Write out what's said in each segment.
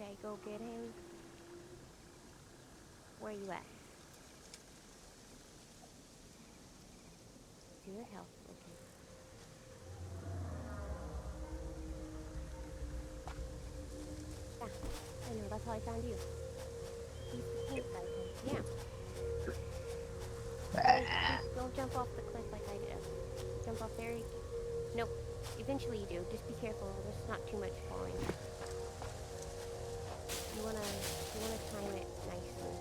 Okay, go get him. Where you at? Your health. Okay. Yeah, I know. That's how I found you. He's the pink guy. Yeah. Don't jump off the cliff like I did. Jump off there. Nope. Eventually you do. Just be careful. There's not too much falling. You wanna time it nicely.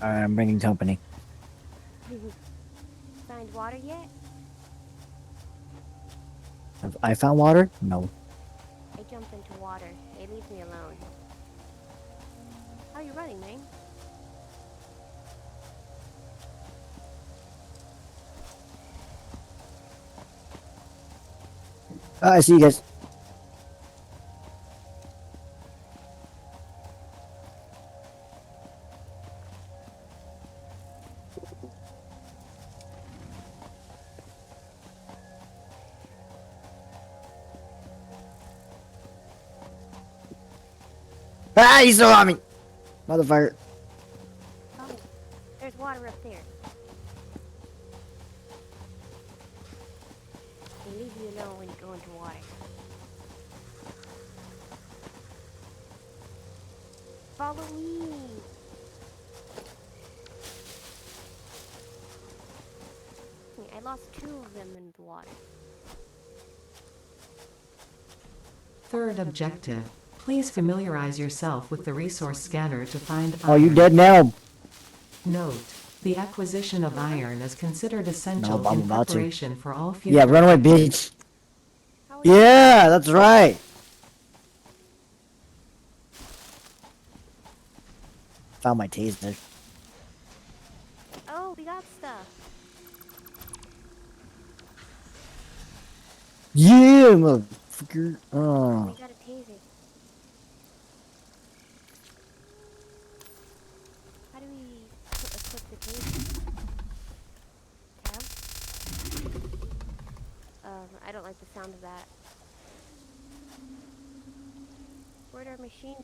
Alright, I'm bringing company. Find water yet? Have I found water? No. I jumped into water. Hey, leave me alone. How are you running, man? I see you guys. Ah, he's still on me! Motherfucker. Oh, there's water up there. They leave you alone when you go into water. Follow me! I lost 2 of them in the water. Third objective. Please familiarize yourself with the resource scanner to find Oh, you iron. dead now? Note: the acquisition of iron is considered essential No, I'm in about to. preparation for all future... Yeah, run away, bitch. How are you? Yeah, that's right. Found my taser. Oh, we got stuff. Yeah, motherfucker. Oh. We got a taser. How do we equip the taser? Tab? I don't like the sound of that. Where'd our machine?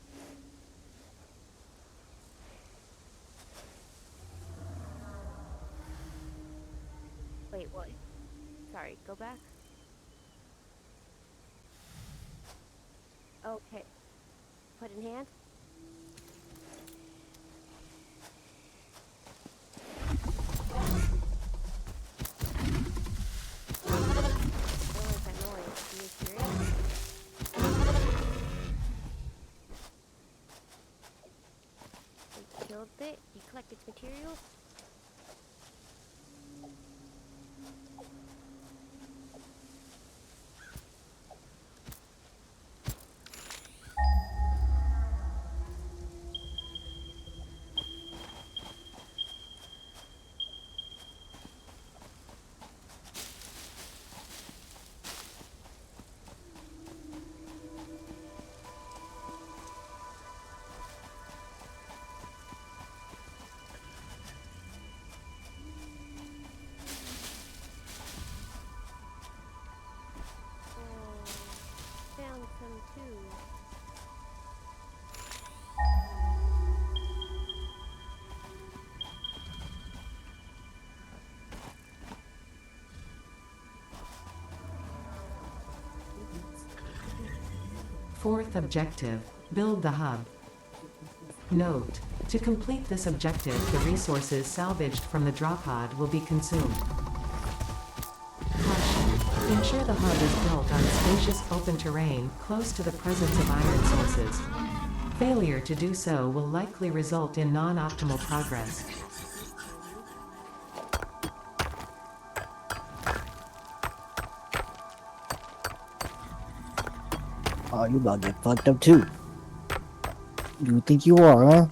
Wait, what? Sorry, go back. Okay. Put in hand. What was that noise? Do you hear it? You killed it? You collected materials? Found some too. Fourth objective. Build the hub. Note: to complete this objective, the resources salvaged from the drop pod will be consumed. Caution: ensure the hub is built on spacious open terrain close to the presence of iron sources. Failure to do so will likely result in non-optimal progress. Oh, you about to get fucked up too. You think you are, huh?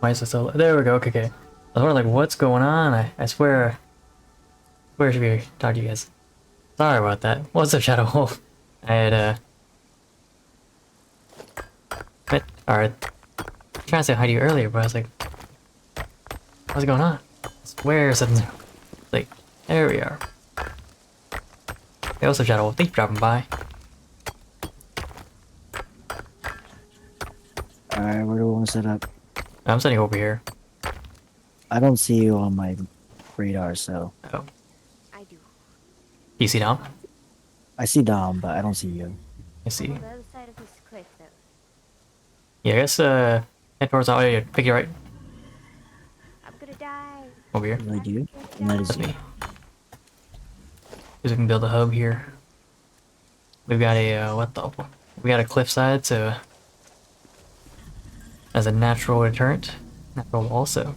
Why is it so low? There we go. Okay, okay. I was wondering, like, what's going on? I swear. Where should we talk to you guys? Sorry about that. What's up, Shadow Wolf? I had, Alright. Trying to say hi to you earlier, but I was like, what's going on? I swear something's like, there we are. Hey, what's up, Shadow Wolf? Thanks for dropping by. Alright, where do we want to set up? I'm sitting over here. I don't see you on my radar, so Oh. I do. You see now? I see Dom, but I don't see you. I see. On the other side of this cliff, though. Yeah, I guess, head towards the audio. Pick your right. I'm gonna die. Over here. Really do? And that is That's you. me. Because we can build a hub here. We've got a, what the? We got a cliffside, so as a natural deterrent. Natural also.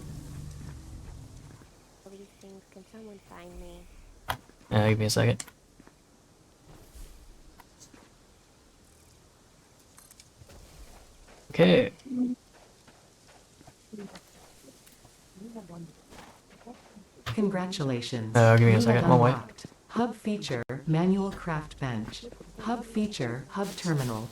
All these things. Can someone find me? Give me a second. Okay. Congratulations. Give me a You have second. One way. unlocked Hub feature, manual craft bench. Hub feature, hub terminal.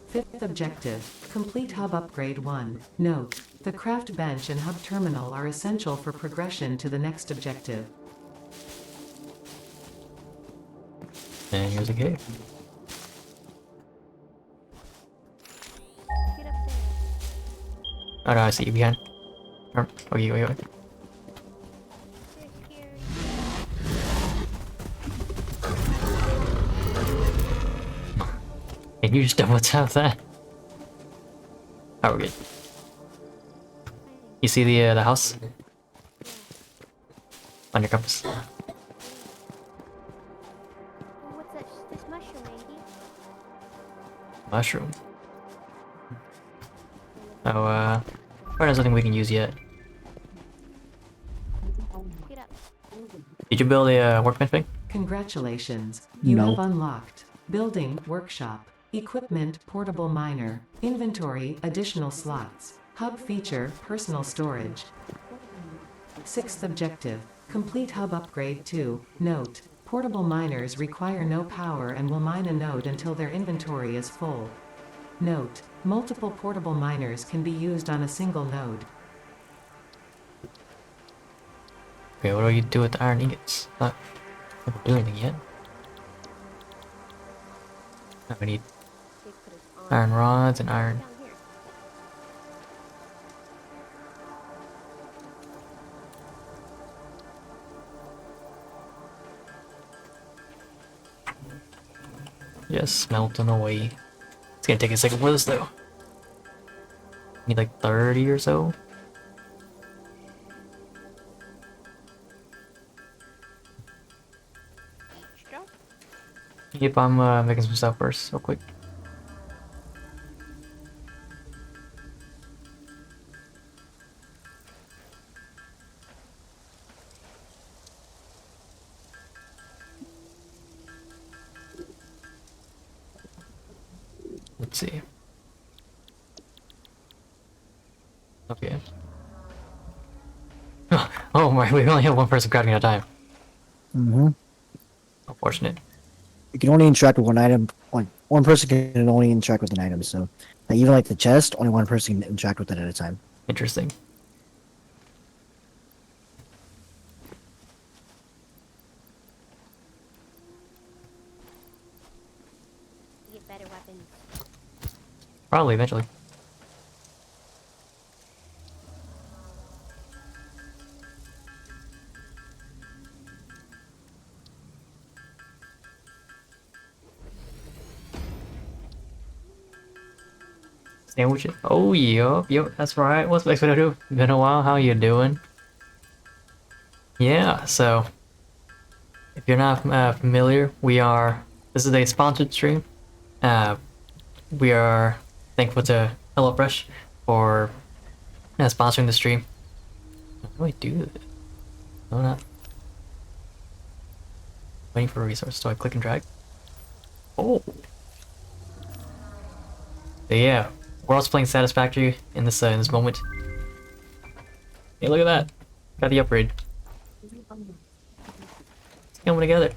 Fifth objective, complete hub upgrade 1. Note, the craft bench and hub terminal are essential for progression to the next objective. And here's a cave. Get up there. Oh no, I see you behind. Turn. Okay, wait. They're scary. Can you just double tap that? Oh, we're good. You see the house? On your compass. Oh, what's that? This mushroom, maybe? Mushroom. Oh, probably there's nothing we can use yet. Get up. Did you build a workbench thing? Congratulations. You No. have unlocked Building Workshop. Equipment Portable Miner. Inventory Additional slots. Hub feature Personal storage. Sixth objective. Complete hub upgrade 2. Note. Portable miners require no power and will mine a node until their inventory is full. Note. Multiple portable miners can be used on a single node. Okay, what do you do with the iron ingots? Not do anything yet. No, we need They put us on. iron rods and iron. Down here. Just melting away. It's gonna take a second for this though. Need like 30 or so. Strong. Yep, I'm making some stuff first, real quick. Let's see. Okay. Oh my, we only have one person crafting at a time. Mm-hmm. Unfortunate. You can only interact with one item. Like one person can only interact with an item. So, like, even like the chest, only one person can interact with it at a time. Interesting. Get better weapons. Probably eventually. Sandwich it. Oh, yep, that's right. What's next video? Been a while. How you doing? Yeah, so if you're not familiar, this is a sponsored stream. We are thankful to HelloFresh for sponsoring the stream. How do I do this? No, not waiting for a resource. So I click and drag. Oh, but yeah, we're also playing Satisfactory in this moment. Hey, look at that. Got the upgrade. It's coming together.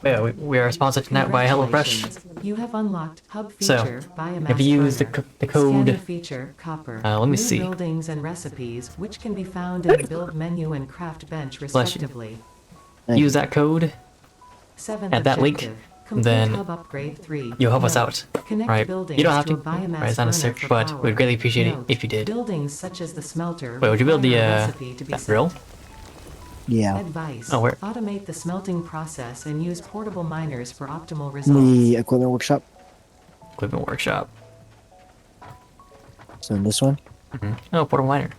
Yeah, we are sponsored tonight by HelloFresh. Congratulations. You have unlocked hub So, feature biomass if you use the, burner. the code, Scanning feature copper. let me New see. buildings and recipes, which can be found in the build menu and craft bench Bless you. respectively. Use that code, Seventh at that link, objective. Complete then hub upgrade 3. you'll help us Note, out, Connect right? buildings You don't have to to, a biomass right? It's not necessary, burner for but power. we'd greatly appreciate Note, it if you did. Buildings such as the smelter Wait, would you build the, require a recipe to be that set. drill? Yeah. Advice. Oh, where? Automate the smelting process and use portable miners for optimal In results. the equipment workshop. Equipment workshop. So in this one. Oh, portable miner.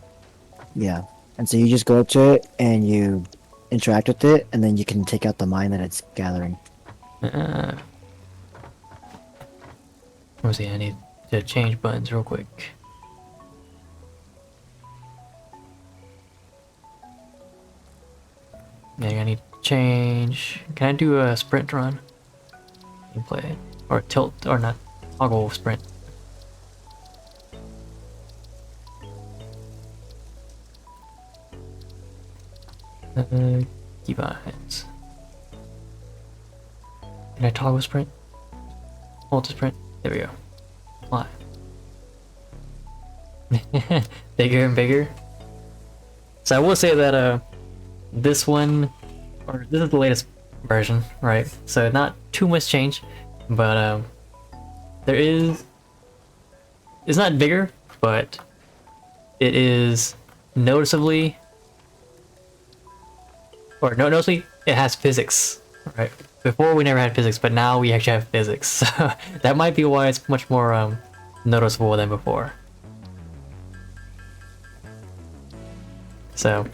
Yeah. And so you just go up to it and you interact with it, and then you can take out the mine that it's gathering. Let me see, I need to change buttons real quick. Yeah, I need to change. Can I do a sprint run? Gameplay. Or tilt, or not. Toggle sprint. Keybinds. Can I toggle sprint? Hold to sprint. There we go. Fly. Bigger and bigger. So I will say that this one, or this is the latest version, right? So not too much change, but there is. It's not bigger, but it is noticeably, or no, noticeably, it has physics, right? Before we never had physics, but now we actually have physics. So that might be why it's much more noticeable than before. So,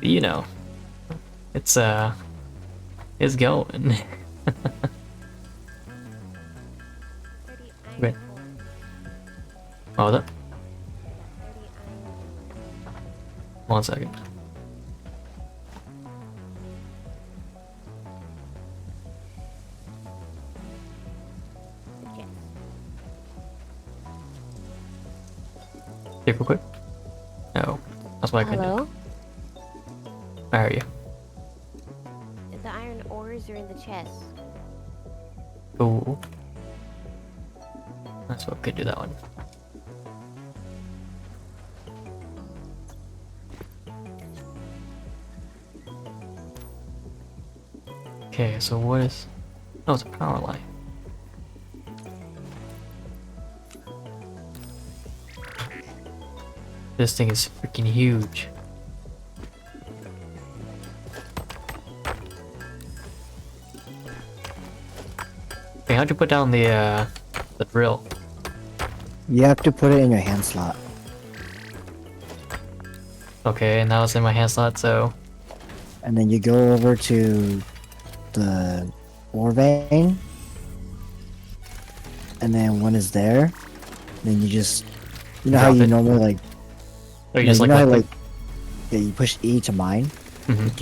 you know, it's going. Wait. What was that? 1 second. Here, real quick. No, that's what I couldn't do. Hello? Where are you? The iron ores are in the chest. Cool. That's what we could do that one. Okay, so what is... Oh, it's a power line. This thing is freaking huge. Hey, how'd you put down the drill? You have to put it in your hand slot. Okay, and now it's in my hand slot, so... And then you go over to the ore vein. And then when it's there, then you just... You know how Drop you it. normally like... Oh, you No, just you know how, like... yeah, you push E to mine Mhm. with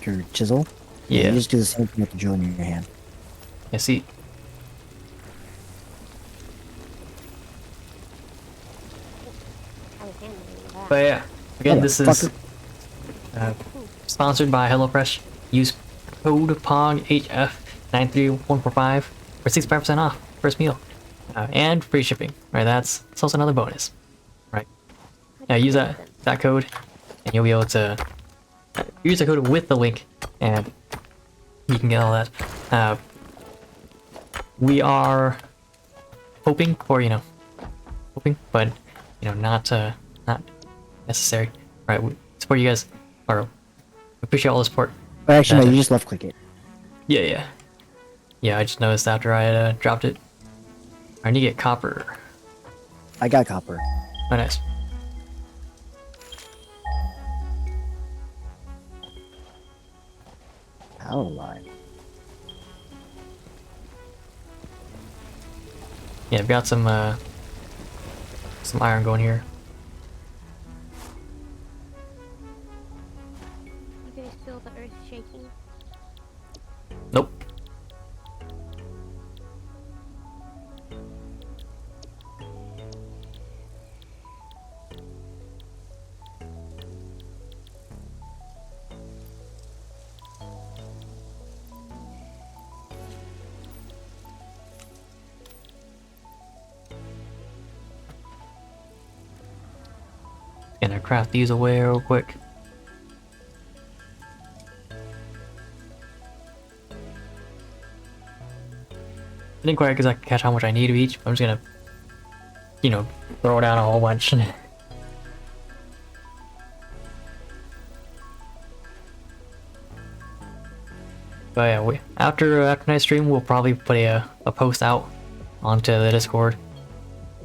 your chisel. Yeah. You just do the same thing with the drill in your hand. I see. I was handling that. But yeah, again, this is Motherfucker. sponsored by HelloFresh. Use code POGHF93145 for 65% off first meal, and free shipping. Right, that's also another bonus. Right, use that code, and you'll be able to use the code with the link, and you can get all that. We are hoping for but not necessary. Right, we support you guys, or we appreciate all the support. But actually, no, that- you just left click it. Yeah. I just noticed after I dropped it. I need to get copper. I got copper. Oh, nice. Power line. Yeah, I've got some iron going here. You guys feel the earth shaking? Nope. Gonna craft these away real quick. I didn't quite exactly catch how much I need of each, but I'm just gonna, you know, throw down a whole bunch. But yeah, after tonight's stream, we'll probably put a post out onto the Discord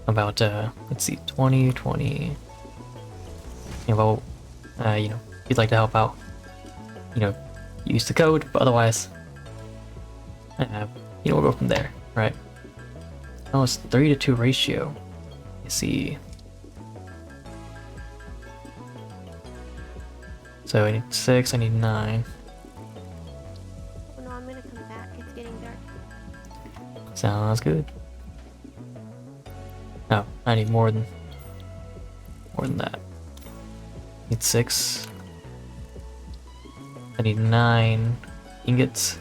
about let's see, 2020. About you know, if you'd like to help out, you know, use the code. But otherwise, you know, we'll go from there, right? Oh, it's 3-to-2 ratio. You see. So I need 6. I need 9. Oh no, I'm gonna come back. It's getting dark. Sounds good. No, I need more than that. Need 6. I need 9 ingots.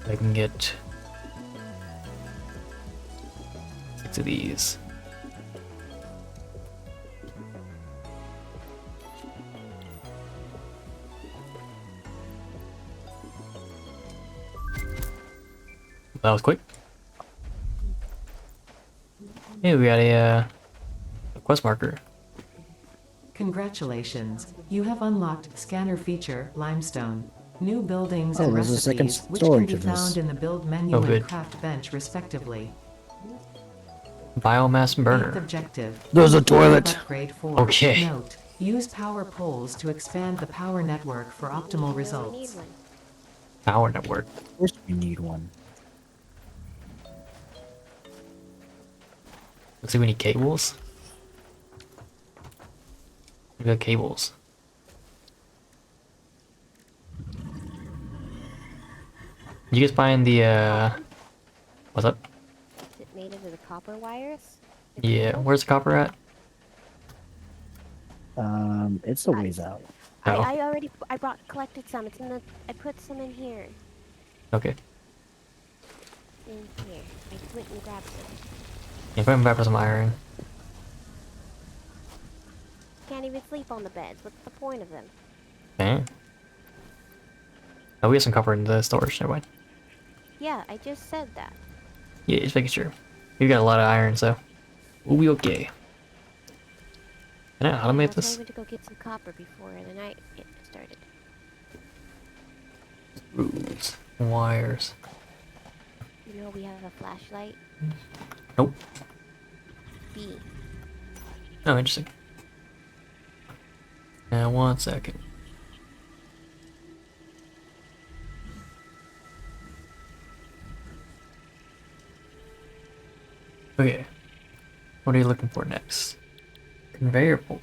I can get 6 of these. That was quick. Hey, we got a quest marker. Congratulations, you have unlocked scanner feature Limestone. New buildings Oh, and there's a second recipes, which can storage be of this. found in the build menu Oh, and good. craft bench respectively. Biomass Eighth burner. objective. There's a Use toilet. Upgrade 4. Okay. Note, use power poles to expand the power network for optimal We need results. one. Power network. Of course we need one. Looks like we need cables. We got cables. You guys find the what's up? Is it made of the copper wires? Yeah, where's the copper at? It's a ways out. Oh. I collected some. It's in the. I put some in here. Okay. In here. I went and grabbed some. Yeah, put back for some iron. Can't even sleep on the beds. What's the point of them? Okay. Oh, we have some copper in the storage. Never mind. Yeah, I just said that. Yeah, just making sure. We got a lot of iron, so we'll be okay. Can I automate I this? went to go get some copper before the night started. Roots, wires. You know we have a flashlight. Nope. B. Oh, interesting. Now, 1 second. Okay. What are you looking for next? Conveyor belt.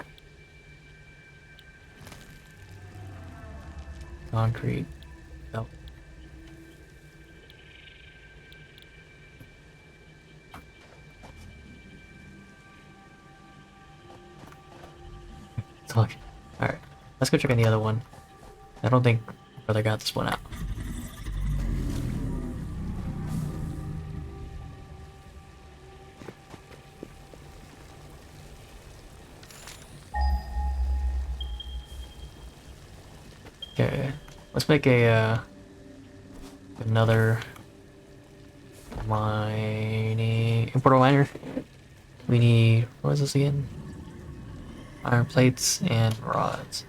Concrete. Belt. Talk. Alright. Let's go check on the other one. I don't think brother got this one out. Okay, let's make a another mining importer miner. We need, what is this again? Iron plates and rods.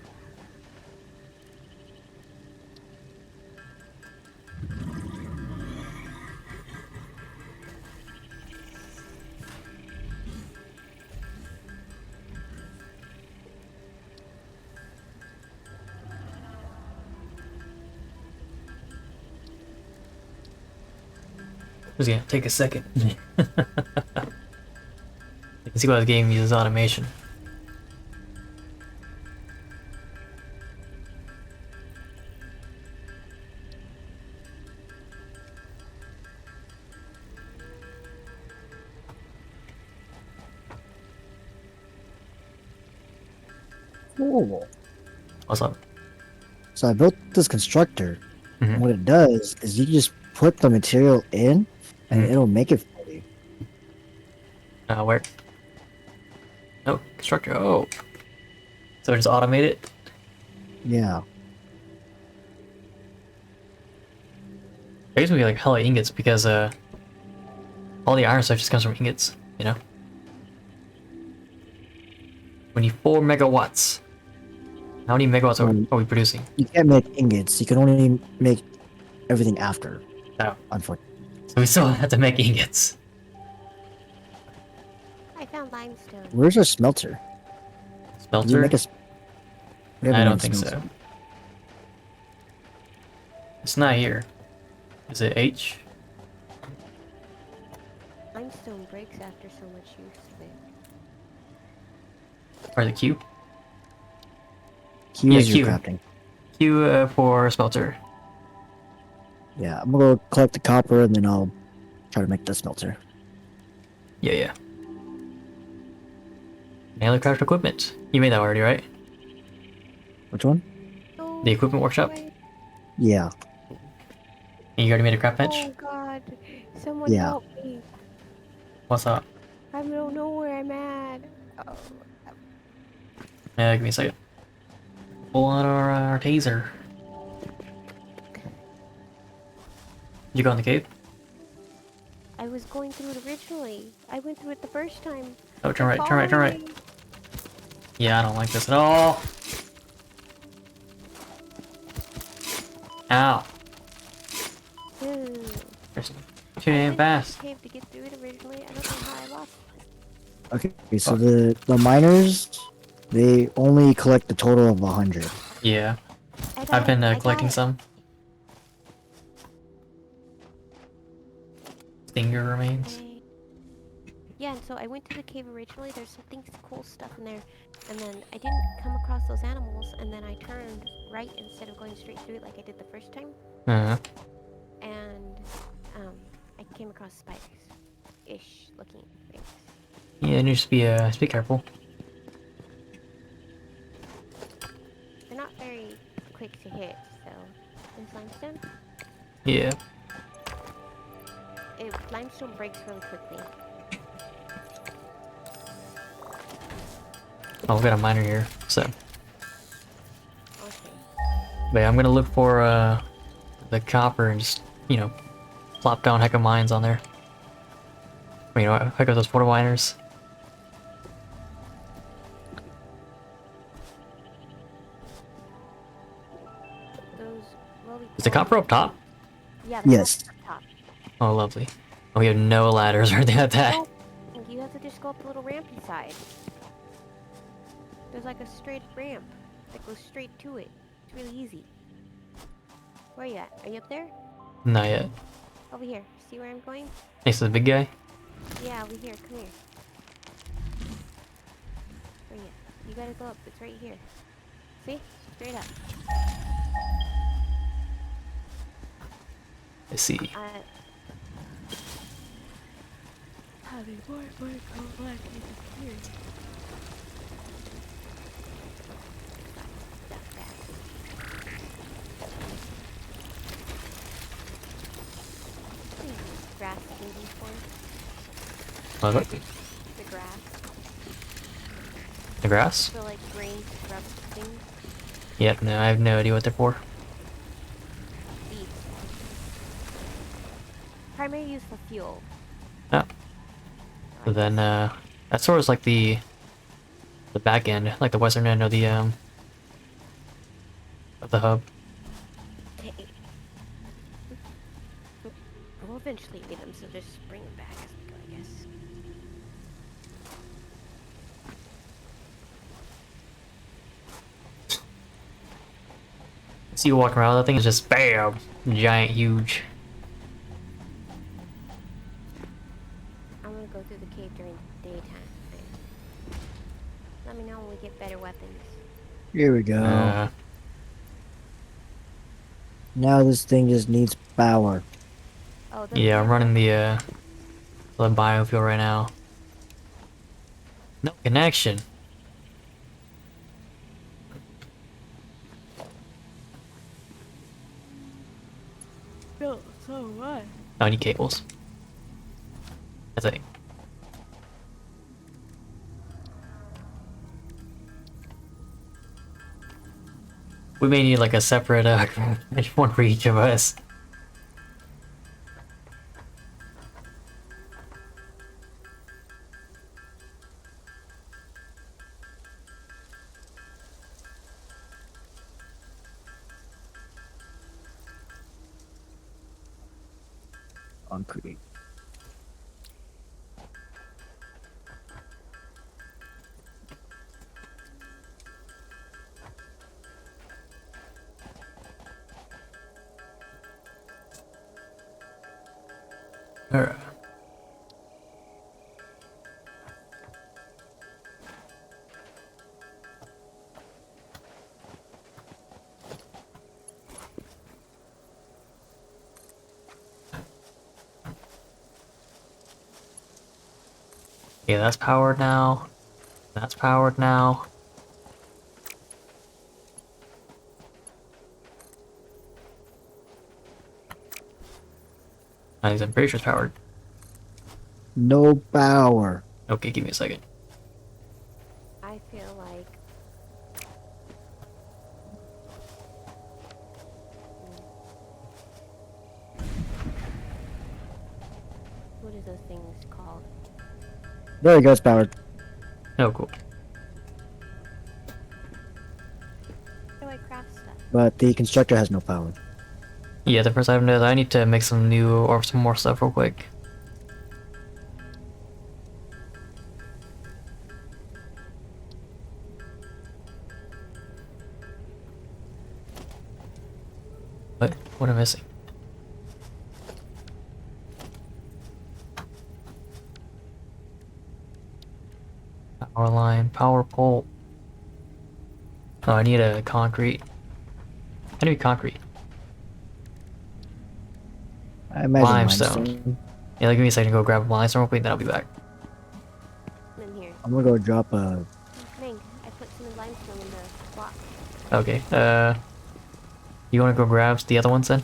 Just gonna take a second. You can see why this game uses automation. Cool. What's up? So I built this constructor. Mhm. And what it does is you just put the material in, and Mhm. it'll make it for you. Where? Oh, constructor. Oh. So just automate it? Yeah. I guess we like hella ingots because all the iron stuff just comes from ingots, you know? We need 4 megawatts. How many megawatts are we producing? You can't make ingots. You can only make everything after. Oh. Unfortunately. So we still have to make ingots. I found limestone. Where's our smelter? Did we Smelter? make a? We haven't I made don't a think smelter. so. It's not here. Is it H? Limestone breaks after so much use of it. Or the Q? Q Yeah, is your Q. crafting. Q for smelter. Yeah, I'm gonna go collect the copper and then I'll try to make the smelter. Yeah, yeah. Nailer craft equipment. You made that already, right? Which one? No, The equipment workshop? way. Yeah. You already made a craft bench? Oh god. Someone Yeah. help me. What's up? I don't know where I'm at. Oh. Yeah, give me a second. Pull out our taser. You go in the cave? I was going through it originally. I went through it the first time. Oh, turn right, They're turn right, turn right. following me. Yeah, I don't like this at all. Ow. Ooh. There's too I damn went fast. through the cave to get through it originally. I don't know how I lost it. Okay, so Fuck. the miners, they only collect the total of 100. Yeah. I got I've been it. I got collecting it. some. Stinger remains. Yeah, and so I went to the cave originally. There's some things, cool stuff in there, and then I didn't come across those animals, and then I turned right instead of going straight through it like I did the first time, Uh-huh. and I came across spiders-ish looking things. Yeah, and just be careful. They're not very quick to hit, so is limestone. Yeah. Limestone breaks really quickly. Oh, we've got a miner here, so. Okay. But yeah, I'm gonna look for the copper and just, you know, plop down heck of mines on there. You know, heck of those portal miners. Those rolly. Is the copper up top? Yeah. The Yes. copper's up top. Oh, lovely. Oh, we have no ladders or anything like that. Oh, you have to just go up the little rampy side. There's like a straight ramp that goes straight to it. It's really easy. Where are you at? Are you up there? Not yet. Over here. See where I'm going? Next to the big guy? Yeah, over here. Come here. Where are you? You gotta go up. It's right here. See? Straight up. I see. How did more go black here? Stuff back. Grass baby form. What? The grass. The grass? The like green scrub things. Yeah, no, I have no idea what they're for. Beef. Primary use for fuel. Oh. So then, that's sort of like the back end, like the western end of the hub. We'll eventually get them, so just bring them back as we go, I guess. See you walking around, that thing is just bam, giant, huge. I'm gonna go through the cave during the daytime. Let me know when we get better weapons. Here we go. Now this thing just needs power. Oh, the Yeah, I'm camera- running the biofuel right now. No connection. No, so what? Oh, I need cables. That's it. We may need like a separate one for each of us. Concrete. Alright. Yeah, that's powered now. That's powered now. I'm pretty sure it's powered. No power. Okay, give me a second. I feel like... What are those things called? There it goes, powered. Oh, cool. How do I craft stuff? But the constructor has no power. Yeah, the first item is I need to make some new or some more stuff real quick. What am I missing? Power line, power pole. Oh, I need a concrete. I need concrete. I imagine Limestone. limestone. Yeah, like, give me a second to go grab limestone real quick, then I'll be back. In here. I'm gonna go drop a. Ming, I put some limestone in the block. Okay, you wanna go grab the other ones then?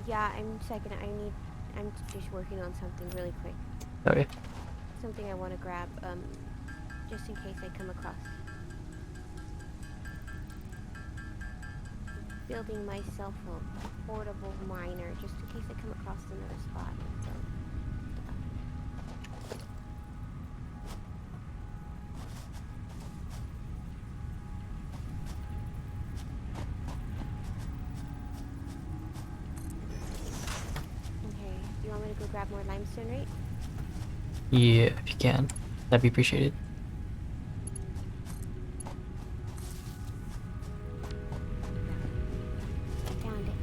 Yeah, I'm just working on something really quick. Okay. Something I want to grab, just in case I come across. Building myself a portable miner, just in case I come across another spot. So. Okay, you want me to go grab more limestone, right? Yeah, if you can. That'd be appreciated. Found it.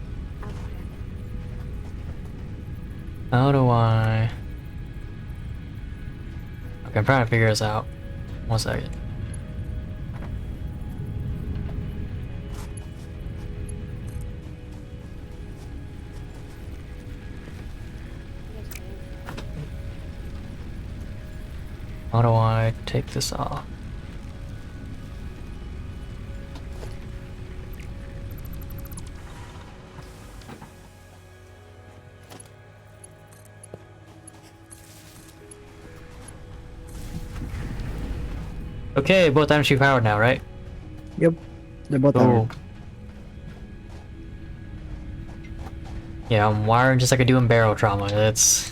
I'll grab it. How do I... Okay, I'm trying to figure this out. One second. Yes, please. How do I take this off? Okay, both items should be powered now, right? Yep. They're both Cool. powered. Yeah, I'm wiring just like I do in barrel trauma. It's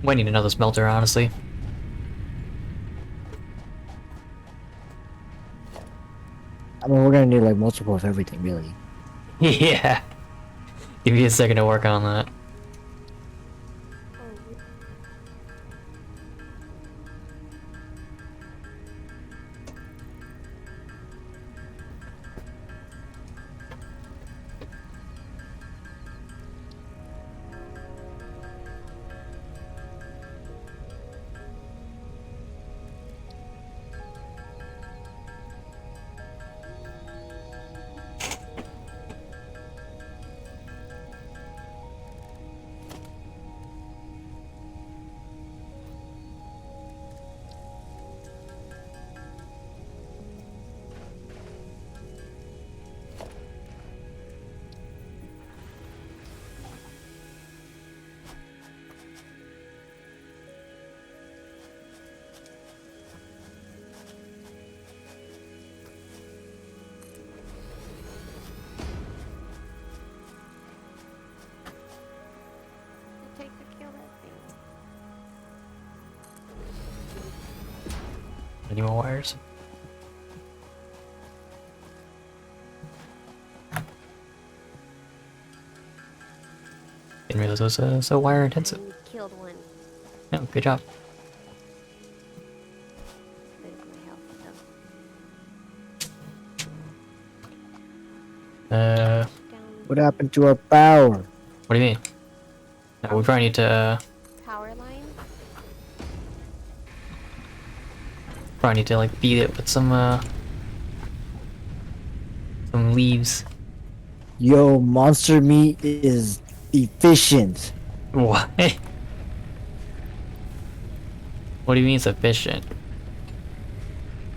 we need another smelter, honestly. I mean, we're gonna need like multiple of everything, really. Yeah. Give me a second to work on that. Oh, Any more wires? Didn't realize it was so wire intensive. And killed one. No, good job. Good for my health, Uh, Down What happened to our power? what do you mean? No, we probably need to power line. like feed it with some leaves. Yo, monster meat is efficient. What? What do you mean it's efficient?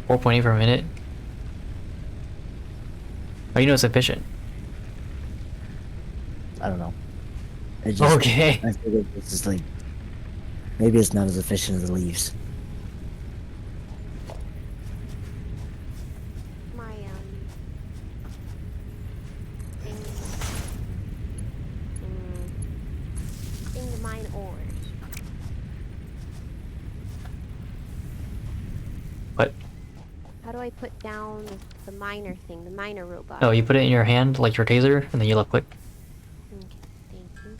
4.8 per minute? Oh, you know it's efficient. I don't know. I just, Okay. I figured this is like, maybe it's not as efficient as the leaves. My thing. Thing to mine ores. What? How do I put down the miner thing, the miner robot? Oh, you put it in your hand like your taser, and then you left click. Okay, thank you.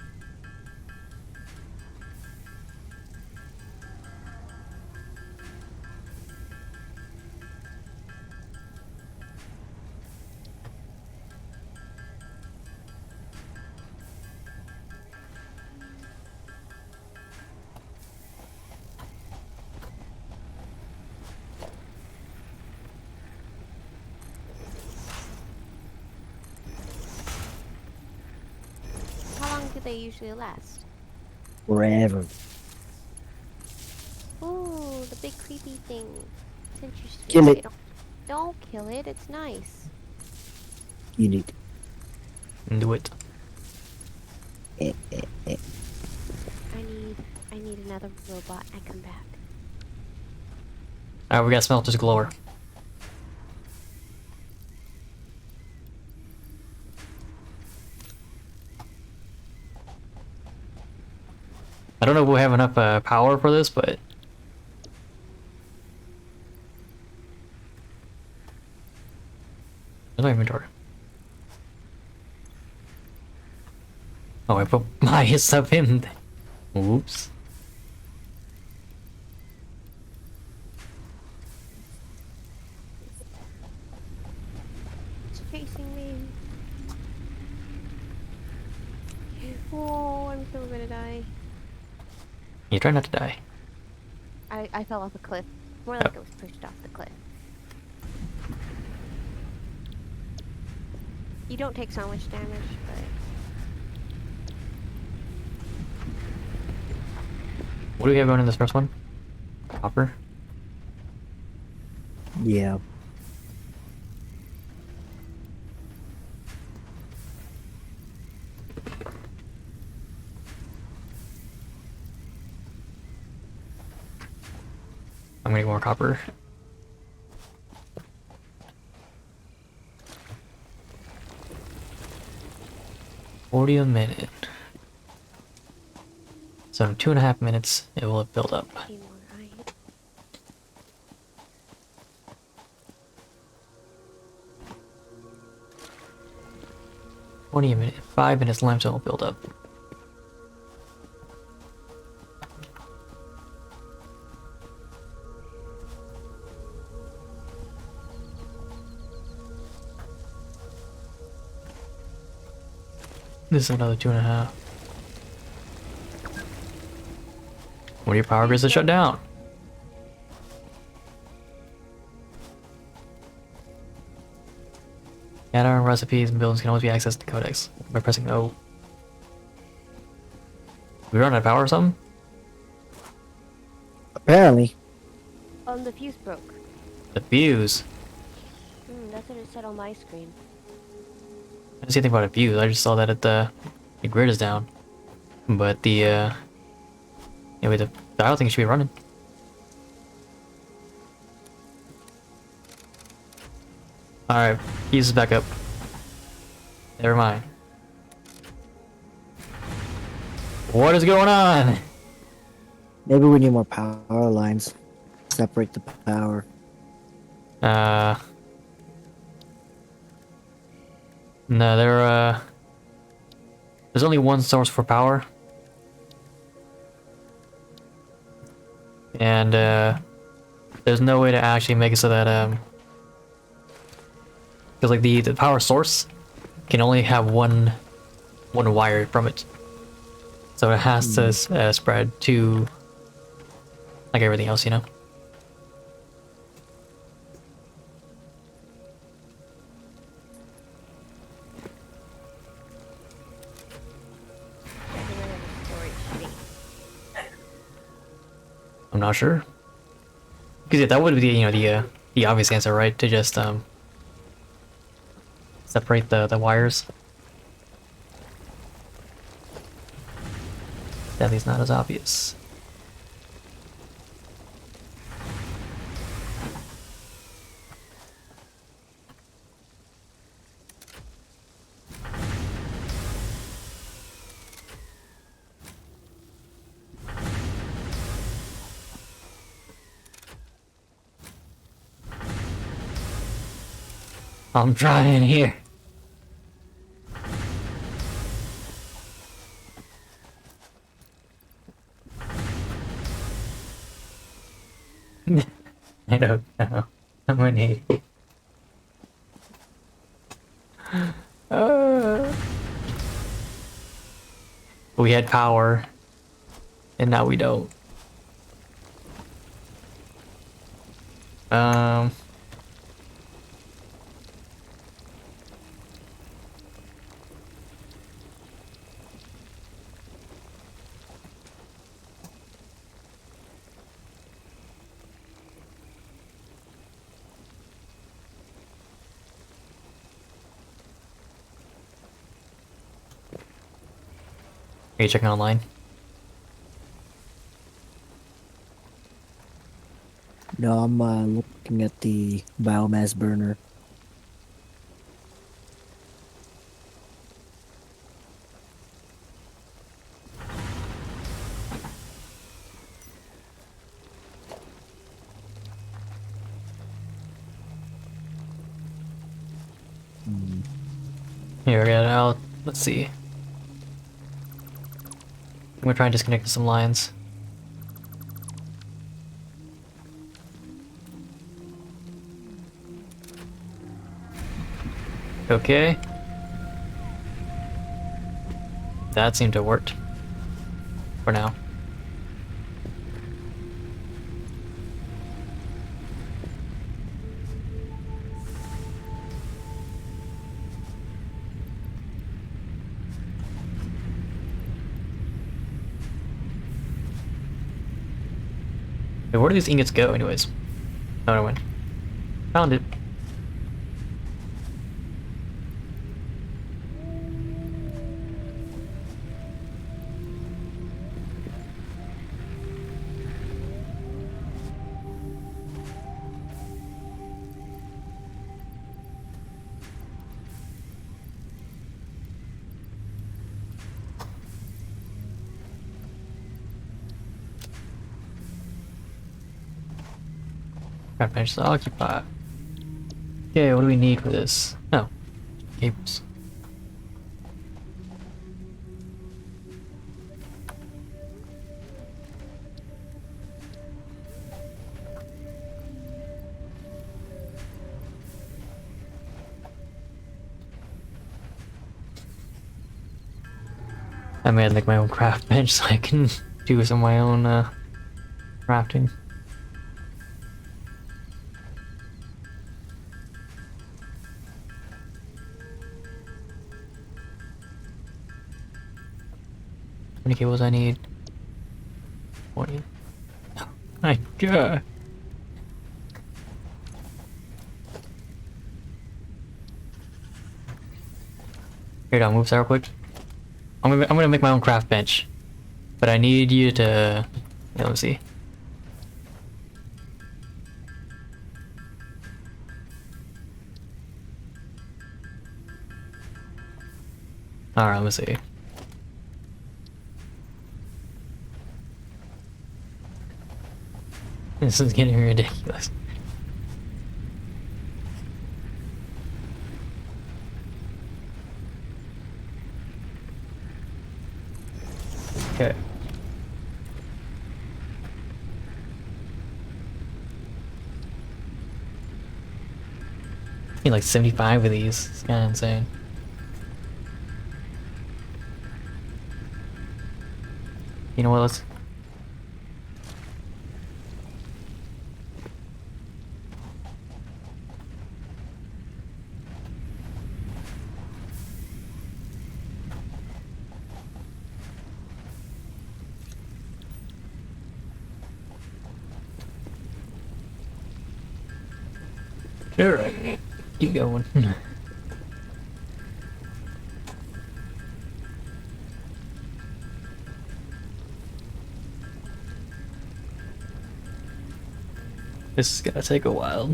How long do they usually last? Forever. Ooh, the big creepy thing. It's interesting. Kill it. Don't kill it. It's nice. You need. And do it. Eh, eh, eh. I need another robot. I come back. Alright, we got smelter's glower. I don't know if we'll have enough power for this, but there's no inventory. Oh, I put my stuff in there. Oops. It's chasing me. Oh, I'm so gonna die. You try not to die. I fell off a cliff. More Oh. like I was pushed off the cliff. You don't take so much damage, but What do we have going in this first one? Copper? Yeah. I'm gonna get more copper. $40 a minute. So in 2.5 minutes, it will have built up. a more iron. $20 a minute. 5 minutes limestone will build up. This is another 2.5. What are your power grids to shut down? Add-on recipes and buildings can always be accessed to codex by pressing O. We run out of power or something? Apparently. The fuse broke. The fuse. That's what it said on my screen. I didn't see anything about a fuse. I just saw that the grid is down. But the anyway, the dial thing should be running. Alright, fuse is back up. Never mind. What is going on? Maybe we need more power lines. Separate the power. No, there's only one source for power. And, there's no way to actually make it so that, because, like, the power source can only have one wire from it. So it has to spread to, like, everything else, you know? I think I'm gonna storage shitty. I'm not sure. Because yeah, that would be, you know, the obvious answer, right? To just, separate the wires. Sadly, it's not as obvious. I'm trying here. I don't know. I'm an idiot. We had power, and now we don't. Are you checking online? No, I'm looking at the biomass burner. Here, yeah, let's see. I'm gonna try and disconnect some lines. Okay. That seemed to work. For now. Hey, where do these ingots go anyways? Oh, no, went. Found it. Crap bench to occupy. Okay, what do we need for this? Oh, cables. I made like my own craft bench so I can do some of my own crafting. How many cables I need? 20. Oh my god. Here, I'll move that real quick. I'm gonna make my own craft bench, but I need you to. Yeah, let's see. All right, let's see. This is getting ridiculous. need like 75 of these. It's kind of insane. You know what? Let's. Alright. Keep going. This is gonna take a while.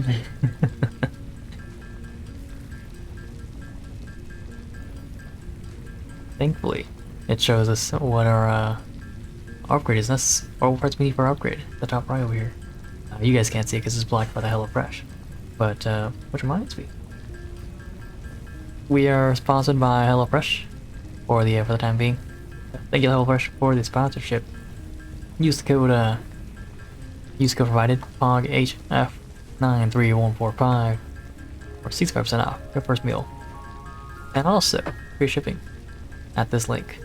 Thankfully, it shows us what our upgrade is. That's what parts we need for our upgrade. The top right over here. You guys can't see it because it's blocked by the HelloFresh. But, which reminds me. We are sponsored by HelloFresh for the time being. Thank you HelloFresh for the sponsorship. Use the code provided POGHF93145 for 65% off your first meal. And also free shipping at this link.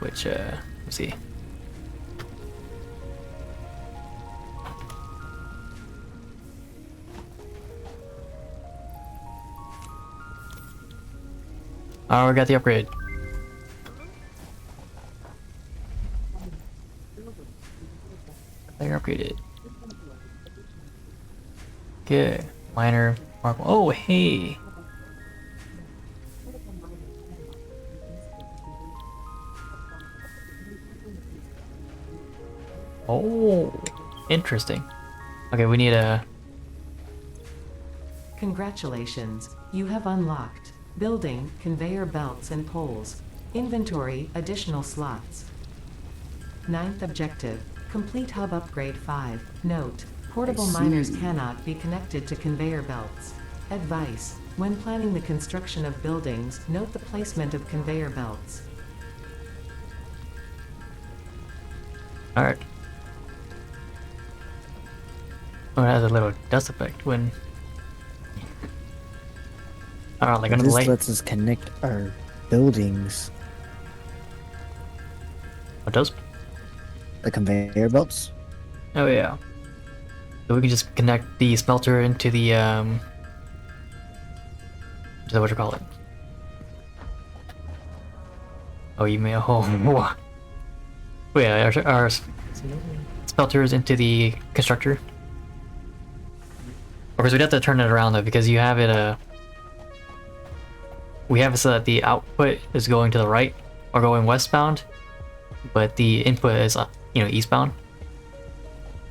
Which let's see. Oh, we got the upgrade. They're upgraded. Okay. Minor marble. Oh, hey. Oh, interesting. Okay, we need a. Congratulations, you have unlocked building, conveyor belts and poles. Inventory, additional slots. 9th objective, complete hub upgrade 5. Note, portable miners cannot be connected to conveyor belts. Advice, when planning the construction of buildings, note the placement of conveyor belts. Alright. Oh, it has a little dust effect when. Alright, like on the This light. lets us connect our buildings, What does? the conveyor belts. Oh yeah. So we can just connect the smelter into the is that what you call it? Oh, you may. Oh, oh yeah. Our smelters into the constructor. Of course, we'd have to turn it around though because you have it. We have it so that the output is going to the right or going westbound, but the input is eastbound.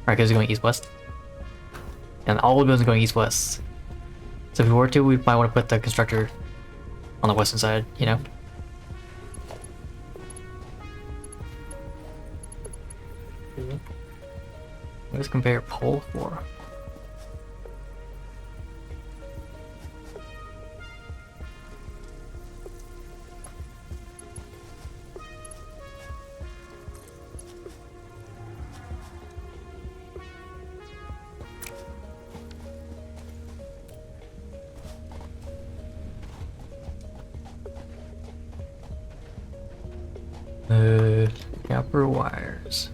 Right, because it's going east-west. And all the buildings are going east-west. So if we were to, we might want to put the constructor on the western side, you know? What does conveyor pole for? Copper wires.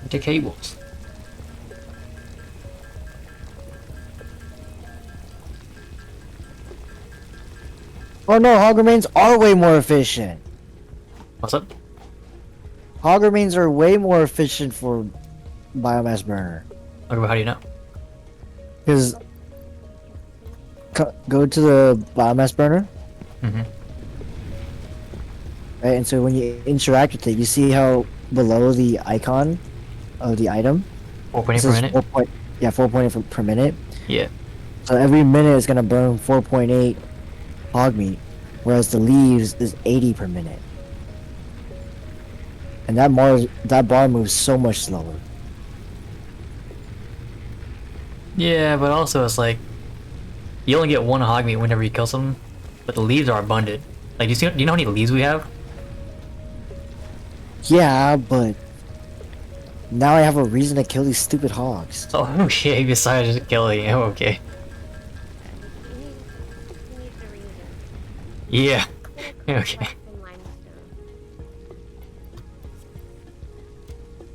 Into cables. Oh no, hog remains are way more efficient. What's up? Hog remains are way more efficient for biomass burner. Okay, how do you know? Because go to the biomass burner, Mm-hmm. right? And so when you interact with it, you see how below the icon of the item, 4.8 it per says minute? 4.8 per minute. Yeah. So every minute is gonna burn 4.8 hog meat, whereas the leaves is 80 per minute. And that bar moves so much slower. Yeah, but also it's like you only get one hog meat whenever you kill something, but the leaves are abundant. Like, do you know how many leaves we have? Yeah, but now I have a reason to kill these stupid hogs. Oh, okay. Besides just killing, oh, okay. He needs a reason. Yeah. I'm gonna Okay. collect some limestone.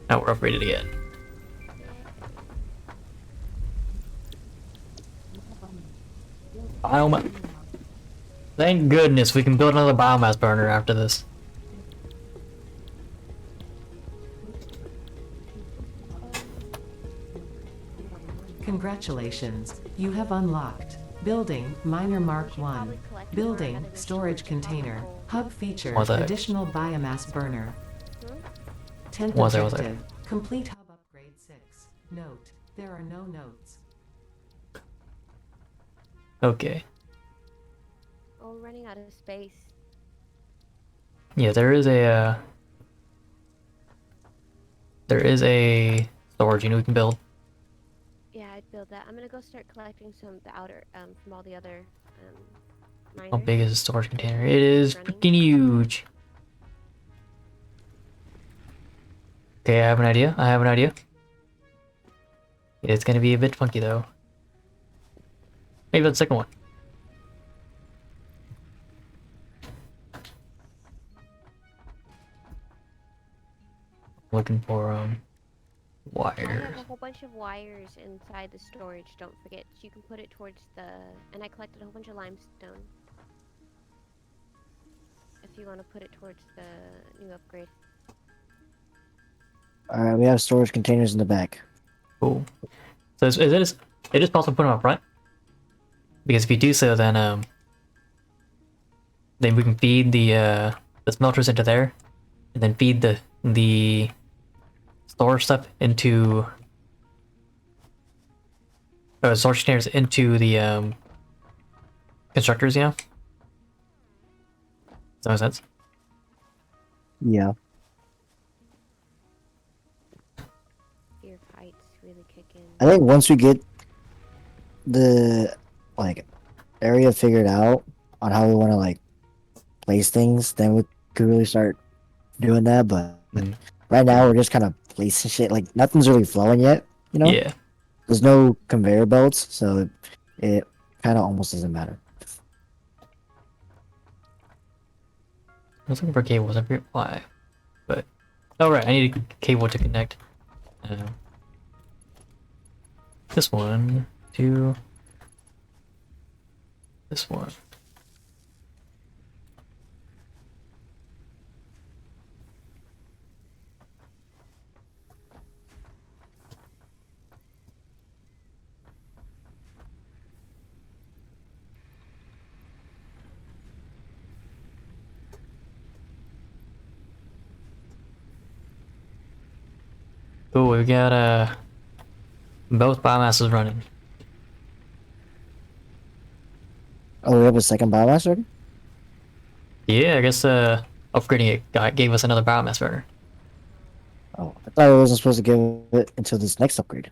Now we're upgraded again. Biomass. Thank goodness we can build another biomass burner after this. Congratulations, you have unlocked Building Miner Mark 1. Building Storage Container. Hub feature What's that? Additional Biomass Burner. 10th What's that? objective. Complete Hub Upgrade 6. Note, there are no notes. Okay. Oh, we're running out of space. Yeah, there is a storage unit we can build. Yeah, I'd build that. I'm gonna go start collecting some the outer from all the other miners. How big is the storage container? It is Running. freaking huge. Okay, I have an idea. I have an idea. It's gonna be a bit funky though. Maybe the second one. Looking for I wires. have a whole bunch of wires inside the storage. Don't forget, you can put it towards the. And I collected a whole bunch of limestone. If you want to put it towards the new upgrade. Alright, we have storage containers in the back. Cool. So it is possible to put them up front? Because if you do so, then we can feed the smelters into there, and then feed the storage stuff into storage containers into the constructors. You know? Does that make sense? Yeah. Fear of heights really kick in. I think once we get the like area figured out on how we want to like place things, then we could really start doing that. But right now we're just kind of placing shit. Like nothing's really flowing yet. You know? Yeah. There's no conveyor belts, so it kind of almost doesn't matter. I was looking for cables. I forget why, but oh right, I need a cable to connect. This one to this one. Cool, we got both biomasses running. Oh, we have a second biomass already? Yeah, I guess upgrading it gave us another biomass burner. Oh, I thought it wasn't supposed to give it until this next upgrade.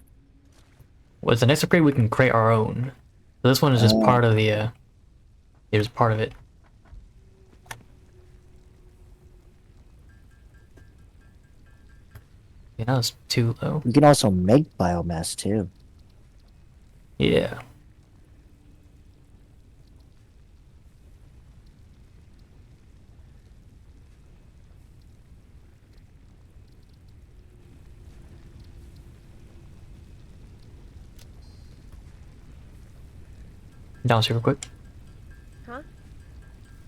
With the next upgrade, we can create our own. So this one is just part of the. Here's part of it. Yeah, that was too low. We can also make biomass too. Yeah. Down super quick. Huh?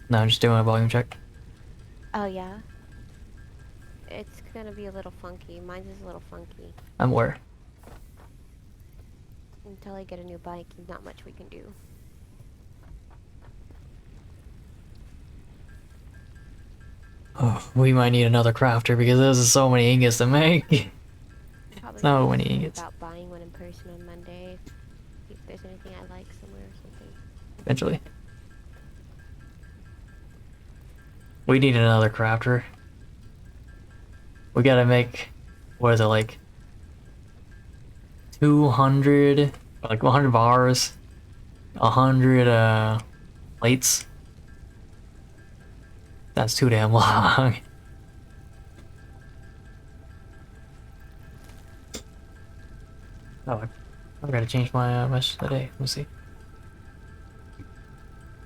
No, I'm just doing a volume check. Oh yeah. It's gonna be a little funky. Mine's is a little funky. I'm aware. Until I get a new bike, not much we can do. Oh, we might need another crafter because there's so many ingots to make. Probably So many think ingots. about buying one in person on Monday. If there's anything I like somewhere or something. Eventually. We need another crafter. We gotta make, what is it, like 200 like 100 bars, 100 plates. That's too damn long. Oh, I've got to change my mesh today. Let me see.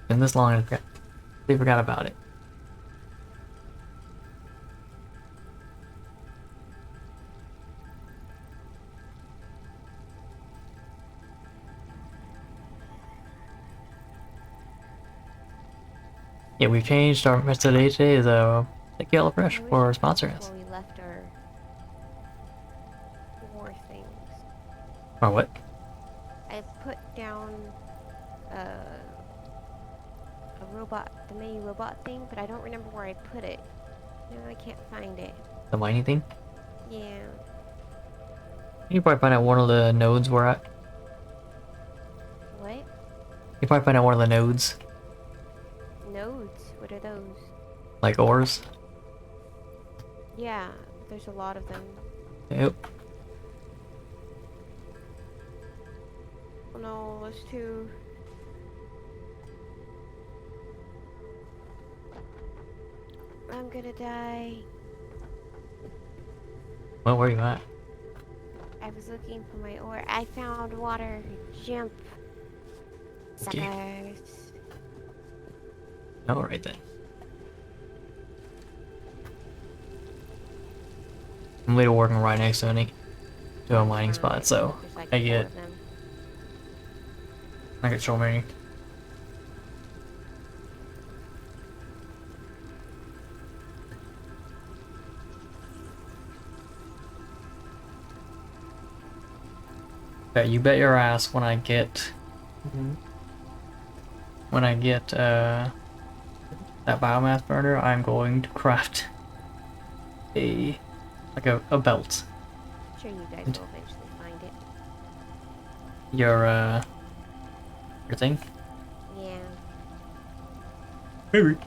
Been this long, I forgot about it. Yeah, we've changed our mesh today. Today, so thank you, HelloFresh, for sponsoring us. Before we left our war things. Or what? I put down a robot, the mini robot thing, but I don't remember where I put it. No, I can't find it. The mining thing? Yeah. You probably find out one of the nodes we're at. What? You probably find out one of the nodes, Nodes? What are those? like ores. Yeah, there's a lot of them. Yep. Oh no, there's two. I'm gonna die. Well, where you at? I was looking for my ore. I found water. Jump. Okay. Suckers. Oh, right then. I'm literally working right next to a mining spot, so There's like I four get of them. so many. Bet you bet your ass when I get that biomass burner, I'm going to craft a belt. I'm sure you guys will eventually find it. Your thing? Yeah. Maybe.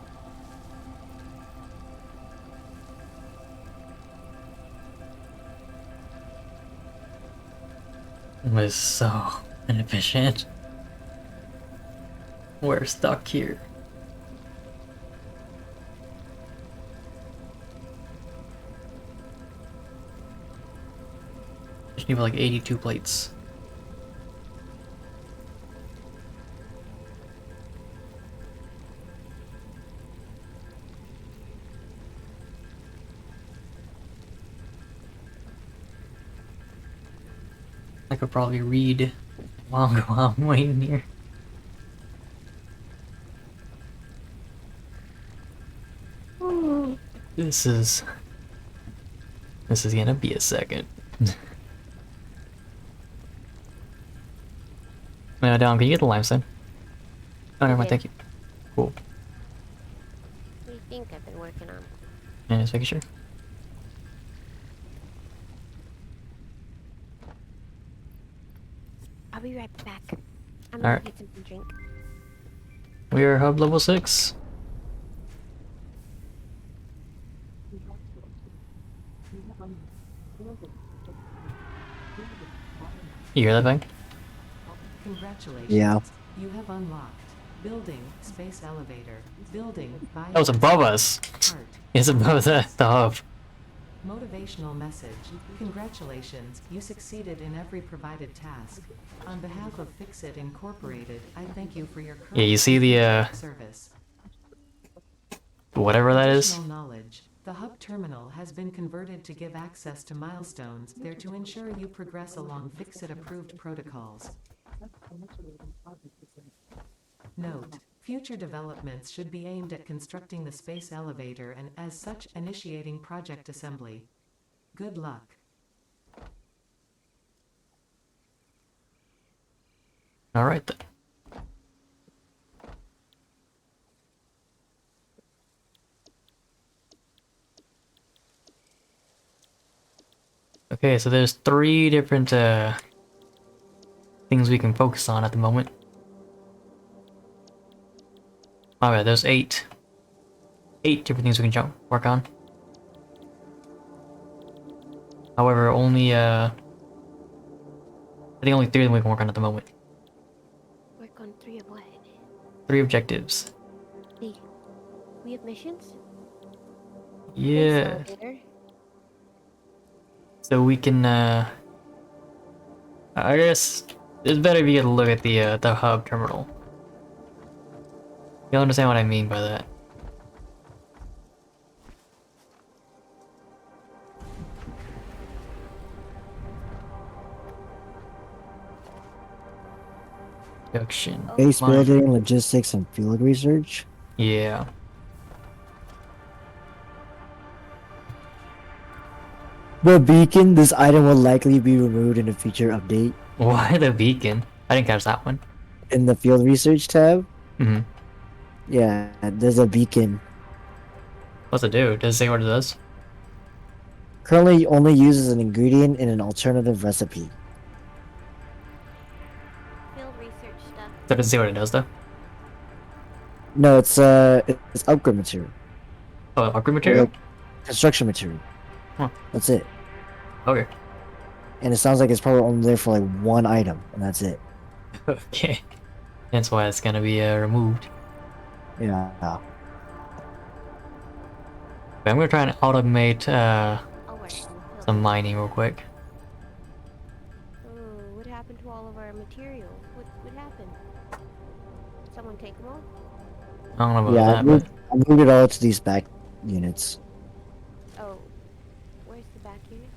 It was so inefficient. We're stuck here. Just need like 82 plates. I could probably read while I'm waiting here. This is gonna be a second. Dom, can you get the limestone? Oh, never mind, Yeah. thank you. Cool. What do you think I've been working on? Yeah, just making sure. I'll be right back. I'm gonna Alright. get something to drink. We are hub level 6. You hear that thing? Congratulations. Yeah. You have unlocked building space elevator. Building by That was above us. Art. It's above the hub. Motivational message. Congratulations, you succeeded in every provided task. On behalf of Fixit Incorporated, I thank you for your Yeah, you see the service. whatever that is? Additional knowledge. The hub terminal has been converted to give access to milestones there to ensure you progress along Fixit-approved protocols. Note: future developments should be aimed at constructing the space elevator and, as such, initiating project assembly. Good luck. Alright then. Okay, so there's 3 different things we can focus on at the moment. Alright, there's 8. 8 different things we can work on. However, only I think only 3 of them we can work on at the moment. Work on 3 of what? 3 objectives. See, we have missions? Space Yeah. elevator. So we can, I guess it's better if you get a look at the hub terminal. You'll understand what I mean by that. Production. Oh. Base Mine. building, logistics, and field research. Yeah. The beacon. This item will likely be removed in a future update. Why the beacon? I didn't catch that one. In the field research tab, Mm-hmm. yeah, there's a beacon. What's it do? Does it say what it does? Currently only used as an ingredient in an alternative recipe. Field research stuff. That doesn't say what it does though. No, it's upgrade material. Oh, upgrade material? Like construction material. Huh. That's it. Okay. And it sounds like it's probably only there for like one item, and that's it. Okay. That's why it's gonna be removed. Yeah. Okay, I'm gonna try and automate I'll work on the field. some mining real quick. Oh, what happened to all of our material? What happened? Someone take them all? I don't know about Yeah, that, but I moved it all to these back units. Oh, where's the back units?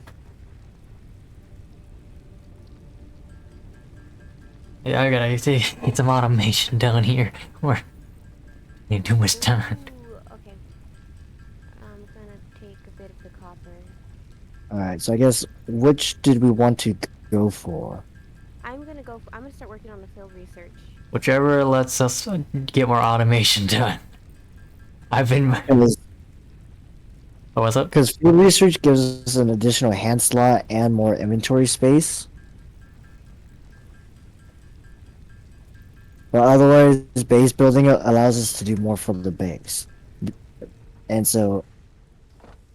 yeah, I gotta get some automation down here. We're need too much time. Ooh, okay. I'm gonna take a bit of the copper. Alright, so I guess which did we want to go for? I'm gonna start working on the field research. Whichever lets us get more automation done. I've been. Because Oh, what's up? field research gives us an additional hand slot and more inventory space. But otherwise, base building allows us to do more from the base. And so,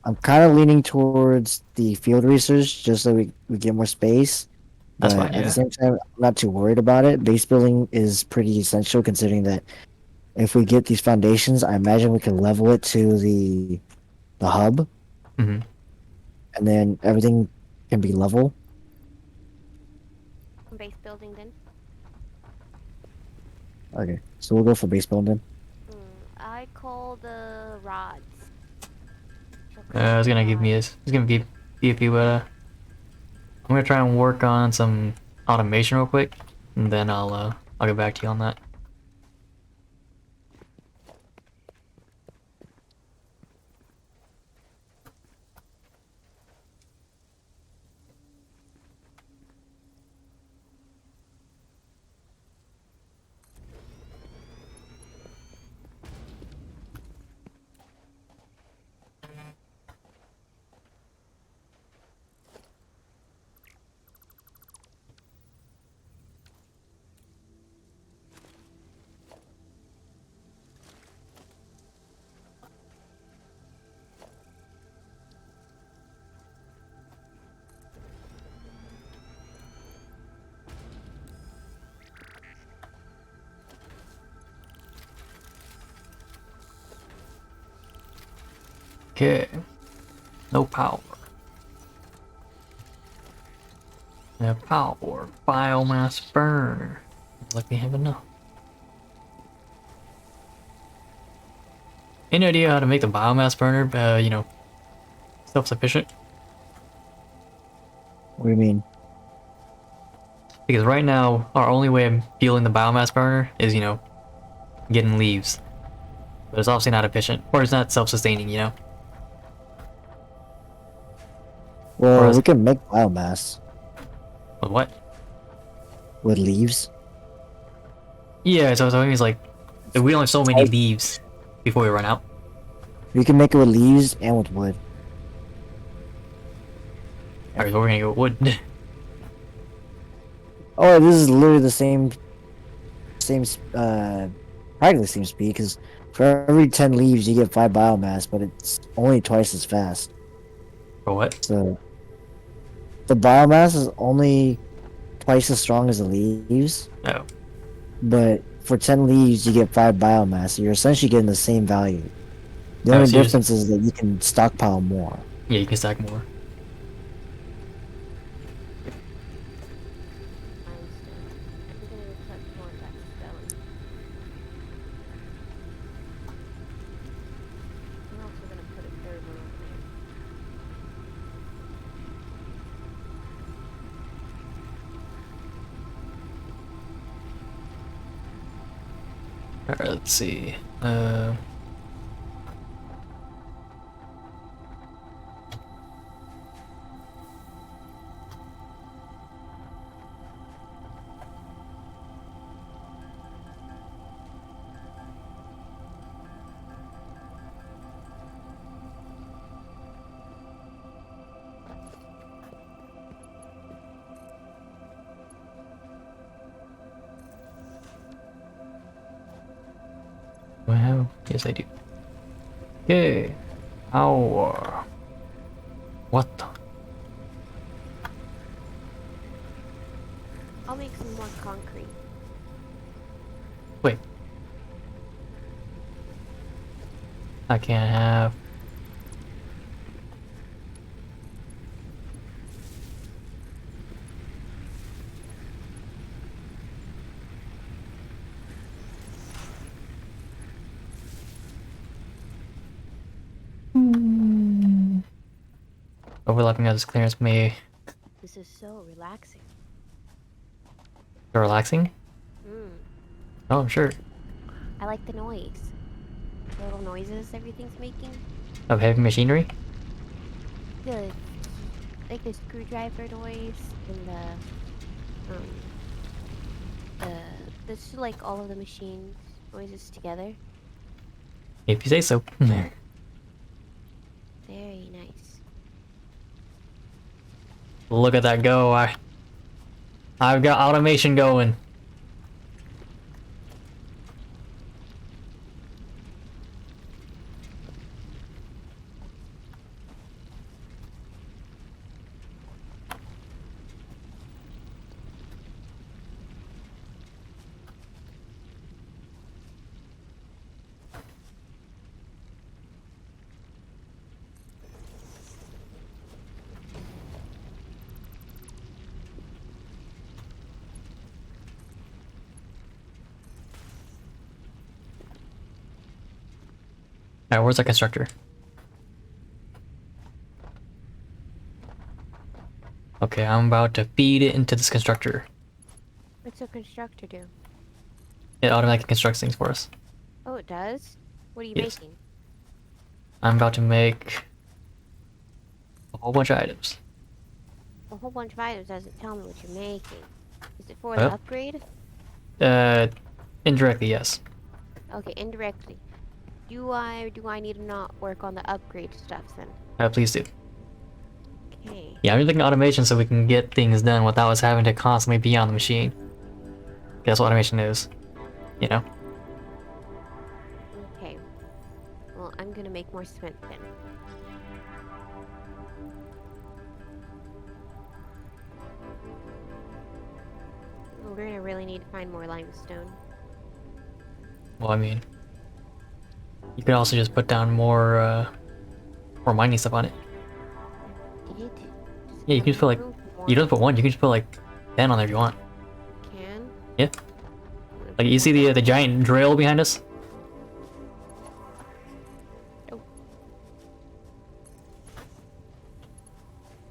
I'm kind of leaning towards the field research just so we get more space. That's But fine, at yeah. the same time, I'm not too worried about it. Base building is pretty essential considering that if we get these foundations, I imagine we can level it to the hub, Mm-hmm. and then everything can be level. Base building then. Okay, so we'll go for base building. I call the rods. It's gonna give me this. It's gonna be a few, but I'm gonna try and work on some automation real quick, and then I'll get back to you on that. Okay. No power. No power. Biomass burner. Like we have enough. Any idea how to make the biomass burner, self-sufficient? What do you mean? Because right now, our only way of fueling the biomass burner is, getting leaves. But it's obviously not efficient. Or it's not self-sustaining. Well, Whereas- we can make biomass With what? with leaves. Yeah, so it means like, we only have so many leaves before we run out. We can make it with leaves and with wood. Alright, so we're gonna go with wood. Oh, this is literally the same, practically same speed. Because for every 10 leaves, you get 5 biomass, but it's only twice as fast. For what? So the biomass is only twice as strong as the leaves, Oh. but for 10 leaves you get 5 biomass. So you're essentially getting the same value. The Oh, only so you just- difference is that you can stockpile more. Yeah, you can stack more. Limestone. I'm gonna go collect more of that stone. I'm also gonna put a third one over there. Alright, let's see. Wow. Yes, I do. Okay. Power. What the? I'll make some more concrete. Wait. I can't have. Overlapping of this clearance may This is so relaxing. be relaxing. Mm. Oh, sure. I like the noise. The little noises everything's making. Of heavy machinery. The like the screwdriver noise and this like all of the machine noises together. If you say so. Very nice. Look at that go. I've got automation going. Alright, where's that constructor? Okay, I'm about to feed it into this constructor. What's a constructor do? It automatically constructs things for us. Oh, it does? What are you Yes. making? I'm about to make a whole bunch of items. A whole bunch of items doesn't tell me what you're making. Is it for Well. the upgrade? Indirectly, yes. Okay, indirectly. Do I need to not work on the upgrade stuff then? Please do. Okay. Yeah, I'm thinking automation so we can get things done without us having to constantly be on the machine. That's what automation is. You know? Okay. Well, I'm gonna make more cement then. We're gonna really need to find more limestone. Well, I mean, you could also just put down more mining stuff on it. Did? Yeah, you can just put like, you don't put one, you can just put like 10 on there if you want. Can? Yeah. Like, you see the giant drill behind us? Oh.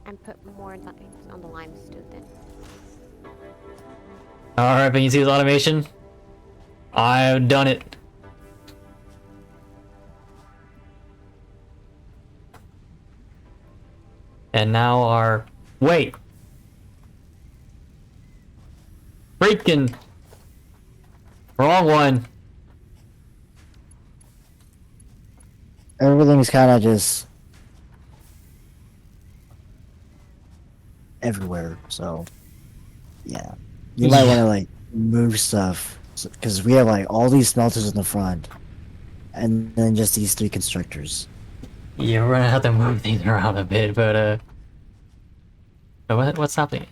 And put more lines on the limestone then. Alright, but you see this automation? I've done it. And now our... Wait! Freaking... Wrong one. Everything's kind of just everywhere, so yeah. You might want to like move stuff because we have like all these smelters in the front, and then just these 3 constructors. Yeah, we're gonna have to move things around a bit, but what's happening?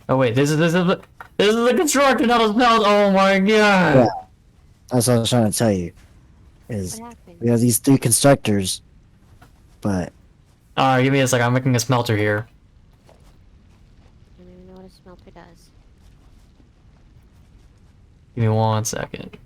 Oh wait, this is a constructor, not a smelt. Oh my god. Yeah. That's what I was trying to tell you. Is What happened? we have these 3 constructors, but Alright, give me a sec. I'm making a smelter here. I don't even know what a smelter does. Give me 1 second.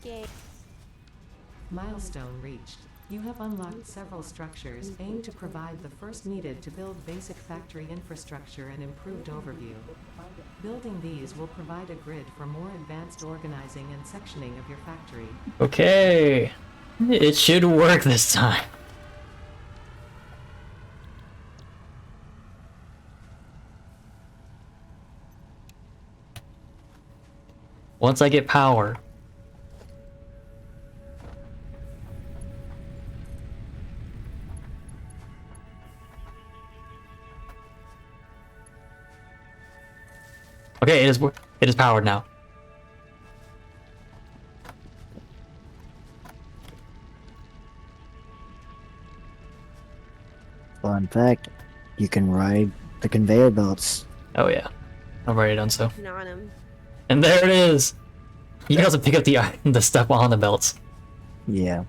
Yay. Milestone reached. You have unlocked several structures aimed to provide the first needed to build basic factory infrastructure and improved overview. Building these will provide a grid for more advanced organizing and sectioning of your factory. Okay. It should work this time. Once I get power. Okay, it is powered now. fun fact, you can ride the conveyor belts. Oh yeah. I've already done so. On him. And there it is! You can also pick up the stuff on the belts. Yeah.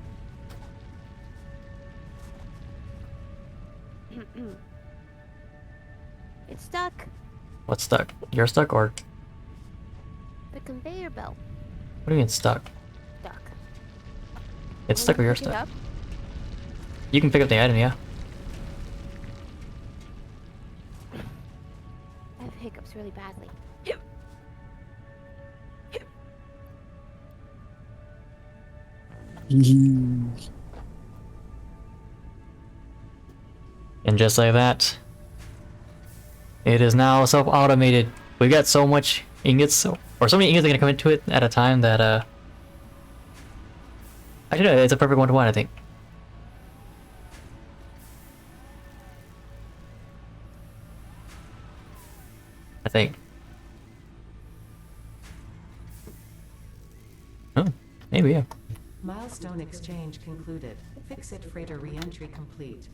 It's stuck. What's stuck? You're stuck or The conveyor belt. what do you mean stuck? Stuck. It's stuck or you're Pick it stuck. up. You can pick up the item, yeah. I have hiccups really badly. And just like that, it is now self-automated. We got so much ingots, or so many ingots are gonna come into it at a time that actually no, it's a perfect 1-to-1, I think. Oh, maybe, yeah. Milestone exchange concluded. Fix-it freighter re-entry complete.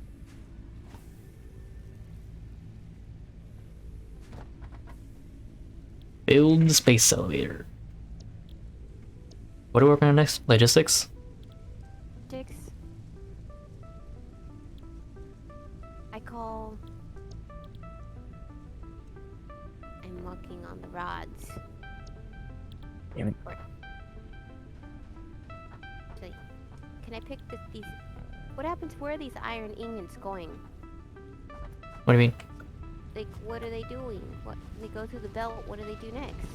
Build the space elevator. What are we working on next? Logistics? Dix. I call. I'm working on the rods. Damn it. So, can I pick these? What happens? Where are these iron ingots going? What do you mean? Like, what are they doing? What? They go through the belt. What do they do next?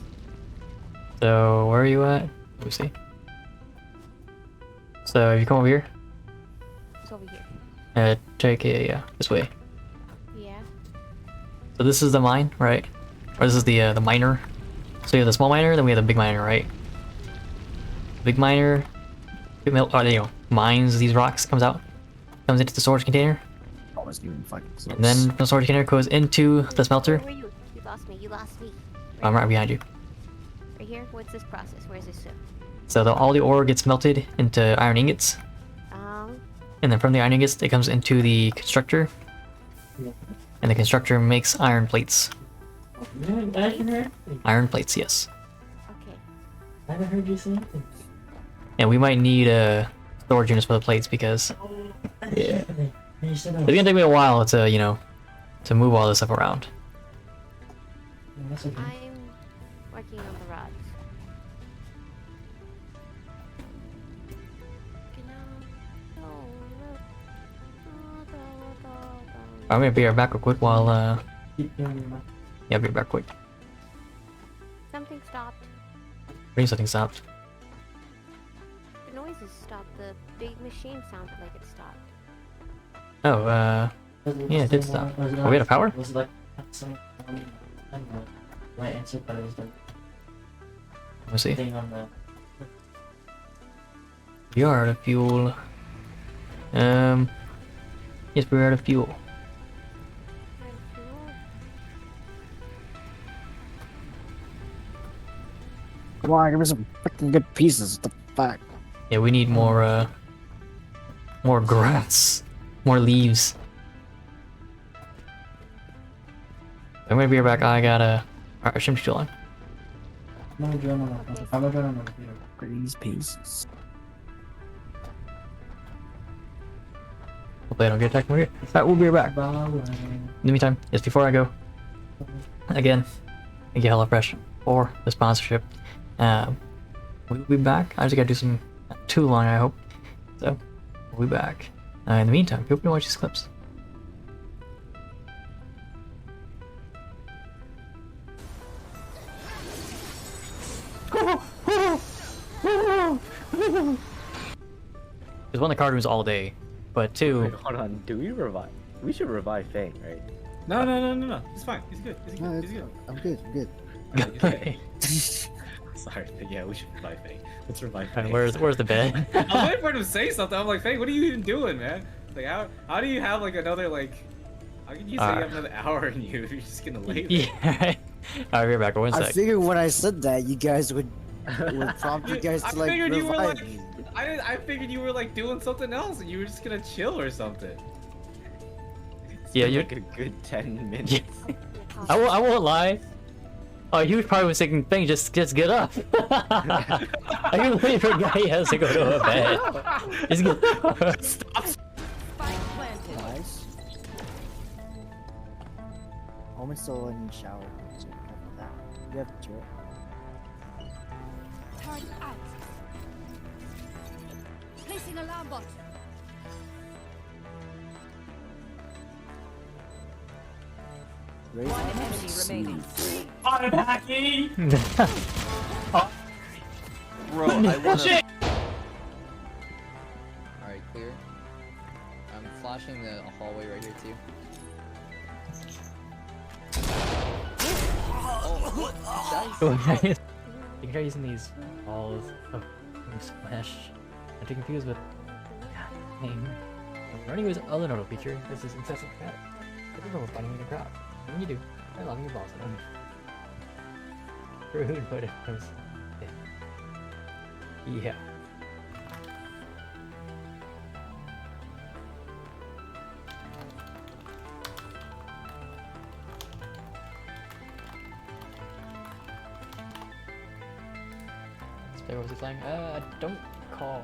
So, where are you at? Let me see. So, if you come over here, It's over here. take it, yeah, this way. Yeah. So this is the mine, right? Or this is the miner. So you have the small miner, then we have the big miner, right? Big miner, mines these rocks, comes into the storage container, Almost even fucking close. and then the storage container goes into the smelter. Where were you? You lost me. You lost me. I'm right behind you. Right here. What's this process? Where's this ship? So all the ore gets melted into iron ingots, and then from the iron ingots, it comes into the constructor, and the constructor makes iron plates. Iron plates, yes. Okay. I haven't heard you say anything. And we might need storage units for the plates because yeah, it's gonna take me a while to to move all this stuff around. That's okay. I'm working on the rods. I'm gonna be right back real quick while Keep doing your mouth. yeah, I'll be back quick. Something stopped. Ring something stopped. The noises stopped. The big machine sounded like it stopped. Oh, yeah, it did stop. Oh, we had a power? Was it like some right answer, but it was the Let's see. thing on the. We are out of fuel. Yes, we're out of fuel. Red fuel? Come on, give me some freaking good pieces. What the fuck? Yeah, we need more grass. More leaves. I'm gonna be right back. I gotta. Alright, shouldn't be too long. I'm gonna join on the computer. These pieces. Hopefully I don't get attacked from here. Alright, we'll be right back. In the meantime, yes, before I go, again, thank you HelloFresh for the sponsorship. We'll be back. I just gotta do some, not too long, I hope. So, we'll be back. In the meantime, feel free to watch these clips. Because one, the card rooms all day, but two, Wait, hold on. Do we revive? We should revive Fang, right? No. He's fine. He's good. He's No, good. He's good. I'm good. I'm good. Okay, he's good. Sorry, but yeah, we should revive Fang. Let's revive Fang. where's the bed? I was waiting for him to say something. I'm like, Fang, what are you even doing, man? Like, how do you have like another like? How can you say you have another hour in you if you're just gonna lay there? Yeah. Alright, we're back. One I sec. figured when I said that, you guys would prompt you guys I to like figured you were revive like, me. I figured you were like doing something else and you were just gonna chill or something. Yeah, Been you. like a good 10 minutes. Yeah. I won't lie. Oh, he was probably thinking, "Thing, just get up." I can wait for a guy he has to go to a bed. Just get up. Nice. Almost still in the shower. So careful with that. You have to chill. Turret out. Placing alarm bot. Raise One arms. enemy remaining. Bro, I wanna. Alright, clear. I'm flashing the hallway right here too. Oh, You can try using these balls of splash. I'm too confused with. God dang. I'm running with other nodal feature. This is incessant crap. I don't know what fighting with a crowd. What do you do? I love your balls. Rude, but it was. Yeah. What was he saying? I don't recall.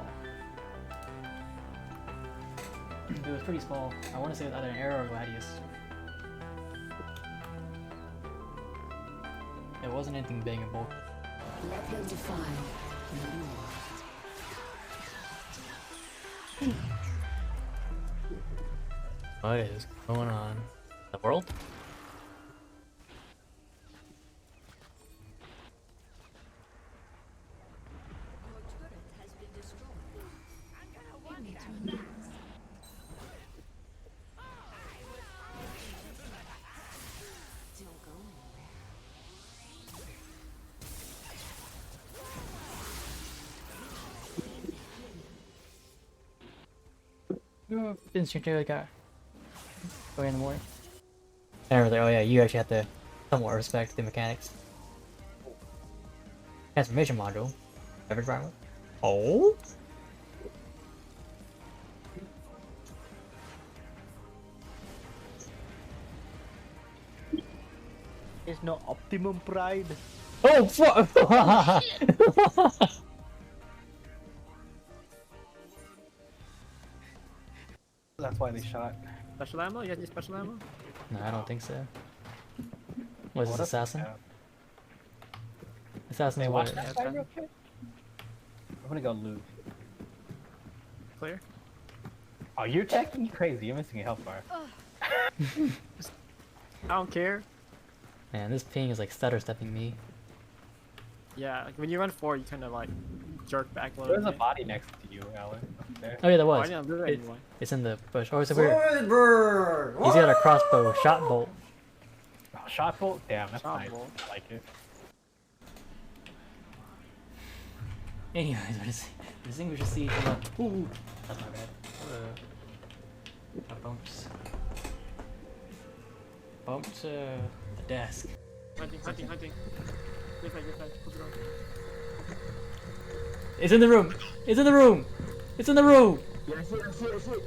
It was pretty small. I want to say it was either an arrow or gladius. It wasn't anything bangable. What is going on? The world? Didn't stream to like go in the morning. And I was like, oh yeah, you actually have to somewhat respect the mechanics. Transformation module. Beverage rival. Oh? There's no optimum pride. Oh fuck! That's why they shot. Special ammo? You have any special ammo? No, I don't think so. What is this, assassin? Yeah. Assassin Hey, is watch what? that fight real quick. I'm gonna go loot. Clear? Oh, you're checking? You crazy. You're missing a health bar. I don't care. Man, this ping is like stutter stepping me. Yeah, like when you run forward, you kind of like jerk back a little There's a bit. body next to you, Alan. Up there. Oh yeah, there Oh, I was. didn't do that It- anymore. it's in the bush. Oh, it's over here. He's got a crossbow, shot bolt. Oh, shot bolt? Damn, that's Shot nice. bolt. I like it. Anyways, what is distinguish a siege from a... Ooh, that's my bad. Bumps. Bumped the desk. Hunting. Good side. Close the door. It's in the room! It's in the room! It's in the room! Yeah, I see it.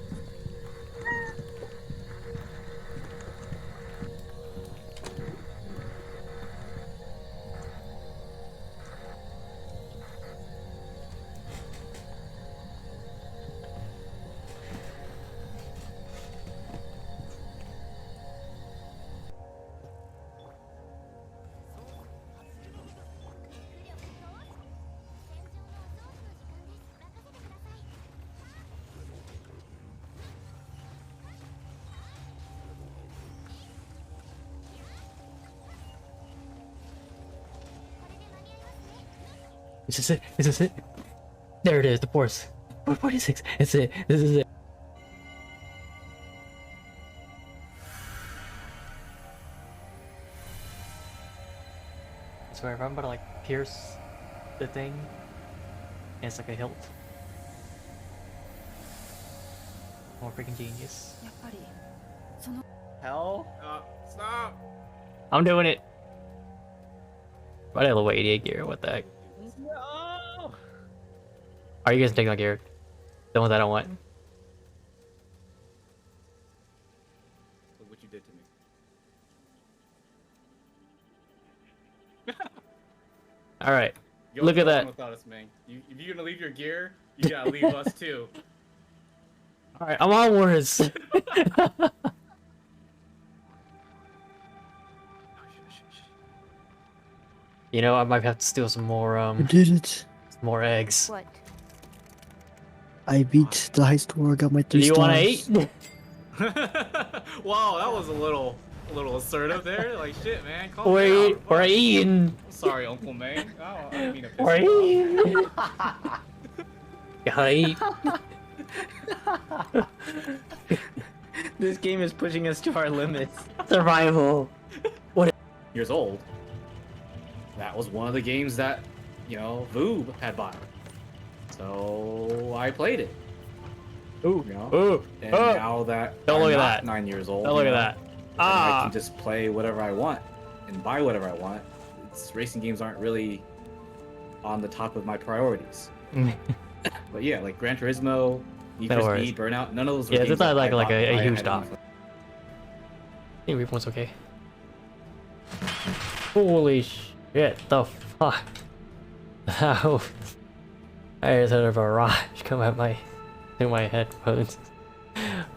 Is this it? Is this it? There it is, the force. 446. It's it. This is it. I swear, if I'm about to like pierce the thing, and it's like a hilt. More freaking genius. Hell? Stop! I'm doing it. Why did I level 88 gear? What the heck? No. Are you guys taking my gear? The ones I don't want. Look what you did to me. Alright. Yo, Look at go on that. without us, man. If you're gonna leave your gear, you gotta leave us too. Alright, I'm onwards. You know, I might have to steal some more, I did it. some more eggs. What? I beat the high score. Got my Do 3 you stars. want to eat? Wow, that was a little assertive there. Like shit, man. Calm We're down. eating. I'm sorry, Uncle May. I didn't mean to piss We're you off. eating. Gotta eat. This game is pushing us to our limits. Survival. Years old. That was one of the games that, you know, Voob had bought. So I played it. Ooh. You know? Ooh. And Oh. now that Don't I'm look at not that. 9 years old, Oh, look you at know, that. and I Ah. can just play whatever I want and buy whatever I want. Racing games aren't really on the top of my priorities. But yeah, like Gran Turismo, Need No for worries. Speed, Burnout, none of those were Yeah, games it's not that like I like bought a to buy huge ahead of stop. me. I think Reaper's okay. Holy shit, the fuck? How? I just had a barrage come at my through my headphones.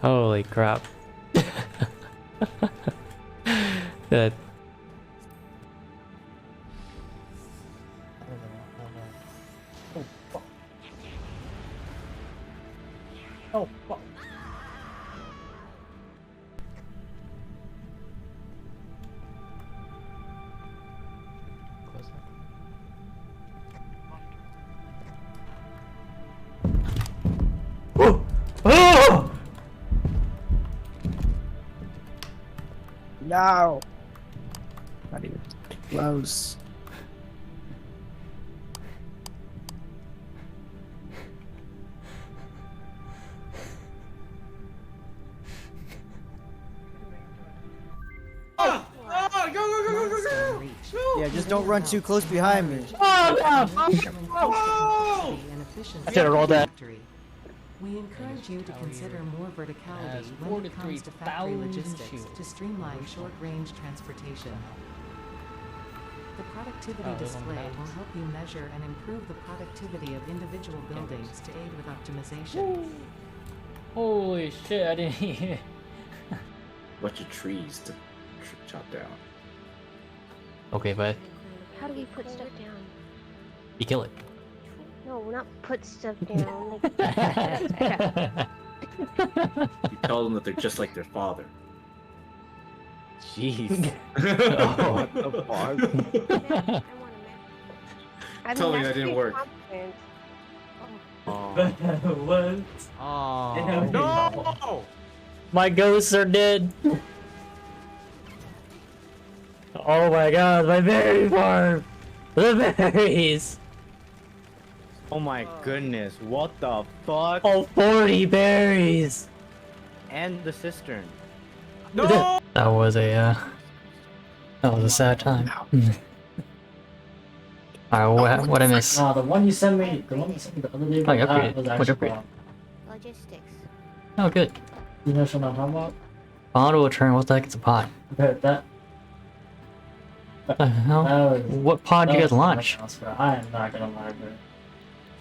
Holy crap. That Oh, fuck. Oh! No. Not even close. Oh, go! Yeah, just don't run too close behind me. I should've rolled that. We encourage you to consider more verticality when it comes to factory 43,000 logistics shields. to streamline short-range transportation. The productivity Oh, there's display one will bounce. help you measure and improve the productivity of individual buildings to aid with optimization. Holy shit, I didn't even... Bunch of trees to chop down. Okay, but How do we put stuff down? you kill it. No, not put stuff down. Like, You tell them that they're just like their father. Jeez. Oh. What the fuck? I want a map. I mean, Tell me that's that didn't pretty work. confident. What? Oh. No! My ghosts are dead. Oh my god, my berry farm! The berries! Oh my goodness, what the fuck? All 40 berries! And the cistern. No! That was a sad time. Alright, what I miss? Nah, the one you sent me the other day Oh, you was, upgraded. was What'd actually you upgrade? wrong. Logistics. Oh, good. You know what I'm talking about? Bond will turn. What the heck is a pod? Okay, that What the hell? was, What pod did you guys was launch? something else, bro. I am not gonna lie, bro.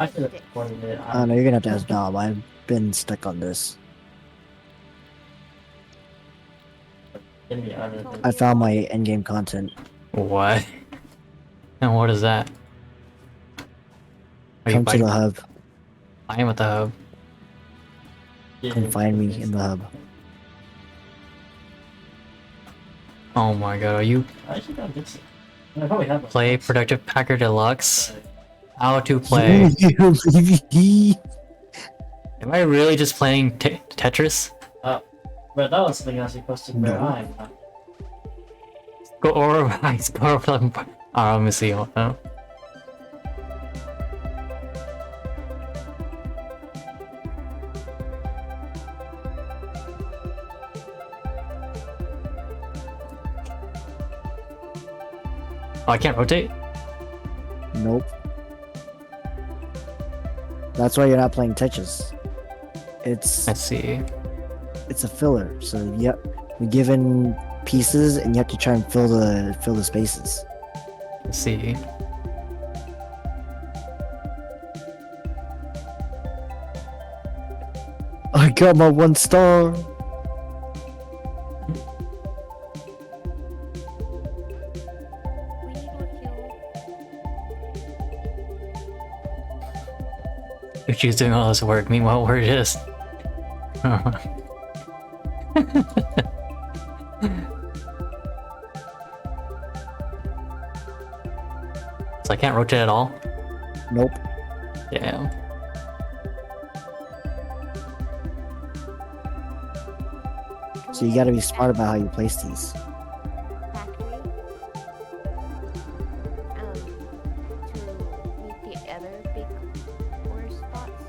I should have recorded it. I don't know, you're gonna have to ask Dom. I've been stuck on this. Give me other Told thing. I you found all. my endgame content. What? And what is that? Are you Come to the hub. I am at the hub. Come find me in the hub. Oh my god, are you I actually got good stuff. I probably have play Productive Packer Deluxe? How to play? Am I really just playing Tetris? But that was something else you posted, bro. No. I'm not. Go or I score. Alright, let me see. Oh, I can't rotate? Nope. That's why you're not playing Tetris. It's Let's see. it's a filler. So yep, you're given pieces and you have to try and fill the spaces. Let's see. I got my 1 star. We need more fuel. If she's doing all this work, meanwhile, where it is. So I can't rotate at all? Nope. Damn. So you gotta be smart about how you place these. Factory. To meet the other big ore spots.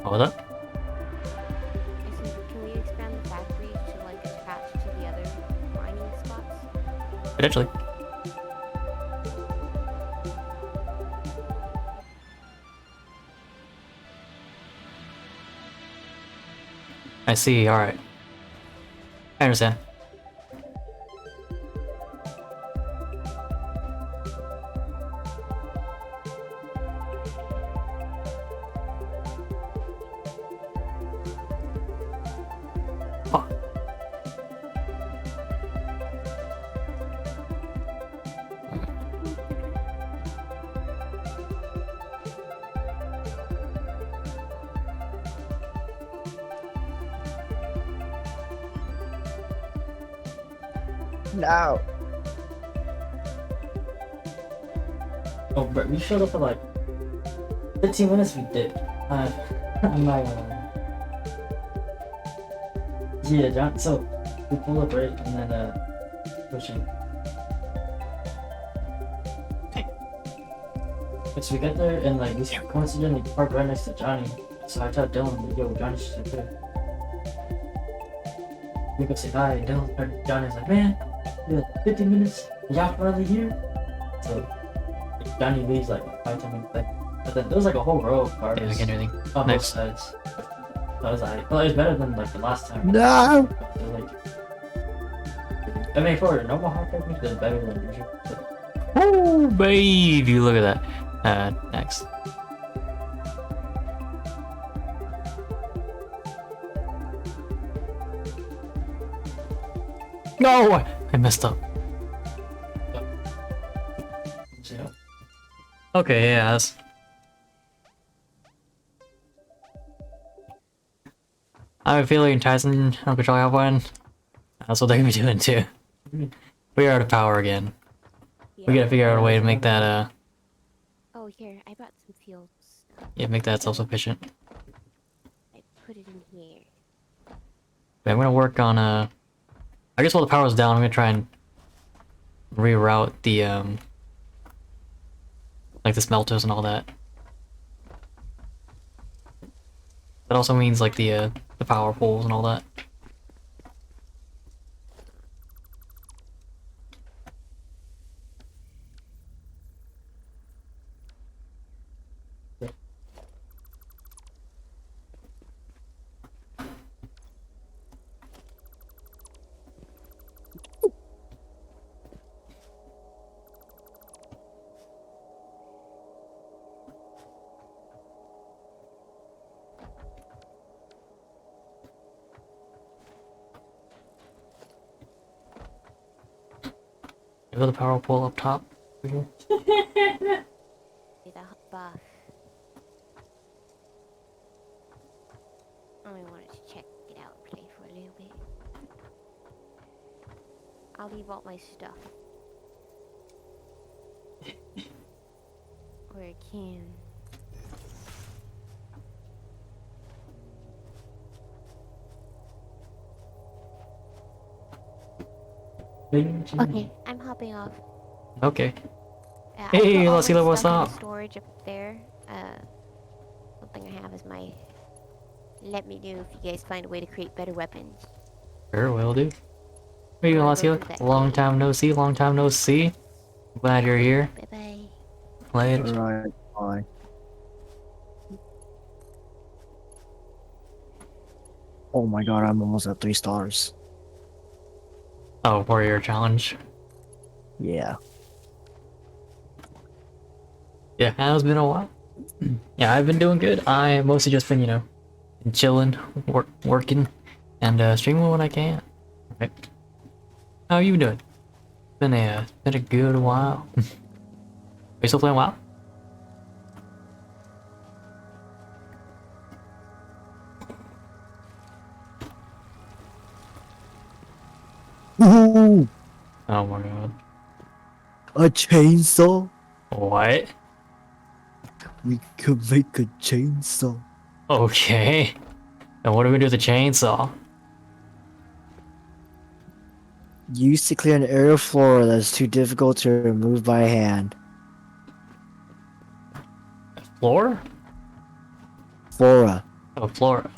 What was that? I said, can we expand the factory to like attach to the other mining spots? Potentially. I see, alright. I understand. Oh. No. Oh, bro, we showed up for like 15 minutes. We did. I'm not gonna lie. Yeah, John. So we pull up right, and then pushing. So we get there, and like we coincidentally parked right next to Johnny. So I tell Dylan, "Yo, Johnny should sit there." We go say hi, and Dylan, or Johnny's like, "Man, yeah, 15 minutes. Y'all finally here?" So Johnny leaves like 5-10 minutes later. But then there was like a whole row of cars Yeah, we can't do anything. on both Nice. sides. So I was like, well, it was better than like the last time. No. So, like, I mean, for a normal hot dog, it's better than usual. But Oh, baby, look at that. Next. No! I messed up. yeah. Okay, yes. I have a feeling Tyson and Control have one. That's what they're gonna be doing too. We are out of power again. We gotta figure out a way to make that Oh, here, I brought some fuel stuff. Yeah, make that self-sufficient. I put it in here. Yeah, I'm gonna work on I guess while the power's down, I'm gonna try and reroute the like the smelters and all that. That also means like the power poles and all that. Maybe the power pole up top. Here. See the buff. I only wanted to check it out and play for a little bit. I'll leave all my stuff. Where I can. Okay, I'm hopping off. Okay. I Hey, put all let's see my what's stuff in up. the storage up there. Something I have is my. Let me know if you guys find a way to create better weapons. Sure, will do. Hey, I'll let's see. go through that Long cave. time no see. Long time no see. Glad you're here. Bye bye. Later. Alright, fine. Oh my god, I'm almost at 3 stars. Oh, warrior challenge. Yeah. Yeah, it has been a while. Yeah, I've been doing good. I mostly just been, you know, chilling, working, and streaming when I can. Right. How you doing? Been a good while. Are you still playing WoW? Ooh, Oh my god. a chainsaw? What? We could make a chainsaw. Okay. And what do we do with the chainsaw? Used to clear an area of flora that's too difficult to remove by hand. Floor? Flora. Oh, flora.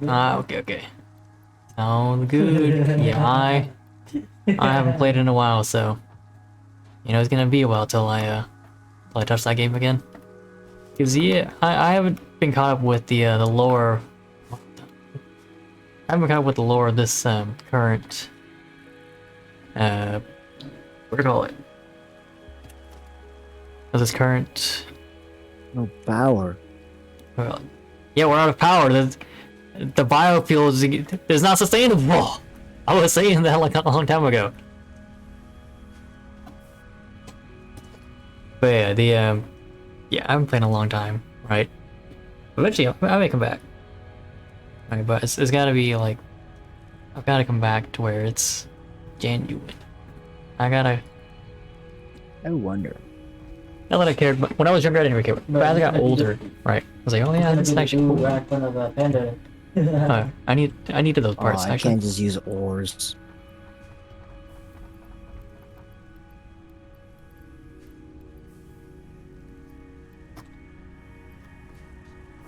Ah, okay. Sounds good. Yeah, I haven't played in a while, so you know it's gonna be a while till I touch that game again. Cause yeah, I haven't been caught up with the lore. I haven't been caught up with the lore of this current what do you call it? Of this current. No power. Well, yeah, we're out of power. The biofuel is not sustainable. I was saying that like a long time ago. But yeah, yeah, I haven't played in a long time, right? Eventually, I may come back. Right, but it's gotta be like, I've gotta come back to where it's genuine. I wonder. not that I cared, but when I was younger, I didn't really care. But as I got older, right, I was like, oh yeah, that's actually cool. I needed those Oh, parts I actually. can't just use ores.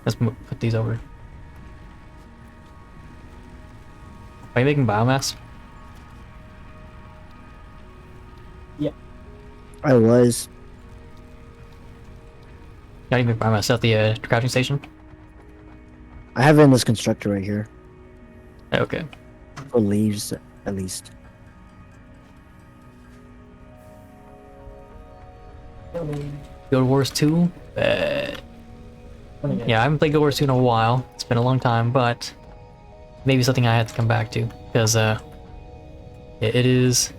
Let's put these over. Are you making biomass? I was. How do you make biomass at the crafting station? I have it in this constructor right here. Okay. For leaves, at least. Guild Wars 2? Yeah, I haven't played Guild Wars 2 in a while. It's been a long time, but maybe something I have to come back to. Because, it is...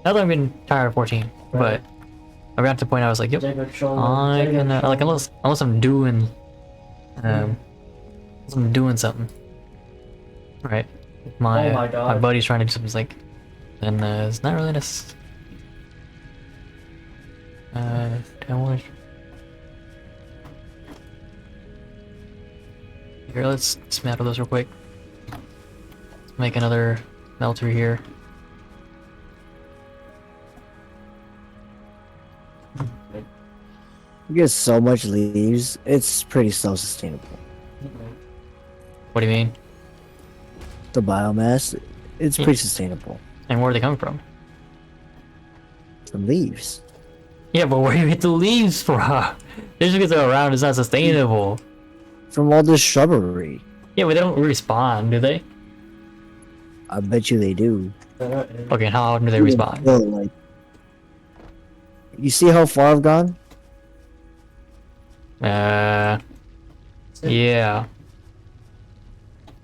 Not that I've been tired of 14, but I got to the point I was like, yep, I can, like, unless I'm doing, I'm doing something. Right. My Oh my my God. buddy's trying to do something. He's like, then it's not really necessary. Downward. Here, let's dismantle those real quick. Let's make another melter here. You get so much leaves, it's pretty self-sustainable. What do you mean? The biomass, it's Yeah. pretty sustainable. And where are they coming from? From leaves. Yeah, but where do you get the leaves from? Just because they're around is not sustainable. From all this shrubbery. Yeah, but they don't respawn, do they? I bet you they do. Okay, and how often do they respawn? Well, like, you see how far I've gone? Yeah.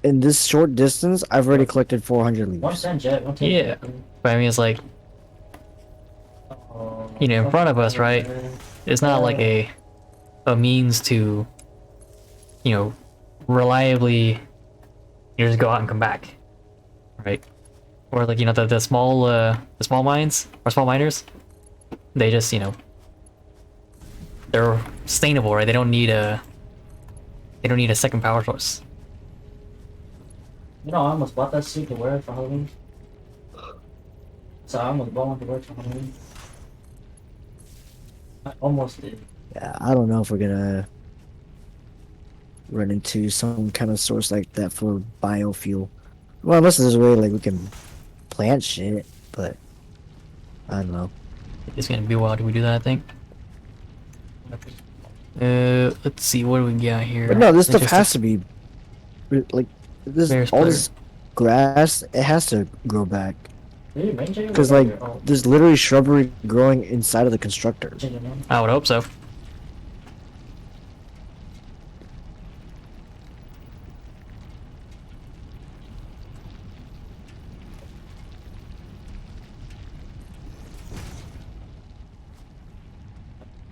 In this short distance, I've already collected 400 leaves. 110 jet, 110 Yeah. jet. But I mean, it's like, you know, in front of us, right? It's not like a means to, you know, reliably, you just go out and come back, right? Or like, you know, the small mines or small miners, they just, you know, they're sustainable, right? They don't need a second power source. You know, I almost bought that suit to wear for Halloween. So I almost bought one to wear for Halloween. I almost did. Yeah, I don't know if we're gonna run into some kind of source like that for biofuel. Well, unless there's a way like we can plant shit, but I don't know. It's gonna be a while till we do that, I think. Let's see, what do we got here? But no, this stuff Interesting. has to be like this. Bear's All Player. this grass, it has to grow back Did you rain check it? because like there's literally shrubbery growing inside of the constructor. Change your name. I would hope so.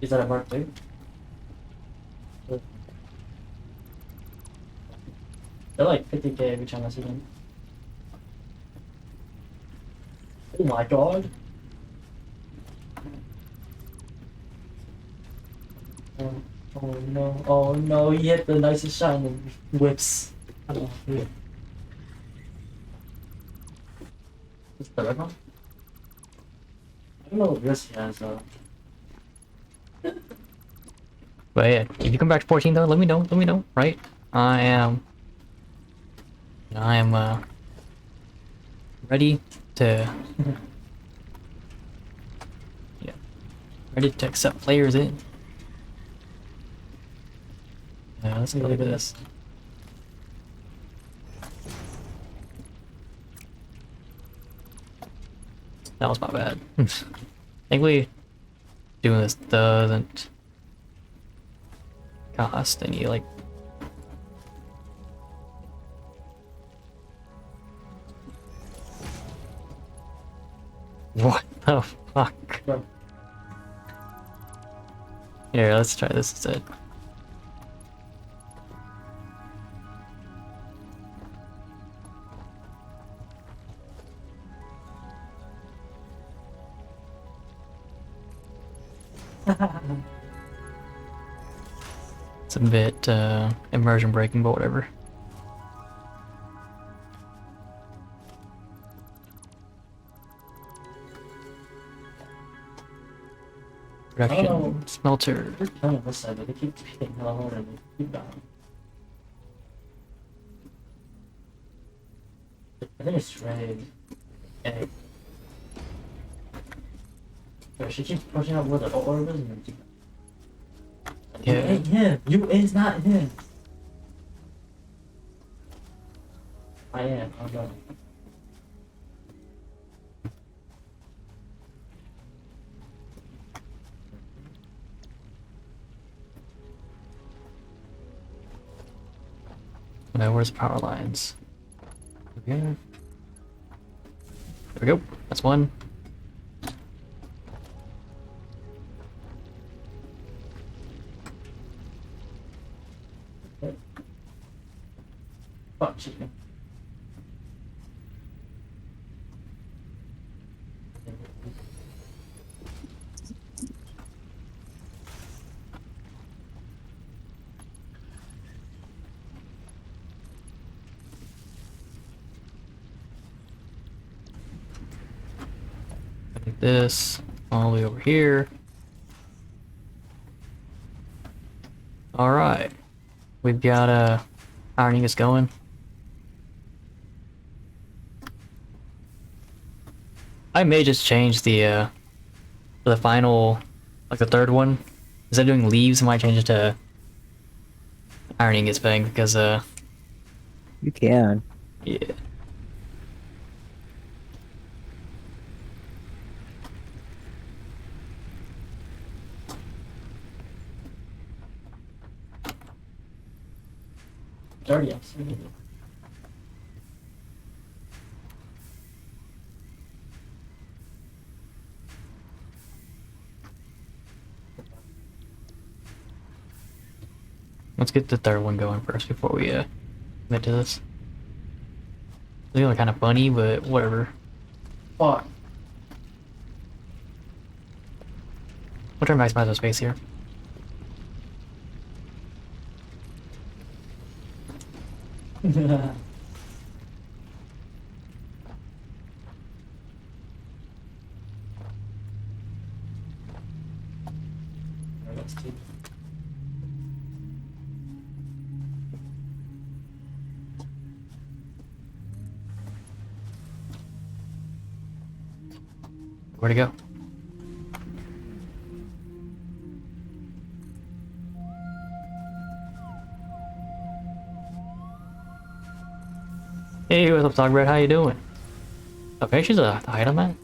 Is that a Mark II? They're like 50k every time I see them. Oh my god. Oh no, oh no, he hit the nicest shot in the whips. Oh, yeah. Is the red one? I don't know what this has though. But yeah, if you come back to 14 though, let me know, right? I am ready to yeah, ready to accept players in. Yeah, let's go look at this. That was my bad. Thankfully, doing this doesn't cost any, like... What the fuck? Here, let's try this instead. It's a bit immersion breaking, but whatever. Production smelter. They're killing this side, but they keep hitting hella hard and they keep dying. I think it's trade. Egg. Yo, she keeps pushing out where the orb is and then keep... Yeah. It ain't him! It's not him! I am, I'm going. Now, where's the power lines? Okay. There we go. That's one. Like this all the way over here. All right, we've got ironing is going. I may just change the for the final, like the third one. Instead of doing leaves, I might change it to ironing is thing because You can. yeah. Dirty outside. Let's get the third one going first before we commit to this. It's feeling kind of funny, but whatever. Fuck. We'll try to maximize our space here. Let's keep. Where'd it go? Hey, what's up, Sogbread? How you doing? Okay, she's a item man.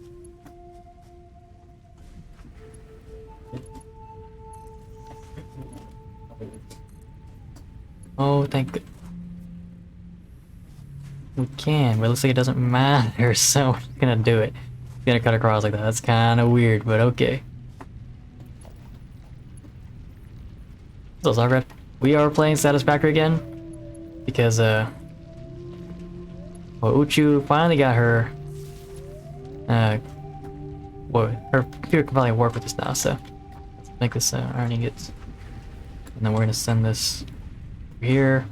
Oh, thank God. We can, but it looks like it doesn't matter, so we're just gonna do it. Gonna cut across like that. That's kind of weird, but okay. So, Sogbread, we are playing Satisfactory again because well, Uchu finally got her well, her computer can probably work with this now, so let's make this ironing it. And then we're gonna send this here.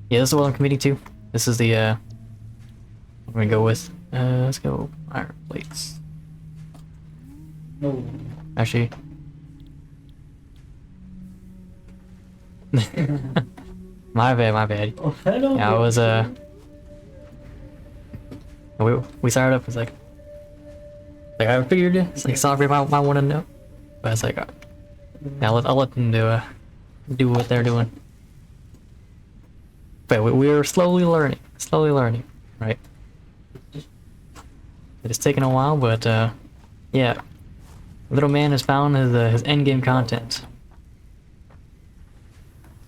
Yeah, this is what I'm committing to. This is the I'm gonna go with. Let's go iron plates. No. Actually. My bad, my bad. Oh, hello. Yeah, I was we started up, it's like I figured it's like Soccer might want to know. But it's like yeah, I'll let them do what they're doing. But we're slowly learning, right? It's taken a while, but yeah. Little man has found his end game content.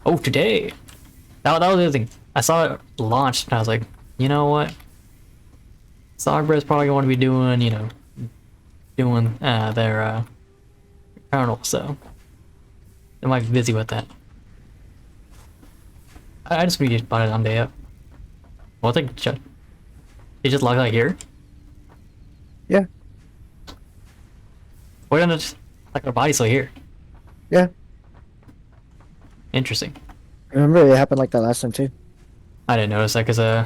Oh, today! That was the other thing. I saw it launched, and I was like, you know what? Sogbread's probably going to be doing, you know, their kernel, so they might be busy with that. I just really bought it on day up. What the? You just logged out here? Yeah. Why don't it like our body's still here? Yeah. Interesting. Remember it happened like that last time too. I didn't notice that because I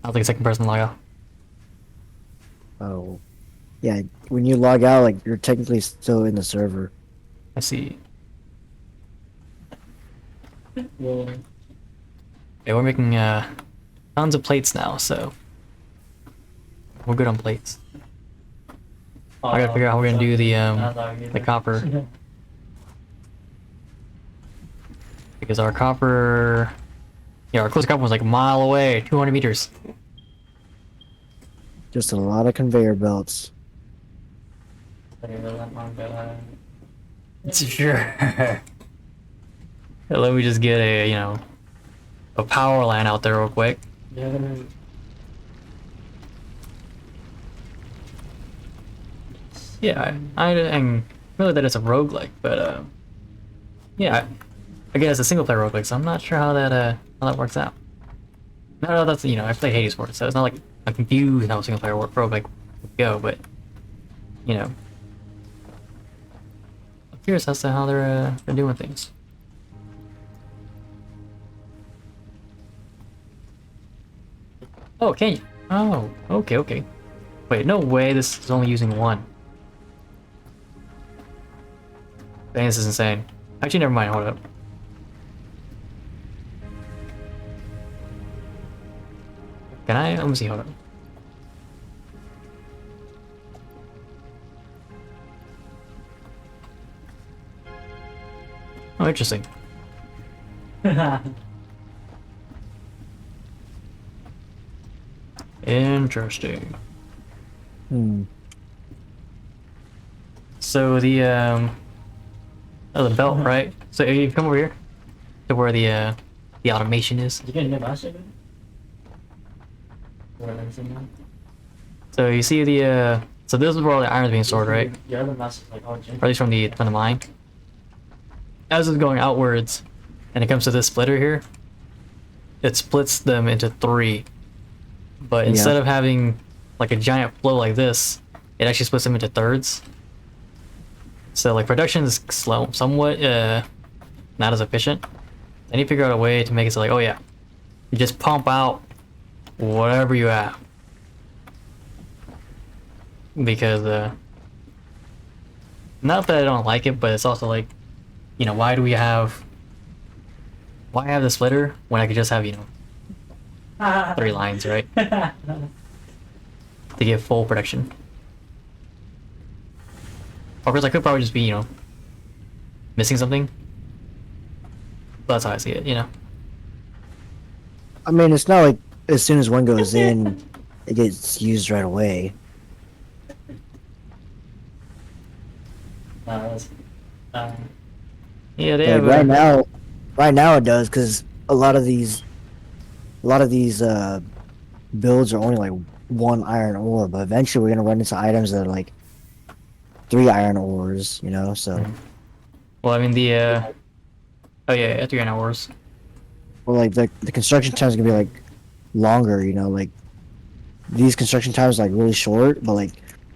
don't think a second person log out. Oh. Yeah, when you log out, like you're technically still in the server. I see. Well, Yeah, we're making tons of plates now, so we're good on plates. I gotta figure out how we're gonna do the copper. Because our copper, yeah, our closest copper was like a mile away, 200 meters. Just a lot of conveyor belts. Sure. Let me just get a, you know, a power line out there real quick. Yeah, I'm really that it's a roguelike, but yeah, again, it's a single player roguelike, so I'm not sure how that works out. No, that's, you know, I played Hades for it, so it's not like I'm confused how single player roguelike go, but you know, I'm curious as to how they're doing things. Oh, can you? Oh, okay, okay. Wait, no way. This is only using one. Dang, this is insane. Actually, never mind. Hold up. Can I? Let me see. Hold up. Oh, interesting. Interesting. Hmm. So the oh, the belt, right? So you come over here to where the automation is. Did you get a new master? Where everything now? So you see the so this is where all the iron's being stored, right? Your other master's like, oh, Jim. Or at least from the mine. As it's going outwards, and it comes to this splitter here, it splits them into 3. But instead of having like a giant flow like this, it actually splits them into thirds. So like production is slow, somewhat not as efficient. Then you figure out a way to make it so like, oh yeah, you just pump out whatever you have. Because not that I don't like it, but it's also like, you know, why have the splitter when I could just have, you know, 3 lines, right? To get full production. Of course, I could probably just be, you know, missing something. But that's how I see it, you know. I mean, it's not like as soon as one goes in, it gets used right away. Yeah, they Like have right now it does, because a lot of these builds are only like 1 iron ore, but eventually we're gonna run into items that are like 3 iron ores, you know. So, well, I mean the oh yeah, 3 hours. well, like the construction time is gonna be like longer, you know. Like these construction times are like really short, but like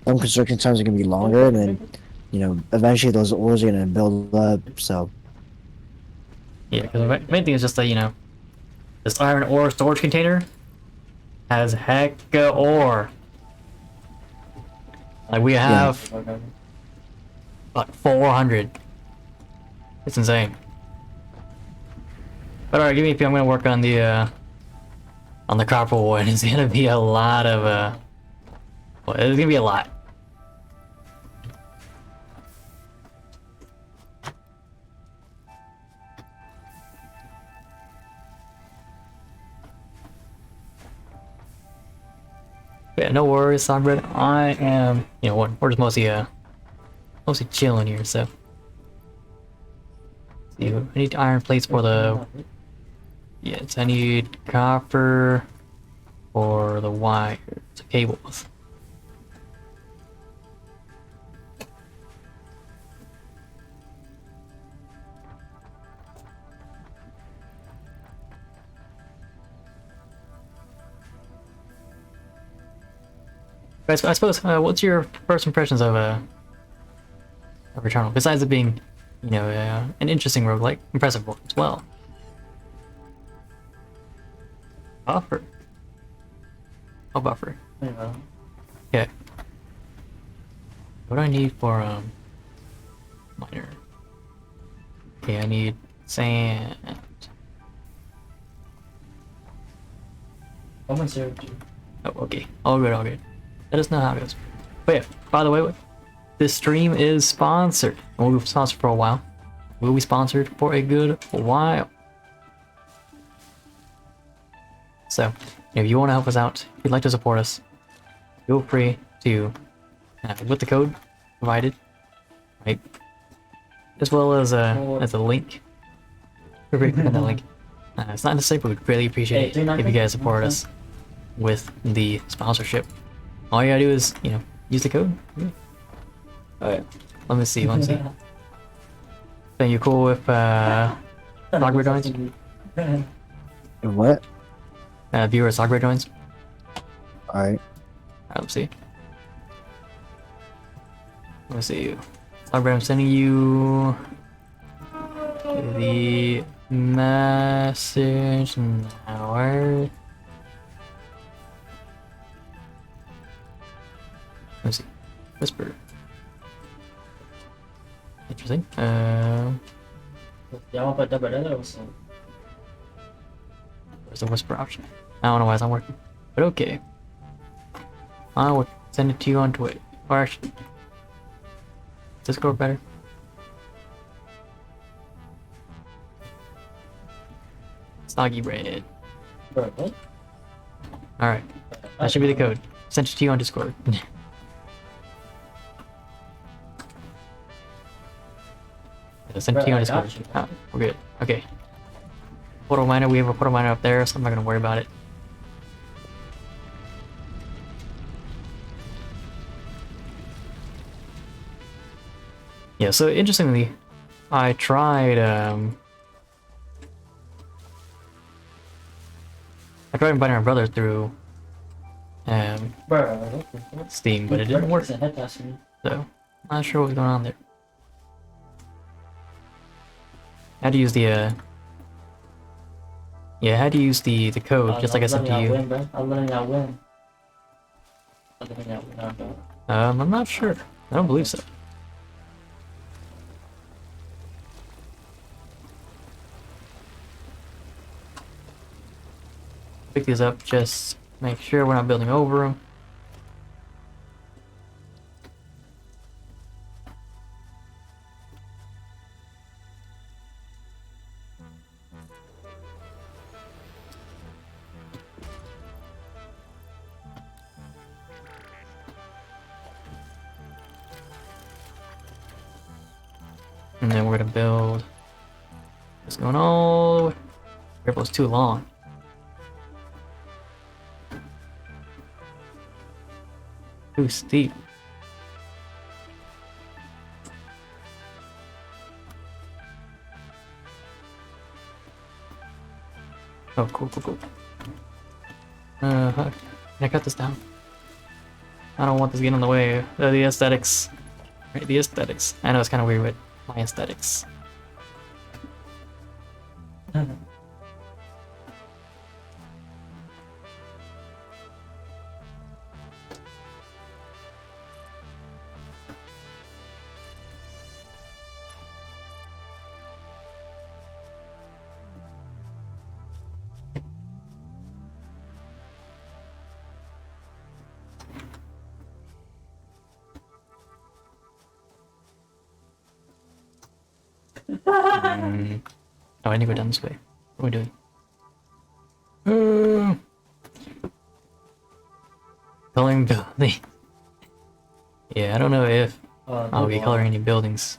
some construction times are gonna be longer, and then you know eventually those ores are gonna build up. So. Yeah, because the main thing is just that, you know, this iron ore storage container has hecka ore. Like we have like 400. It's insane. But alright, give me a few. I'm gonna work on the copper ore, and it's gonna be a lot of well, it's gonna be a lot. Yeah, no worries, Songbird. I am, you know, we're just mostly chilling here, so. See, I need iron plates for the. Yes, I need copper for the wires, the cables. I suppose, what's your first impressions of Returnal? Besides it being, you know, an interesting roguelike, impressive work as well. Buffer. Oh, buffer. Okay. What do I need for miner? Okay, I need sand. I'm on 0 2. Oh, okay. All good, all good. Let us know how it goes. But yeah, by the way, this stream is sponsored. And we'll be sponsored for a while. We'll be sponsored for a good while. So, if you want to help us out, if you'd like to support us, feel free to, with the code provided, right? As well as a link. Feel free to click on that link. It's not necessary, but we'd really appreciate it if you guys support us with the sponsorship. All you gotta do is, you know, use the code. Yeah. Alright. Let me see. Are you cool with Sogbird joins? What? Viewer Sogbird joins? Alright. Alright, let's see. Let me see. Library, I'm sending you the message now. Let me see. Whisper. Interesting. Llama para verdadero o sea. Where's the whisper option? I don't know why it's not working. But okay. I will send it to you on Twitch. Or actually, Discord better. Soggy bread. Bro, what? Alright. That should be the code. Sent it to you on Discord. Send it to you on Bro, I got Discord. you. Ah, we're good. Okay. Portal miner, we have a portal miner up there, so I'm not gonna worry about it. Yeah, so interestingly, I tried inviting my brother through Bro, what the fuck? Steam, but it didn't work. It's a head pass for me. So, not sure what's going on there. I had to use the yeah, I had to use the code just like I sent to you. Win, bro. I'm letting y'all win. I'm letting y'all win, bro. I'm not sure. I don't believe so. Pick these up, just make sure we're not building over them. And then we're gonna build. It's going all the way. Ripple's too long. Too steep. Oh, cool. Can I cut this down? I don't want this getting in the way. The aesthetics. Right, the aesthetics. I know it's kind of weird with my aesthetics. Oh, I need to go down this way. What are we doing? Coloring building. Yeah, I don't know if I'll be coloring any buildings.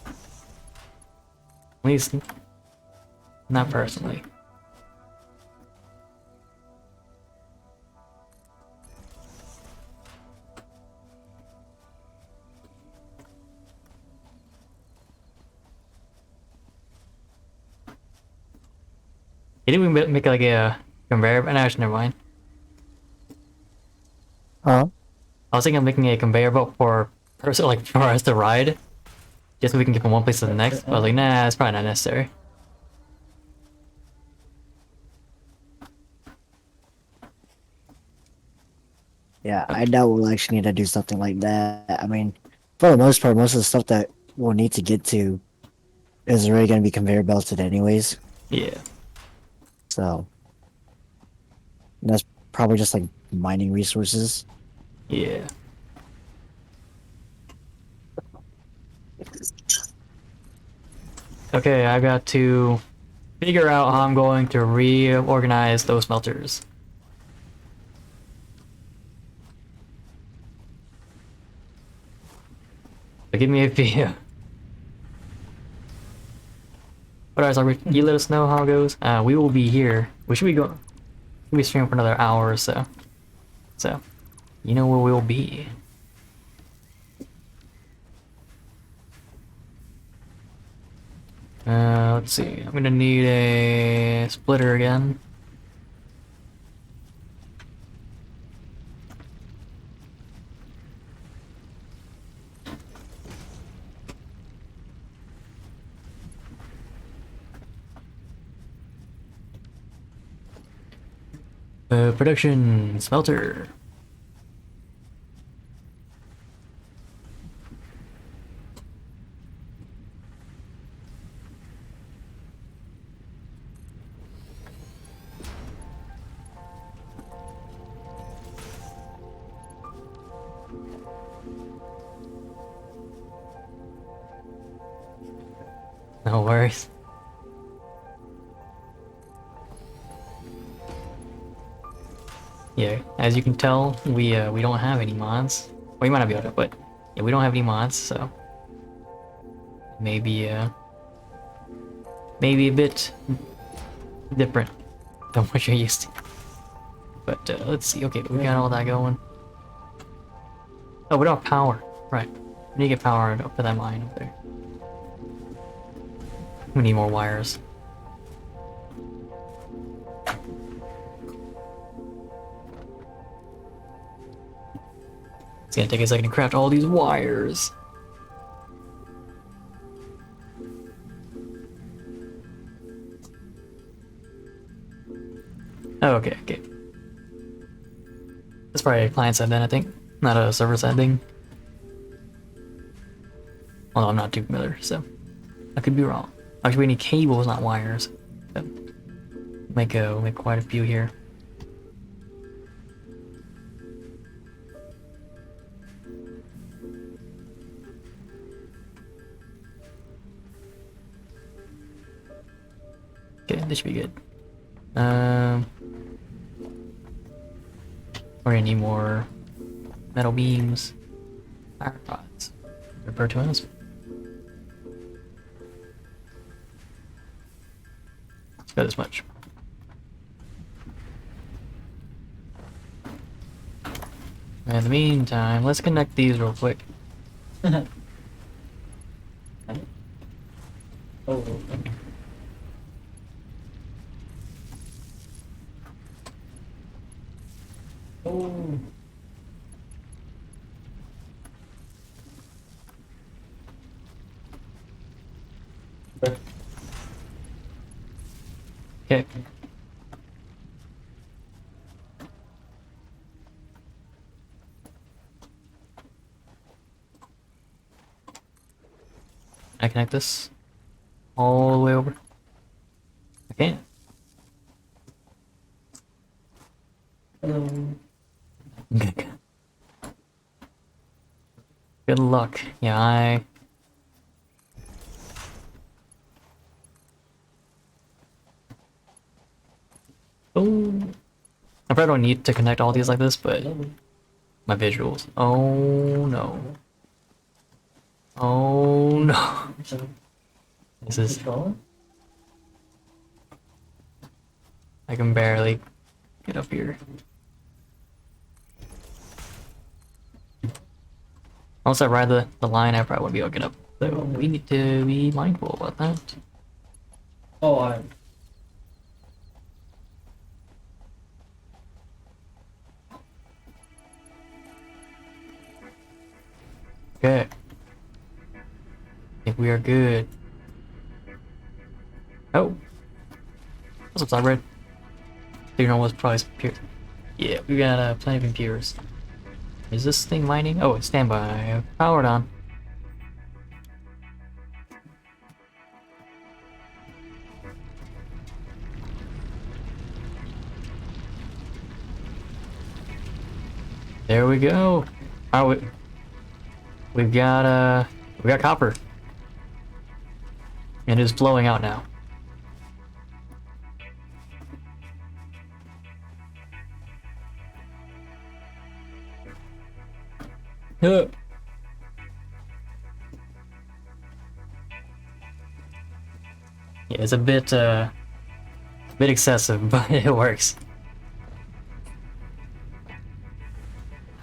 At least, not personally. Didn't we make like a conveyor? No, actually, never mind. Huh? I was thinking of making a conveyor belt for like for us to ride, just so we can get from one place to the next. But I was like, nah, it's probably not necessary. Yeah, I doubt we'll actually need to do something like that. I mean, for the most part, most of the stuff that we'll need to get to is already going to be conveyor belted anyways. Yeah. So that's probably just like mining resources. Yeah. Okay, I got to figure out how I'm going to reorganize those smelters. So give me a few. Alright, so you let us know how it goes. We will be here. We should be going. We'll be streaming for another hour or so. So, you know where we'll be. Let's see. I'm gonna need a splitter again. Production smelter. No worries. Yeah, as you can tell, we don't have any mods. Well, you might not be able to, but yeah, we don't have any mods, so maybe maybe a bit different than what you're used to. But let's see. Okay, we got all that going. Oh, we don't have power. Right, we need to get power up to that mine up there. We need more wires. It's gonna take a second to craft all these wires. Oh, okay, okay. That's probably a client side then, I think. Not a server side thing. Although I'm not too familiar, so I could be wrong. Actually, we need cables, not wires. So we'll make quite a few here. Okay, this should be good. We're gonna need more metal beams, iron rods, refer to us. Let's go this much. In the meantime, let's connect these real quick. Oh. Okay. Oh. Okay. I connect this all the way over. I can't. Hello. Good luck. Yeah, Oh, I probably don't need to connect all these like this, but my visuals. Oh no. Oh no. This is. I can barely get up here. Once I ride the line, I probably won't be able to get up. So we need to be mindful about that. Oh, I. Okay. I think we are good. Oh. What's up, Cybrid? You know what's probably pure. Yeah, we got plenty of impures. Is this thing mining? Oh, it's standby. Powered on. There we go. Oh, we've got copper. And it is flowing out now. Yeah, it's a bit excessive, but it works.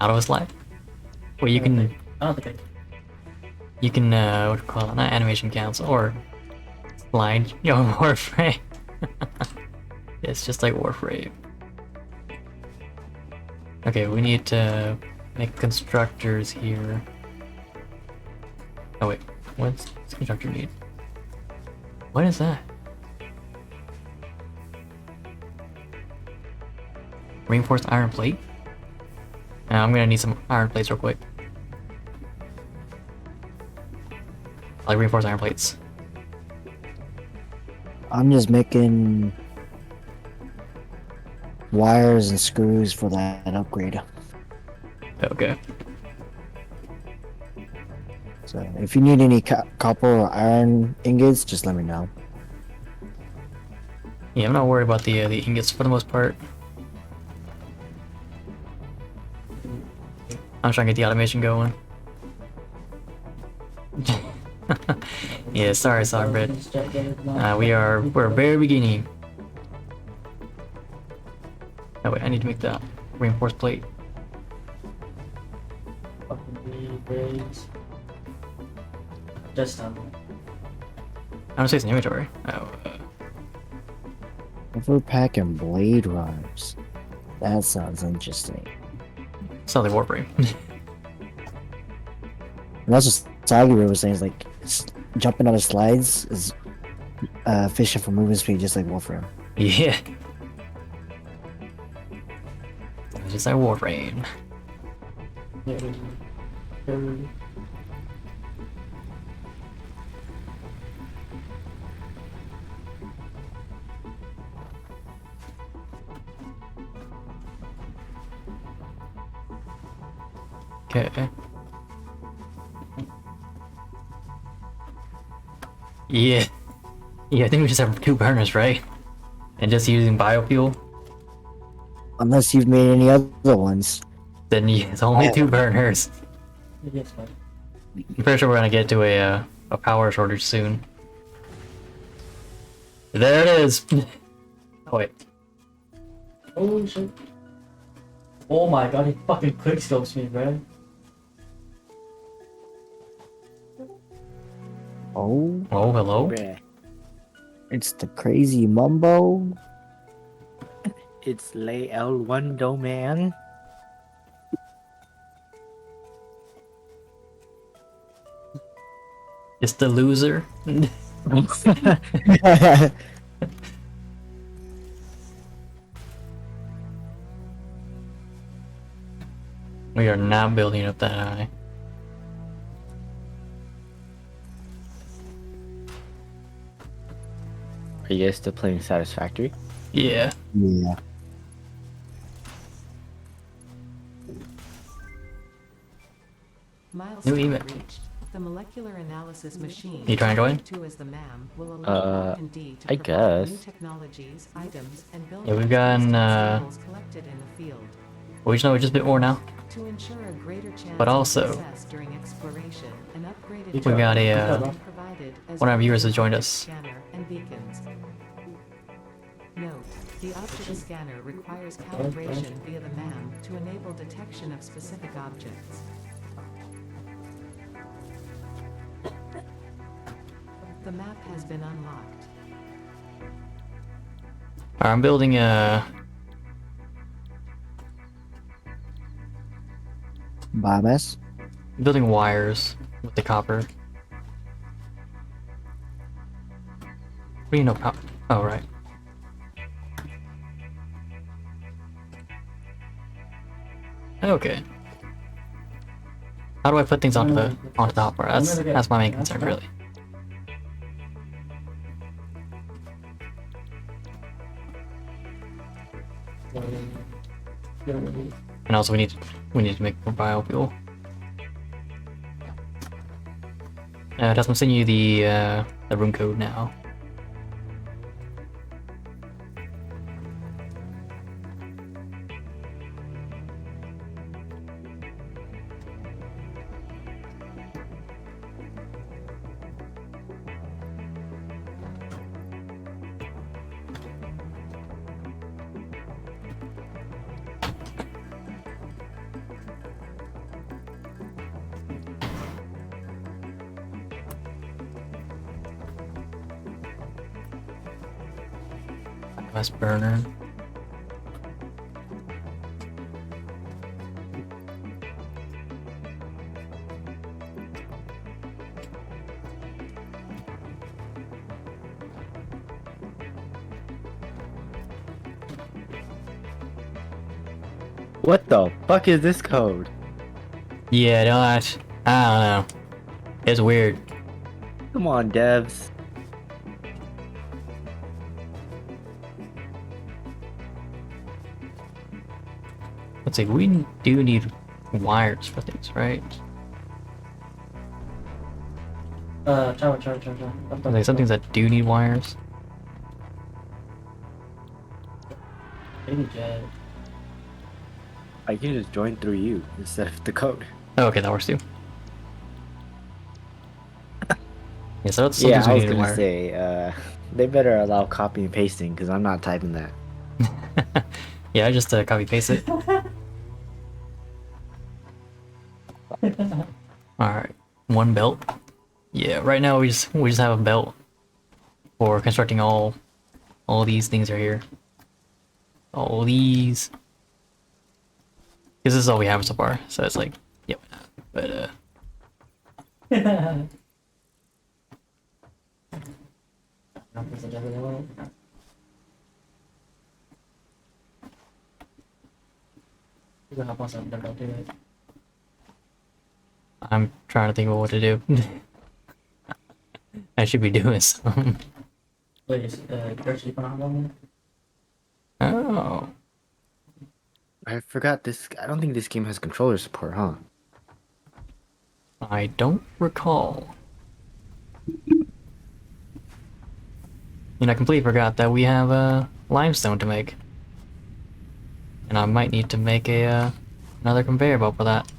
How do I slide? Well, you can. I don't think You can what do you call it? Not animation counts or slide. Yo, Warframe. It's just like Warframe. Okay, we need to make constructors here. Oh wait, what's this constructor need? What is that? Reinforced iron plate. I'm gonna need some iron plates real quick. I like reinforced iron plates. I'm just making wires and screws for that upgrade. Okay. So if you need any copper or iron ingots, just let me know. Yeah, I'm not worried about the ingots for the most part. I'm trying to get the automation going. Yeah, sorry, Songbird. We're very beginning. Oh wait, I need to make the reinforced plate. Fucking brains. Just I don't say it's an inventory. Oh, Overpack and blade runners. That sounds interesting. Solid Warframe. And that's what Sagiro was saying, is like jumping on the slides is fishing for movement speed, just like Warframe. Yeah. Just like Warframe. Okay. Yeah. Yeah, I think we just have 2 burners, right? And just using biofuel? Unless you've made any other ones. Then yeah, it's only 2 burners. Yes, man. I'm pretty sure we're gonna get to a power shortage soon. There it is! Oh wait. Oh shit. Oh my god, he fucking quickscopes me, bro. Oh, Oh, hello? Bruh. it's the crazy Mumbo. It's Lay El Wando, man. It's the loser. We are not building up that high. Are you guys still playing Satisfactory? Yeah. Yeah. Milestone email. reached. The molecular analysis machine. You trying to join? To as the MAM will allow R&D to I provide new guess. technologies, items, and Yeah, buildings we've gotten, based on samples collected in the field. We just know just a bit more now. To ensure a greater chance But of also, success during exploration, an upgraded we got a, has been provided as one of our well viewers as has joined an us. Scanner and beacons. Note: the object scanner requires calibration via the MAM to enable detection of specific objects. The map has been unlocked. Alright, I'm building Biomass? building wires with the copper. What do you know about? Oh, right. Okay. How do I put things onto the hopper? That's my main concern, really. And also, we need to make more biofuel. That's I'm sending you the room code now. Biomass burner. What the fuck is this code? Yeah, no, I don't know. It's weird. Come on, devs. Let's see, we do need wires for things, right? Ciao. Are there some things that do need wires? Maybe Jed. I can just join through you instead of the code. Oh, okay, that works too. Yeah, so that's some Yeah, things I we was need to gonna wire. say, they better allow copy and pasting because I'm not typing that. Yeah, I just copy paste it. Alright, one belt. Yeah, right now we just have a belt for constructing all these things right here. All these. Because this is all we have so far, so it's like, yeah, why not? But I'm trying to think of what to do. I should be doing some. Oh. I forgot this. I don't think this game has controller support, huh? I don't recall. And I completely forgot that we have limestone to make. And I might need to make a another conveyor belt for that.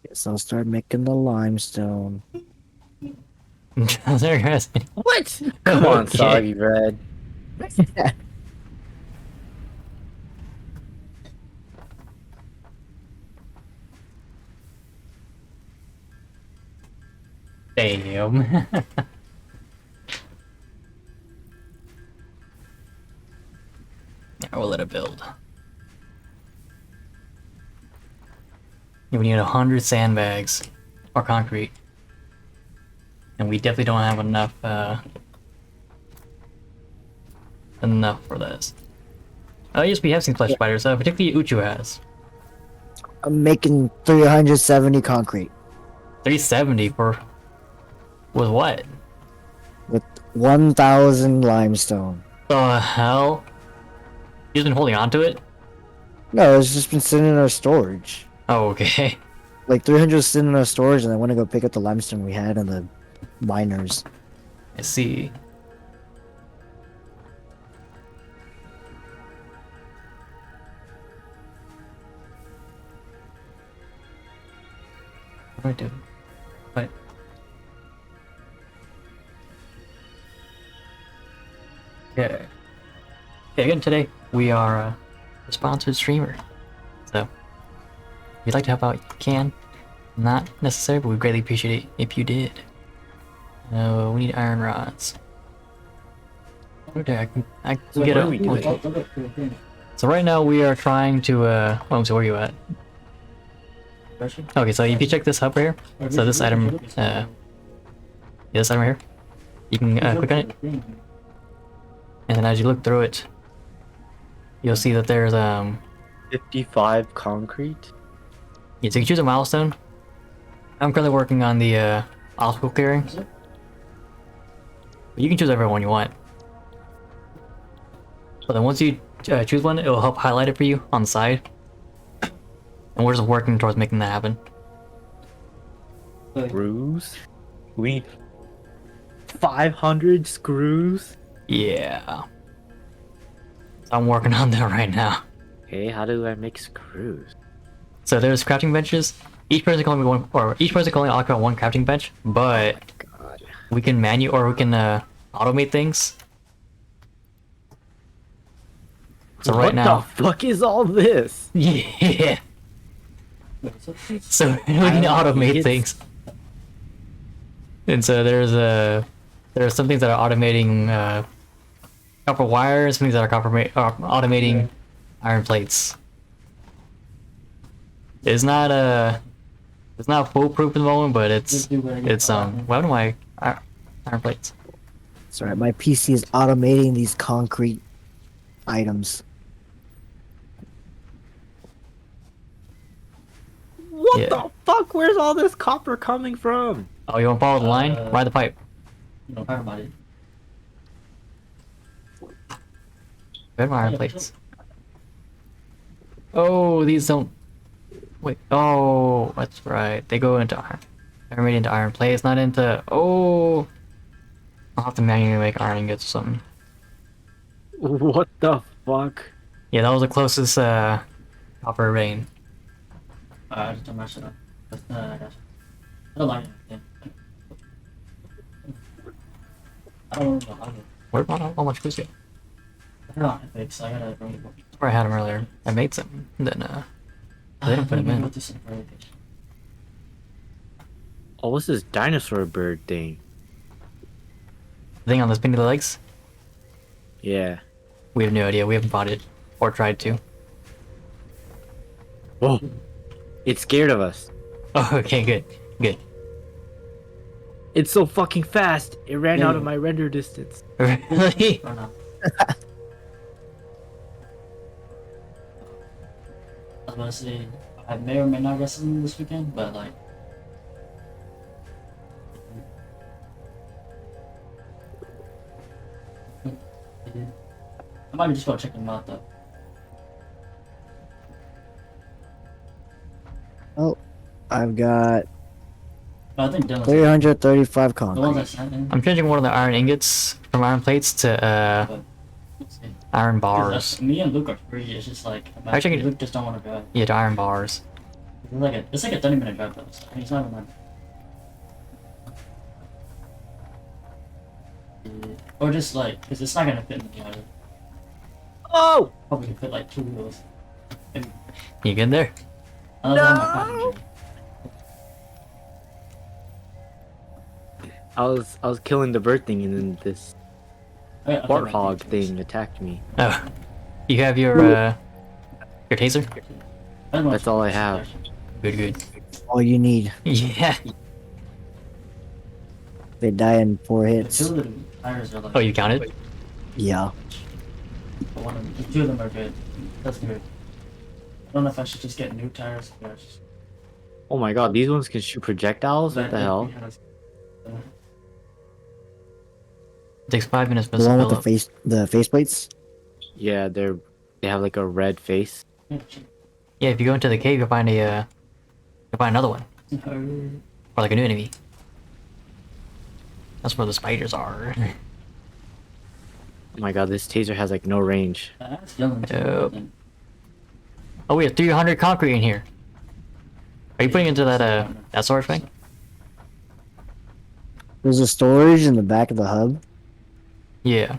Guess I'll start making the limestone. There, guys. What? Come on, Okay. soggy bread. Damn. Yeah, we'll let it build. Yeah, we need 100 sandbags or concrete, and we definitely don't have enough enough for this. Oh yes, we have seen flesh spiders. Particularly Uchu has I'm making 370 concrete 370 for with what? with 1,000 limestone. The hell? You've been holding on to it? No, it's just been sitting in our storage. Oh, okay. Like 300 sitting in our storage, and I want to go pick up the limestone we had in the miners. I see. What do I do? What? Okay. Okay, again, today we are a sponsored streamer. So, if you'd like to help out, you can. Not necessary, but we'd greatly appreciate it if you did. We need iron rods. Okay, I can get what a. are we doing? So right now we are trying to so where are you at? Okay, so if you check this hub right here, so this item, this item right here, you can click on it, and then as you look through it, you'll see that there's 55 concrete? yeah, so you can choose a milestone. I'm currently working on the obstacle clearing, but you can choose whatever one you want. But then once you choose one, it will help highlight it for you on the side. And we're just working towards making that happen. Screws? We need 500 screws? Yeah. So I'm working on that right now. Okay, how do I make screws? So there's crafting benches. Each person can only one, or each person can only occupy one crafting bench, but God. we can automate things. So right now, What the fuck is all this? yeah. So we can automate things. And so there are some things that are automating copper wires, some things that are automating iron plates. It's not It's not foolproof at the moment, but Just do what I get caught in. what happened to my iron plates? It's alright. My PC is automating these concrete items. What Yeah. the fuck? Where's all this copper coming from? Oh, you want to follow the line? Ride the pipe. You don't care about it. Where are my iron plates? Oh, these don't. Wait. Oh, that's right. They go into iron. They're made into iron plates, not into. Oh. I'll have to manually make iron ingots or something. What the fuck? Yeah, that was the closest copper vein. I just don't mess it up. I got you. I don't like it. I don't really know how to. Where how much food? I don't know ethics. I gotta bring it up. Where I had them earlier. I made some. Then they didn't put them in. Go through some verification. Oh, what's this dinosaur bird thing? The thing on the spinny legs. Yeah. We have no idea. We haven't bought it or tried to. Whoa. It's scared of us. Oh, okay, good, good. It's so fucking fast. It ran Yeah. out of my render distance. Really? Or not. I was about to say, I may or may not get something this weekend, but like. I might just go check them out though. Oh, I've got But I think Dylan's 335 the ones I concrete. sent in. I'm changing one of the iron ingots from iron plates to But let's see. iron 'Cause bars. that's- Me and Luke are free. It's just like Actually, Luke just don't want to go. Yeah, to iron bars. It's like a 30-minute drive though. So he's not even like. Or just like, cause it's not gonna fit in the car. Oh! Probably could fit like 2 wheels. You get in there? Unless I'm my passenger. I was killing the bird thing and then this Okay, warthog thing attacked me. Oh, you have your taser? That's all I have. Good, good. All you need. Yeah. They die in 4 The hits. 2 of the tires are like. Oh, you counted? Yeah. But the 2 of them are good. That's good. I don't know if I should just get new tires. Or just, Oh my god, these ones can shoot projectiles? What the hell? It takes 5 minutes for The this to one with fill up. the faceplates. Yeah, they have like a red face. Yeah, if you go into the cave, you'll find another one. Or like a new enemy. That's where the spiders are. Oh my god, this taser has like no range. That's Dylan too. Yep. I think. Oh, we have 300 concrete in here. Are you putting into that storage thing? There's a storage in the back of the hub. Yeah.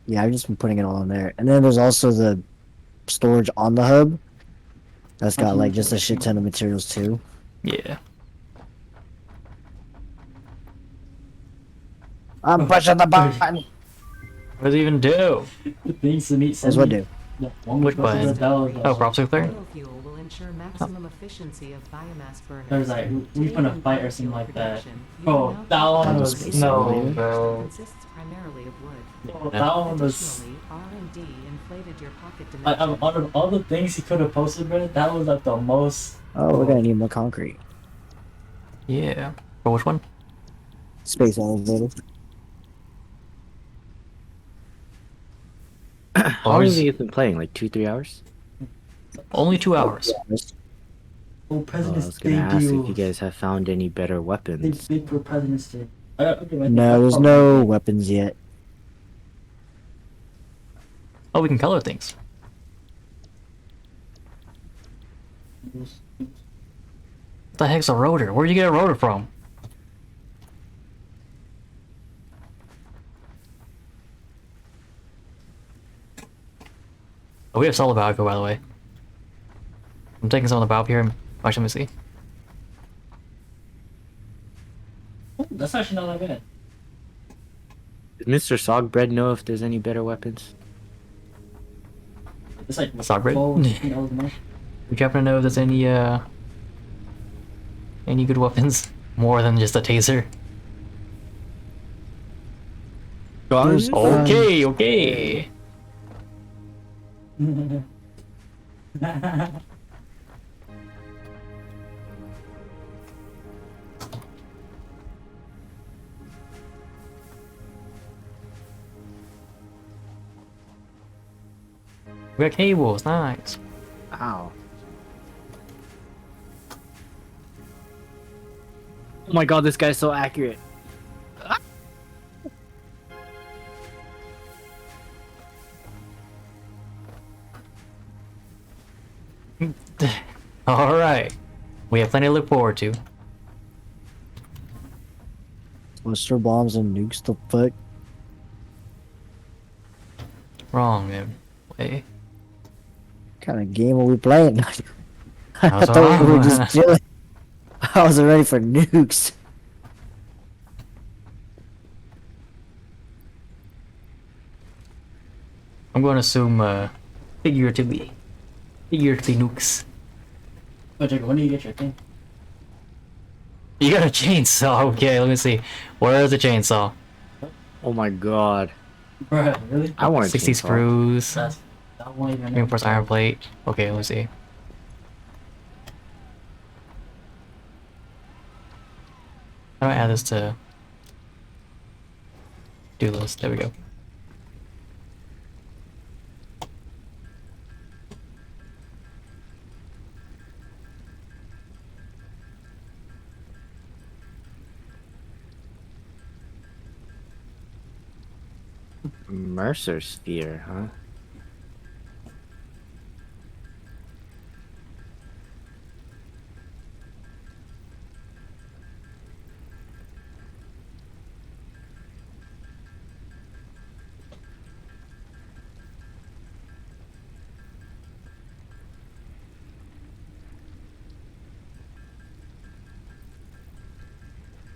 Yeah, I've just been putting it all in there. And then there's also the storage on the hub. That's got like just a shit ton of materials too. Yeah. I'm pushing the button. What does it even do? The things to meet. That's what do. Yeah, one Which was button? that was, Oh, prop clear? Biofuel will ensure maximum efficiency of biomass burning. There's like we put a fight or something like that. Oh, that one was Space no, elevator. bro. Consists primarily of wood. Oh, that one was. Additionally, R&D inflated your pocket Like, dimension. out of all the things he could have posted, bro, that was like the most. Oh, we're gonna need more concrete. Yeah. For which one? Space elevator. How long have you been playing? Like 2-3 hours? Only 2 hours. Oh, Oh, I President's was Day gonna ask if you deals. guys have found any better Big, weapons. big for President's Day. Okay, right No, there's no weapons yet. Oh, we can color things. What the heck's a rotor? Where'd you get a rotor from? Oh, we have solid Valco, by the way. I'm taking some of the Valve here. Actually, let me see. That's actually not that bad. Does Mr. Sogbread know if there's any better weapons? It's like Sock bread? $12 a month. Would you happen to know if there's any, Any good weapons? More than just a taser. Guns? Okay, okay. We got cables, nice. Ow. Oh my god, this guy's so accurate. Alright. We have plenty to look forward to. Cluster bombs and nukes, the fuck? Wrong, man. Wait. What kind of game are we playing? I That's thought we were wrong. just chilling. I wasn't ready for nukes. I'm going to assume, figuratively. Figuratively nukes. Oh, Jacob, when do you get your thing? You got a chainsaw. Okay, let me see. Where is the chainsaw? Oh my god. Bruh, really? I want a 60 chainsaw. screws. That won't even Reinforced iron plate. Okay, let me see. How do I add this to do list? There we go. Mercer sphere, huh?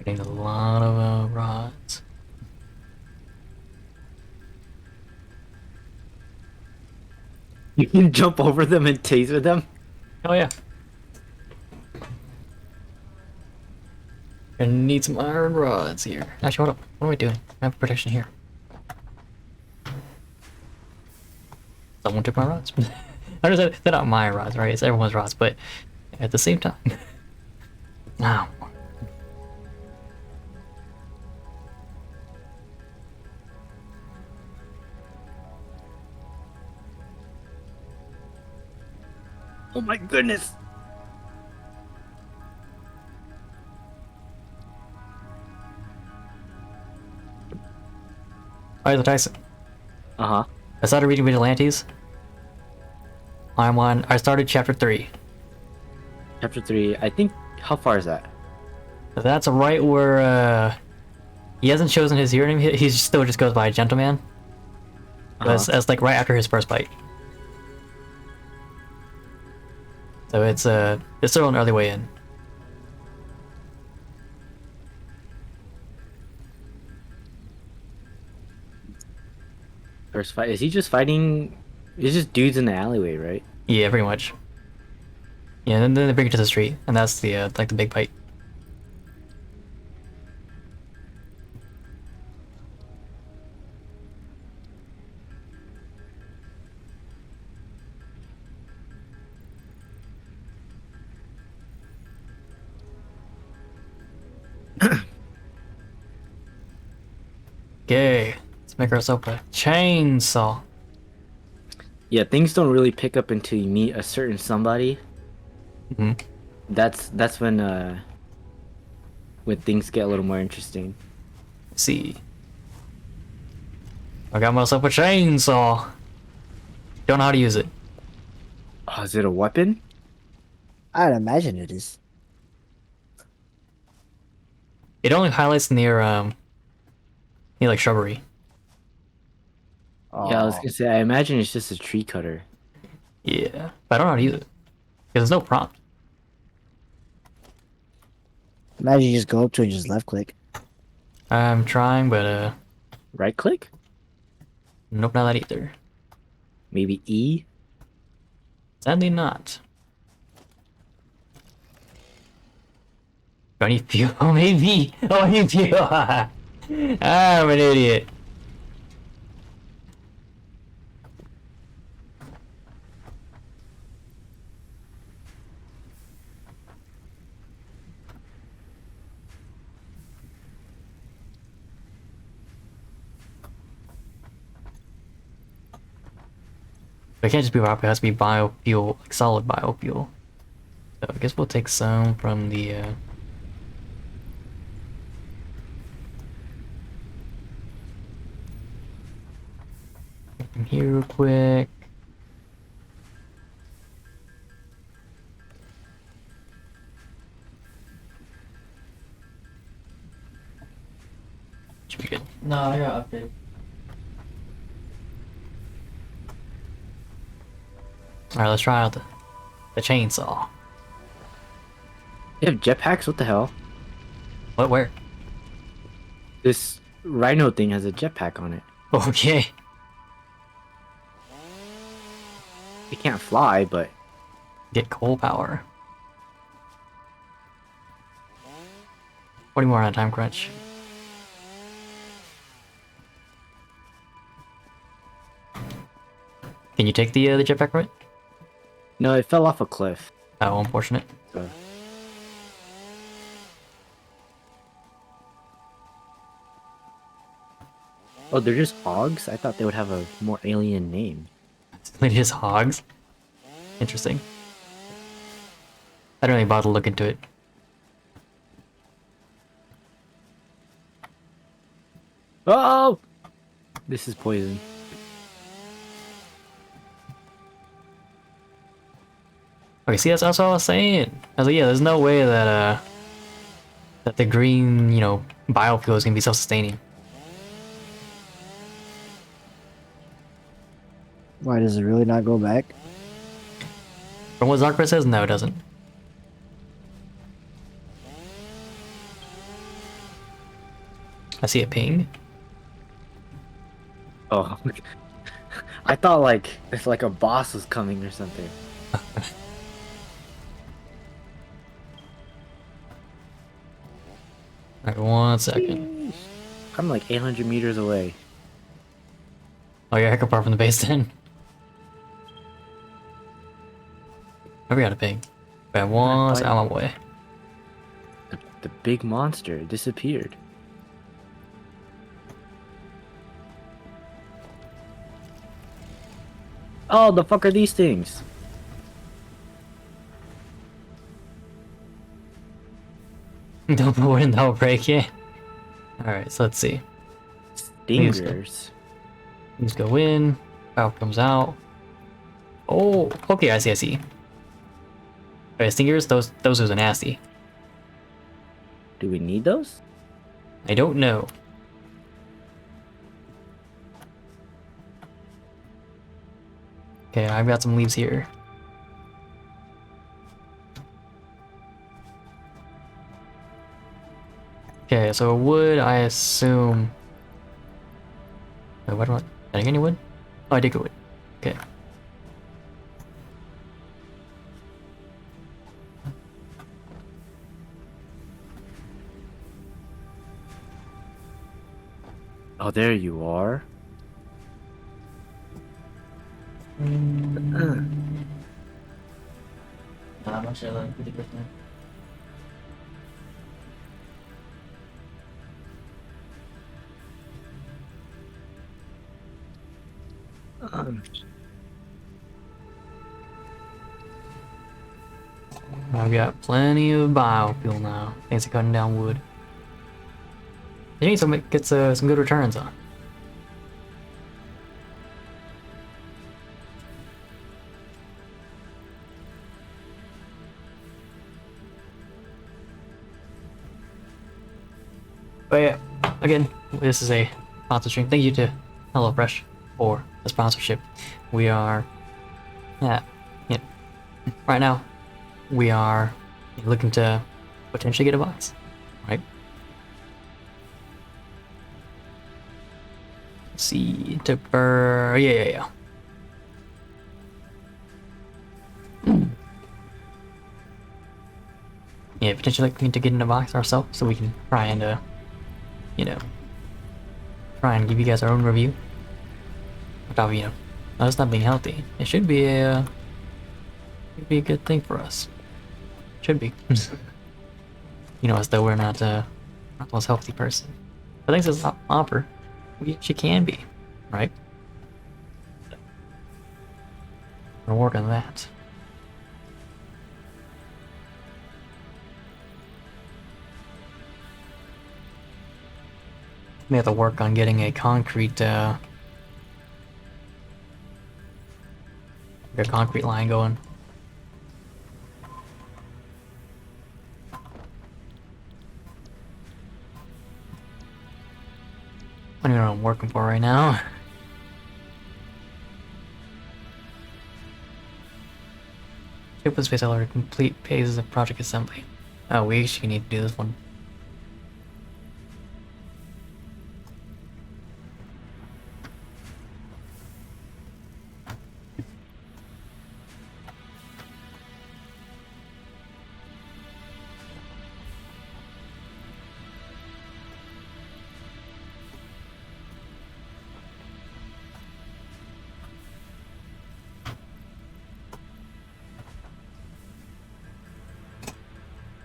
Getting a lot of rods. You can jump over them and taser them? Oh yeah. Gonna need some iron rods here. Actually, hold up. What am I doing? I have protection here. Someone took my rods. I understand they're not my rods, right? It's everyone's rods, but at the same time. Now. Oh my goodness! Alright, so Tyson. Uh-huh. I started reading Vigilantes. I started chapter 3. Chapter 3, I think, how far is that? That's right where, he hasn't chosen his hero name. He still just goes by Gentleman. That's like right after his first bite. So it's still an early way in. First fight, is he just fighting? It's just dudes in the alleyway, right? Yeah, pretty much. Yeah, and then they bring it to the street, and that's the like the big fight. Okay, let's make ourselves a chainsaw. Yeah, things don't really pick up until you meet a certain somebody. Mm-hmm. That's when things get a little more interesting. Let's see. I got myself a chainsaw. Don't know how to use it. Oh, is it a weapon? I'd imagine it is. It only highlights near like shrubbery. Yeah, I was gonna say, I imagine it's just a tree cutter. Yeah, but I don't know how to use it because there's no prompt. Imagine you just go up to it and just left click. I'm trying, but Right click? nope, not that either. Maybe E? Sadly not. Do I need fuel? Maybe. Oh, I need fuel. I'm an idiot. But it can't just be rock, it has to be biofuel, like solid biofuel. So I guess we'll take some from the from here real quick. Should be good. No, I got upgrade. Alright, let's try out the chainsaw. You have jetpacks? What the hell? What, where? This rhino thing has a jetpack on it. Okay. It can't fly, but Get coal power. 40 more on a time crunch. Can you take the jetpack from it? no, it fell off a cliff. Oh, unfortunate. So. Oh, they're just hogs? I thought they would have a more alien name. They just hogs. Interesting. I don't really bother to look into it. Oh! This is poison. Okay, see, that's what I was saying. I was like, yeah, there's no way that that the green, you know, biofuel is gonna be self-sustaining. Why does it really not go back? From what Zarkra says, no, it doesn't. I see a ping. Oh, I thought like it's like a boss was coming or something. Alright, 1 second. I'm like 800 meters away. Oh, yeah, heck apart from the base then. I got a ping. Got one, so I'm on my way. The big monster disappeared. Oh, the fuck are these things? Don't put one in the break yet. Alright, so let's see. Stingers. Let's go in. Power comes out. Oh, okay, I see. Okay, stingers, those are nasty. Do we need those? I don't know. Okay, I've got some leaves here. Okay, so wood, I assume. Wait, what do I? Did I get any wood? Oh, I did get wood. Okay. Oh, there you are. Nah, I'm actually like 50%. I've got plenty of biofuel now. Thanks to cutting down wood. You need to get some good returns on. But yeah, again, this is a sponsor stream. Thank you to HelloFresh for the sponsorship. We are, right now, we are looking to potentially get a box, right? Let's see, Tipper, yeah. Yeah, yeah, potentially looking to get into box ourselves so we can try and you know, try and give you guys our own review. Without, you know, us not being healthy. It should be a good thing for us. Should be. You know, as though we're not the most healthy person. But thanks to offer, she can be, right? We're gonna work on that. We have to work on getting a concrete line going. I don't even know what I'm working for right now. Open space alert complete phases of project assembly. Oh, we actually need to do this one.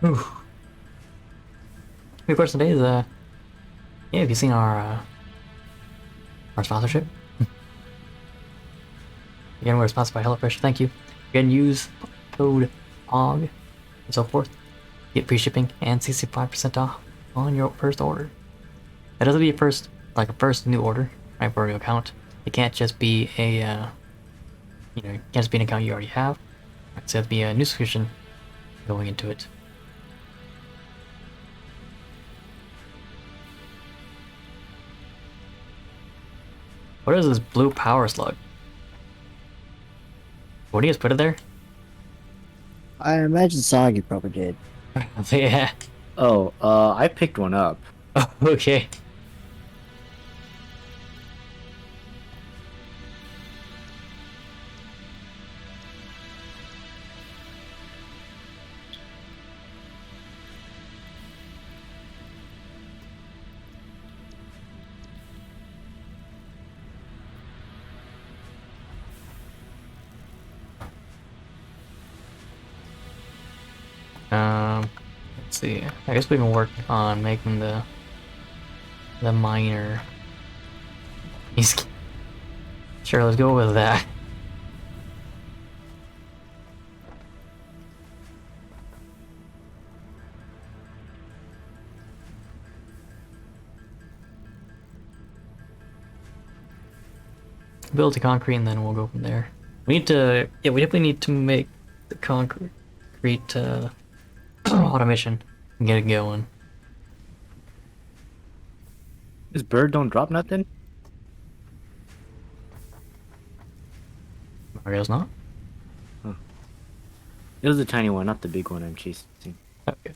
Ooh. Big question today is yeah, have you seen our sponsorship? Again, we're sponsored by HelloFresh. Thank you. Again, use code POG and so forth. Get free shipping and 65% off on your first order. That doesn't be a first new order, right, for your account. It can't just be a you know, it can't just be an account you already have. Right, so it has to be a new subscription going into it. What is this blue power slug? What do you guys put it there? I imagine Soggy probably did. Yeah. Oh, I picked one up. Oh, okay. Let's see. I guess we can work on making the miner. Sure, let's go with that. Build the concrete and then we'll go from there. We need to, yeah, we definitely need to make the concrete automation and get it going. This bird don't drop nothing? I guess not. Huh. It was a tiny one, not the big one I'm chasing. Okay.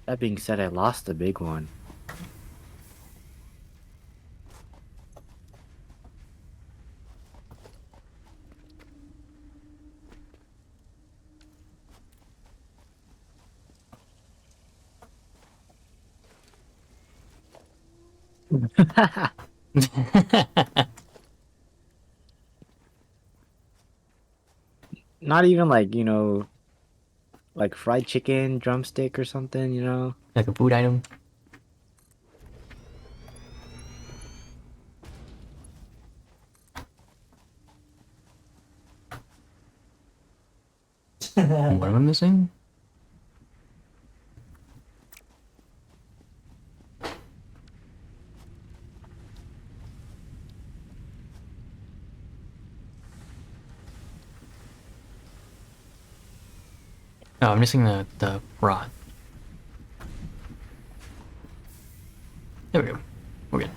That being said, I lost the big one. Not even like, you know, like fried chicken, drumstick or something, you know? Like a food item. What am I missing? Oh, I'm missing the rod. There we go. We're good.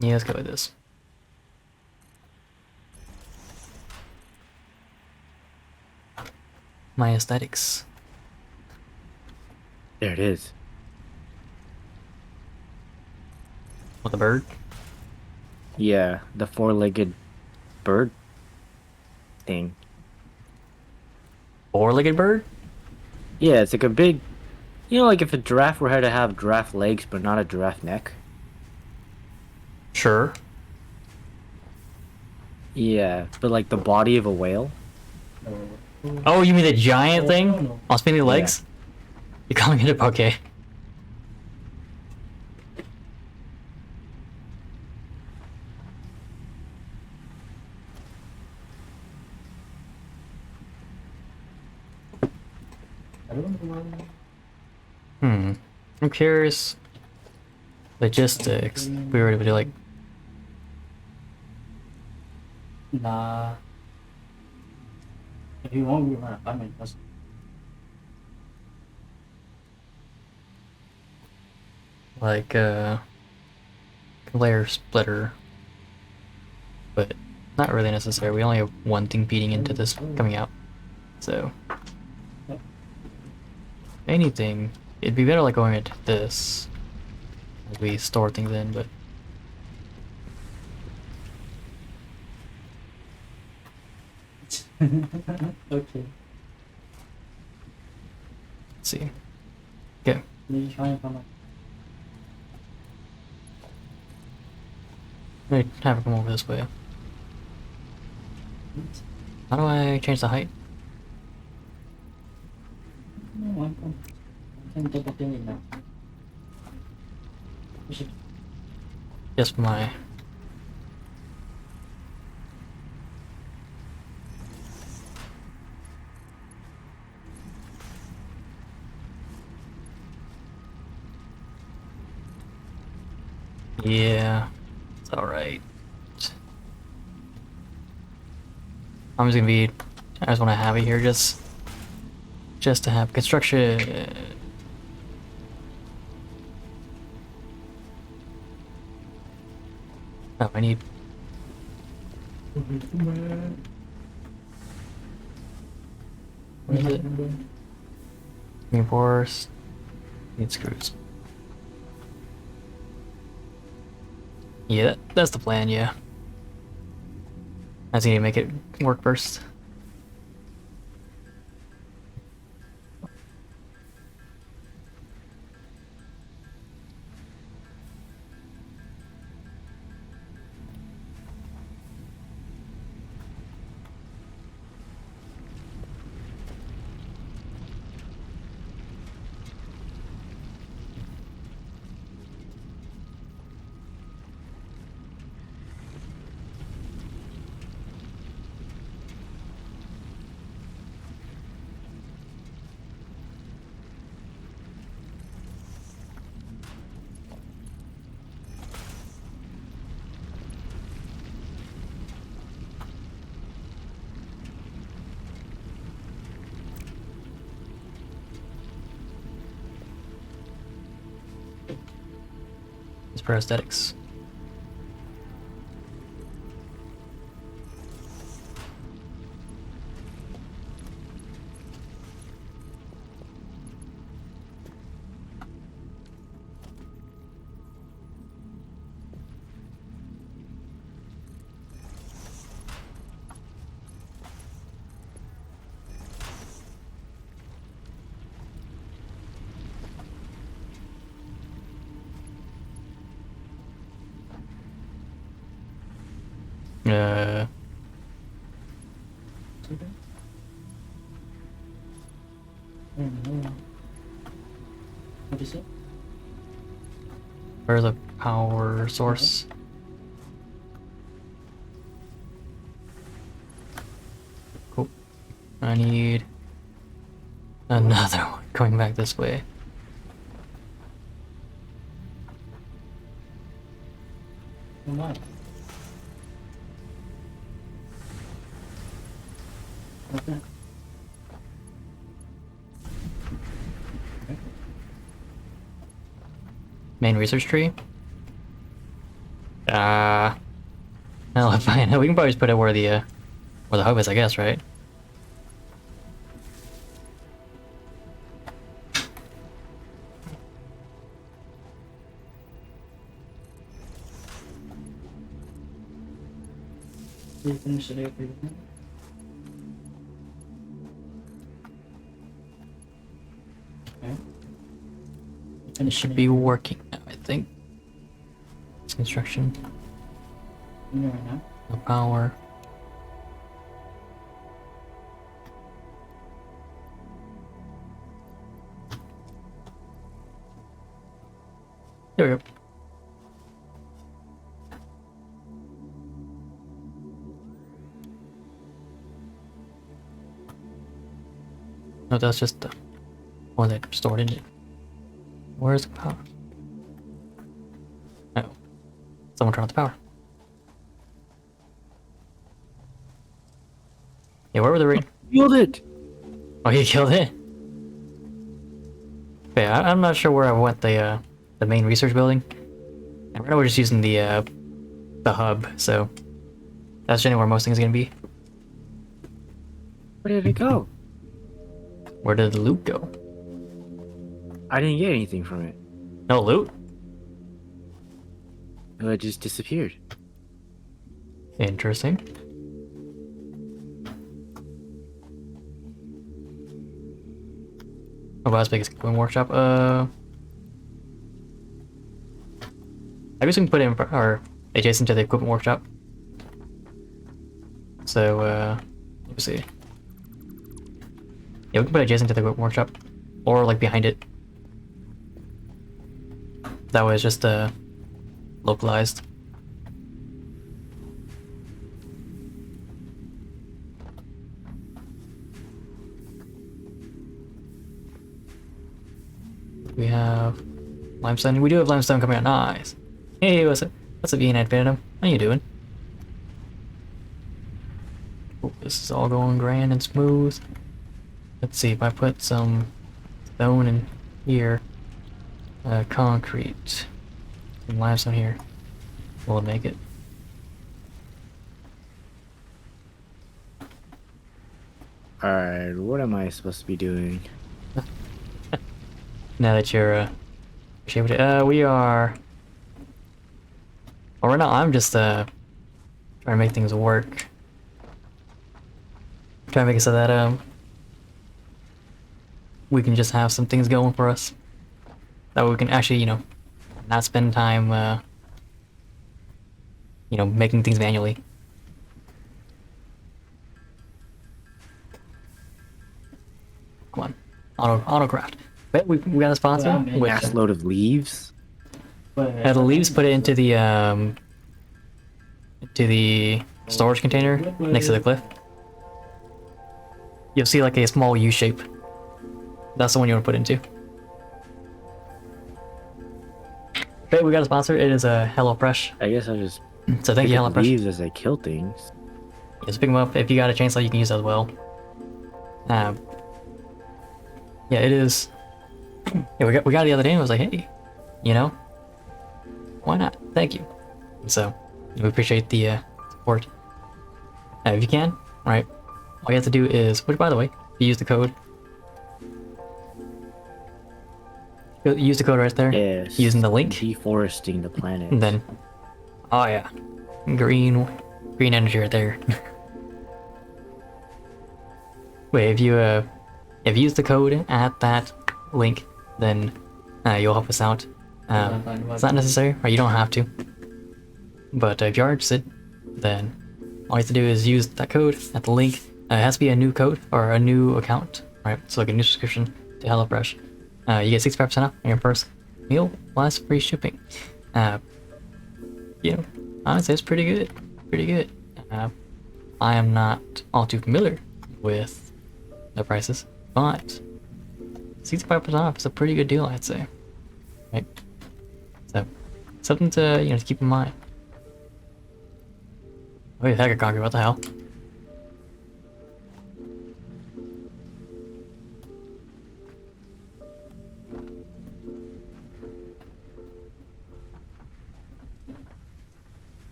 Yeah, let's go with this. my aesthetics. There it is. With a bird? Yeah, the four-legged bird thing. Four-legged bird? Yeah, it's like a big, you know, like if a giraffe were to have giraffe legs but not a giraffe neck. Sure. Yeah, but like the body of a whale. Oh, you mean the giant thing? no. On spinning legs? You're calling it a poke. I don't know. I'm curious. Logistics. We were to do like Nah. If you want, we run a 5-minute plus. layer splitter, but not really necessary. We only have one thing feeding into this coming out, so Yep. anything, it'd be better like going into this as we store things in, but Okay. let's see. Okay, You try and come up. let me have it come over this way. How do I change the height? No, I'm double doing now. We should. Just my. Yeah, it's alright. I'm just gonna be. I just want to have it here just to have construction. Oh, I need. What is it? Reinforced. Need screws. Yeah, that's the plan, yeah. I just need to make it work first. It's for aesthetics. What is it? Where's the power source? Cool. I need another one going back this way. Come on. Okay. Main research tree? No, fine. We can probably just put it where the hub is, I guess, right? to finish it every day. Okay. It should be working now, I think. It's construction. Right now. No power. There we go. No, that's just the one that stored in it. Where's the power? Oh. Someone turned off the power. Yeah, where were the rain? Killed it. Oh, you killed it? Okay, I'm not sure where I went the main research building. And right now we're just using the hub, so that's generally where most things are gonna be. Where did it go? Where did the loot go? I didn't get anything from it. No loot? It just disappeared. Interesting. Oh, that's big equipment workshop. I guess we can put it in or adjacent to the equipment workshop. So let me see. Yeah, we can put it adjacent to the equipment workshop, or like behind it. That way it's just localized. We have limestone. We do have limestone coming out. Nice. Hey, what's up? What's up, Ian Adventum? How you doing? Oh, this is all going grand and smooth. Let's see if I put some stone in here. Concrete. Some limestone here. Will it make it? Alright, what am I supposed to be doing? Now that you're able to, we are. Well, right now I'm just trying to make things work. Trying to make it so that we can just have some things going for us. That way we can actually, you know, not spend time, you know, making things manually. Come on, autocraft. But we got a sponsor. Yeah, man. With, Ass load of leaves? the leaves, put it into the storage container next to the cliff. You'll see like a small U shape. That's the one you want to put into. Okay, we got a sponsor. It is a HelloFresh. I guess I'll just So thank you, pick up HelloFresh. leaves as I kill things. Just pick them up. If you got a chainsaw, you can use that as well. Yeah, it is. Yeah, we got it the other day and I was like, hey, you know, why not? Thank you. So we appreciate the support. If you can, right? All you have to do is, which by the way, if you use the code, use the code right there. Yes. Using the link. Deforesting the planet. And then, oh yeah, green energy right there. Wait, if you use the code at that link, then you'll help us out. It's not necessary, or you don't have to. But if you are interested, then all you have to do is use that code at the link. It has to be a new code or a new account, right? So like a new subscription to HelloFresh. You get 65% off on your first meal plus free shipping. You know, honestly, it's pretty good. Pretty good. I am not all too familiar with the prices, but 65% off is a pretty good deal, I'd say. Right? So, something to, you know, to keep in mind. Wait, heck of concrete, what the hell?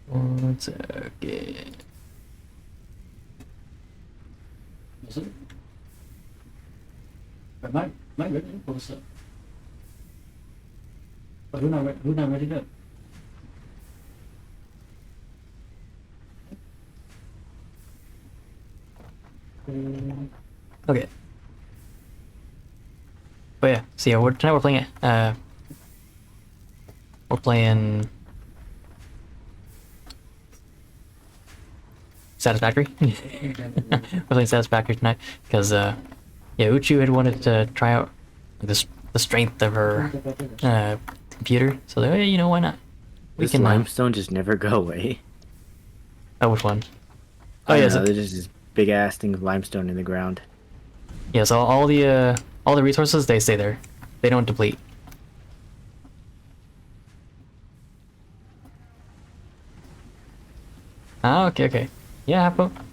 One second. Is it? But my written pulls up. But who not ready up? Okay. But yeah, so yeah, tonight we're playing it. We're playing Satisfactory. We're playing Satisfactory tonight because yeah, Uchu had wanted to try out the strength of her computer. So hey, you know, why not? We This can. limestone just never go away. Oh, which one? Oh I yeah, don't so, know, there's just this big ass thing of limestone in the ground. yeah. So all the resources, they stay there. They don't deplete. Ah, okay, okay. Yeah,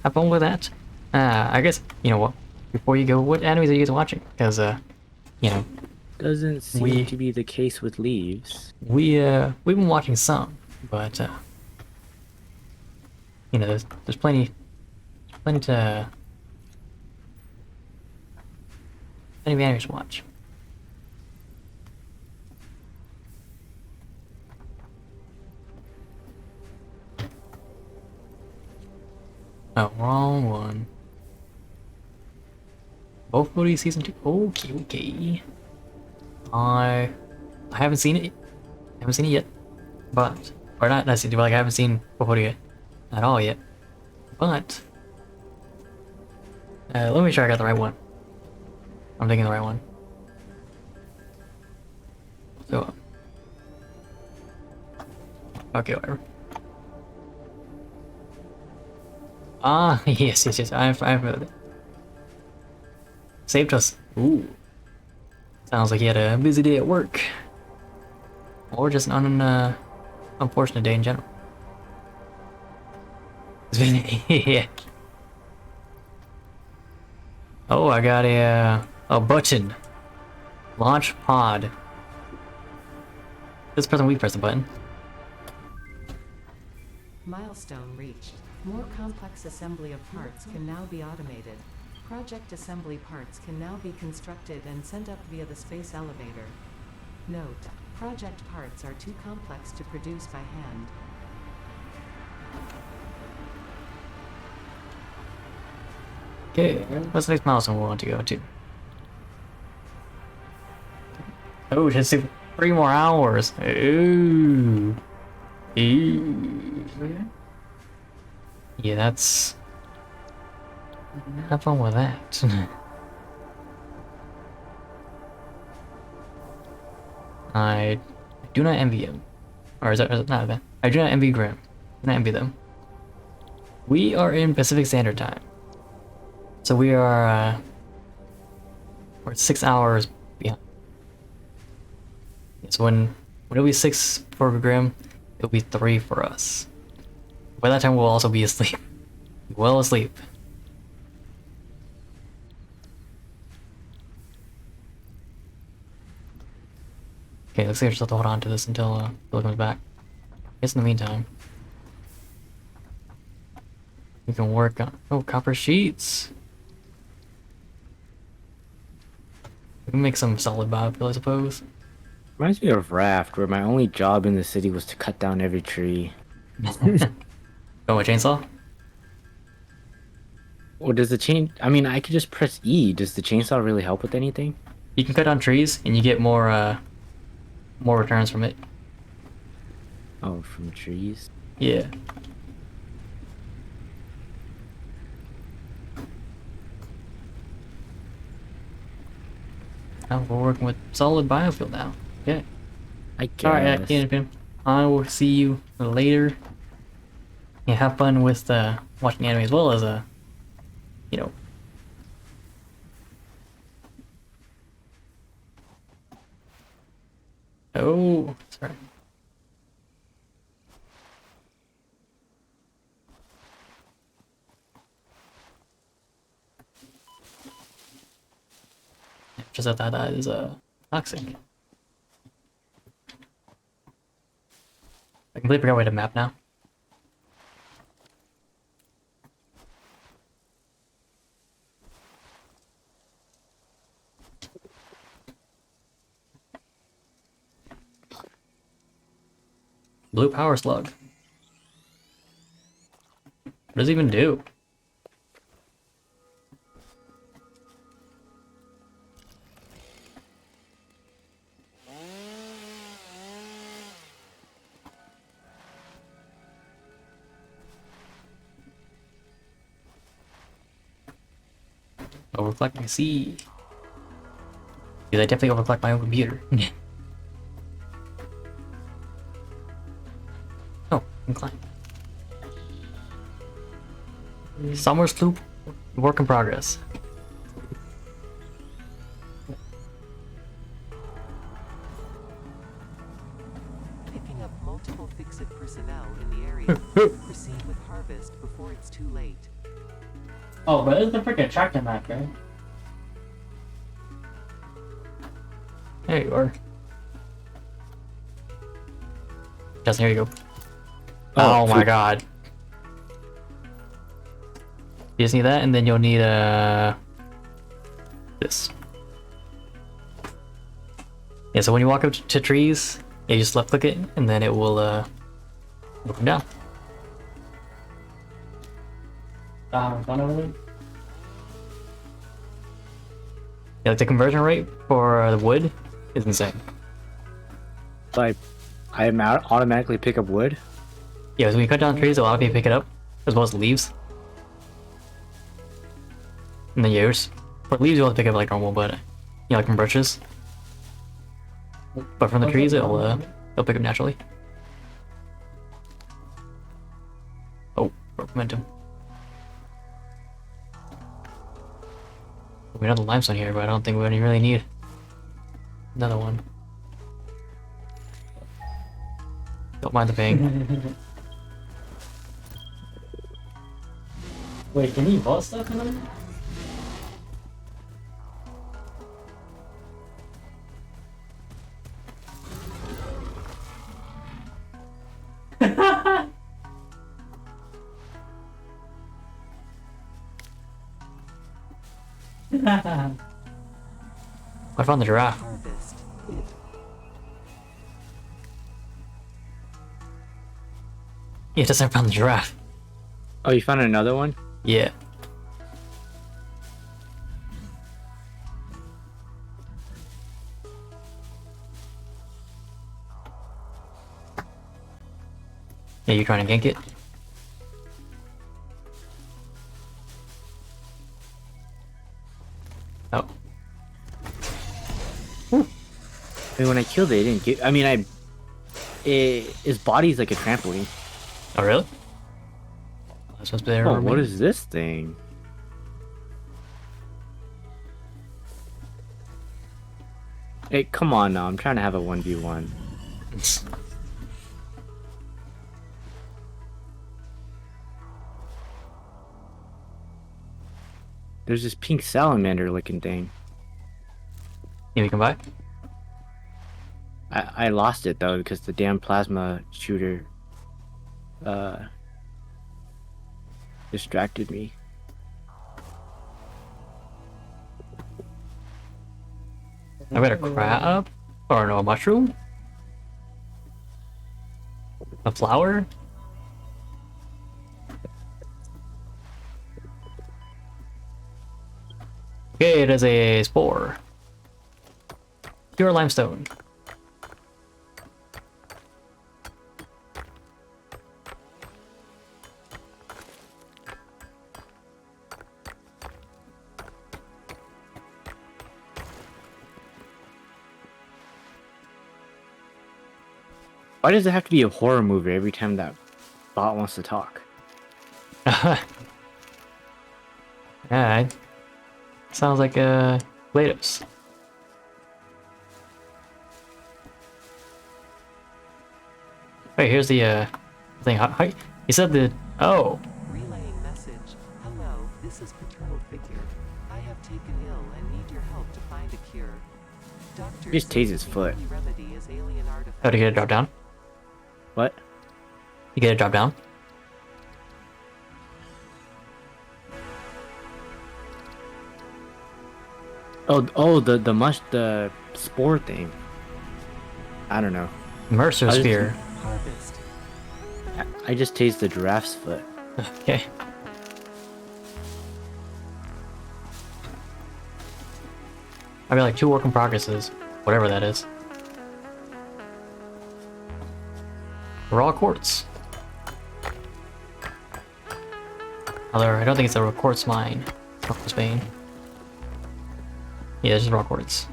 have fun with that. I guess, you know what, before you go, what animes are you guys watching? Because, you know, Doesn't seem to be the case with leaves. we've been watching some, but, you know, there's plenty to, plenty of animes to watch. Oh, wrong one. Both VOD Season 2. Okay, okay. I haven't seen it. I haven't seen it yet. But, or not Season 2, like I haven't seen VOD at all yet. But, let me make sure I got the right one. I'm thinking the right one. So, okay, whatever. Ah, yes, yes, yes. I've heard it. Saved us. Ooh. Sounds like he had a busy day at work. Or just an unfortunate day in general. Yeah. Oh, I got a button. Launch pod. This person, we press the button. Milestone reached. More complex assembly of parts can now be automated. Project assembly parts can now be constructed and sent up via the space elevator. Note: project parts are too complex to produce by hand. Okay, what's the next milestone we want to go to? Oh, just 3 more hours. Ooh. Ooh. Yeah, that's... Have fun with that. I do not envy him. Or is it not that? I do not envy Grim. Do not envy them. We are in Pacific Standard Time. So we are, we're 6 hours behind. So when it'll be 6 for Grim, it'll be 3 for us. By that time we'll also be asleep. Well asleep. Okay, looks like I just have to hold on to this until Bill comes back. I guess in the meantime, we can work on... Oh, copper sheets! We can make some solid biofuel, I suppose. Reminds me of Raft, where my only job in the city was to cut down every tree. Oh, a chainsaw? Or does the chain... I mean, I could just press E. Does the chainsaw really help with anything? You can cut down trees, and you get more returns from it. Oh, from trees? Yeah. Oh, we're working with solid biofuel now. Okay. I guess. Alright, Ian, I will see you later. Yeah, have fun with watching anime as well as you know. Oh, sorry. Just that is toxic. I completely forgot where to map now. Blue power slug. What does it even do? Overclock my C. Because I definitely overclock my own computer. Oh, incline. Summer's loop, work in progress. Picking up multiple fix-it personnel in the area. Proceed with harvest before it's too late. Oh, but it's the freaking tractor map, right? There you are. Justin, here you go. Oh, my god. You just need that, and then you'll need this. Yeah, so when you walk up to trees, you just left click it, and then it will move them down. Gone over there? Yeah, like the conversion rate for the wood is insane. Like, I automatically pick up wood. Yeah, so when you cut down trees, a lot of people pick it up, as well as leaves. And then yours. For leaves, you'll have to pick up like normal, but you know, like from bushes. But from the trees, it'll pick up naturally. Oh, broke momentum. We have the limestone here, but I don't think we really need another one. Don't mind the ping. Wait, can you vault stuff in them? I found the giraffe. Harvest. Yeah, just I found the giraffe. Oh, you found another one? Yeah. Yeah, you trying to gank it? Oh. I mean, when I killed it, it didn't get. I mean, his body's like a trampoline. Oh, really? That's supposed to be there. Oh, what is this thing? Hey, come on now. I'm trying to have a 1v1. There's this pink salamander looking thing. Yeah, we can buy? I lost it though because the damn plasma shooter distracted me. I got a crab? Or no, a mushroom? A flower? Okay, it is a spore. Pure limestone. Why does it have to be a horror movie every time that bot wants to talk? Yeah, sounds like Glados. Wait, here's the thing. Hi, you said the Relaying message. Hello, this is Paternal Figure. I have taken ill and need your help to find a cure. Doctors Just say tase his the foot. only remedy is alien artifacts. Oh, to get it drop down? What? You get it drop down? The spore thing. I don't know. Mercer I was- sphere. Harvest. I just tased the giraffe's foot. Okay. I mean, like 2 work in progresses, whatever that is. Raw quartz. Although I don't think it's a quartz mine. Quartz vein. Yeah, it's just raw quartz.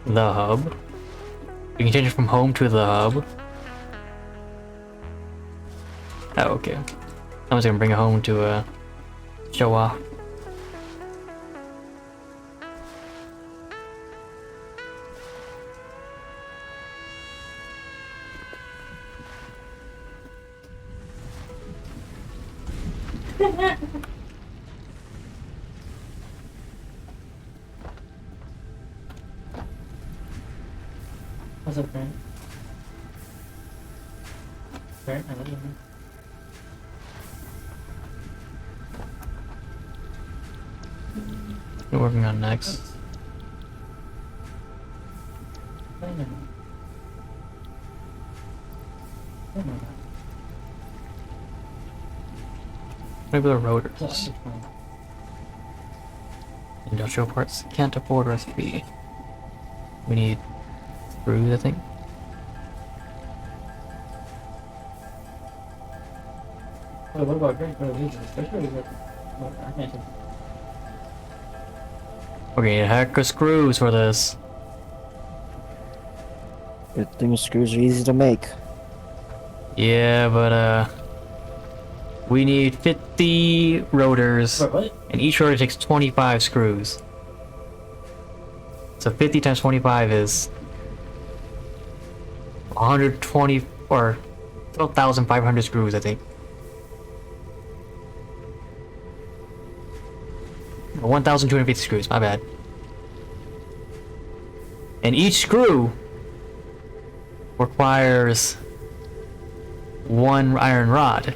The hub. You can change it from home to the hub. Oh, okay. I was gonna bring it home to show off. What's up, Grant? Grant, I love you, man. What are we working on next? Maybe the rotors. Industrial parts can't afford recipe. We need screws, I think. Wait, what about Grant? Especially with I mentioned. We're gonna need a heck of screws for this. Good thing screws are easy to make. Yeah, but we need 50 rotors, Wait, what? and each rotor takes 25 screws. So 50 times 25 is 120 or 12,500 screws, I think. 1,250 screws, my bad. And each screw requires 1 iron rod.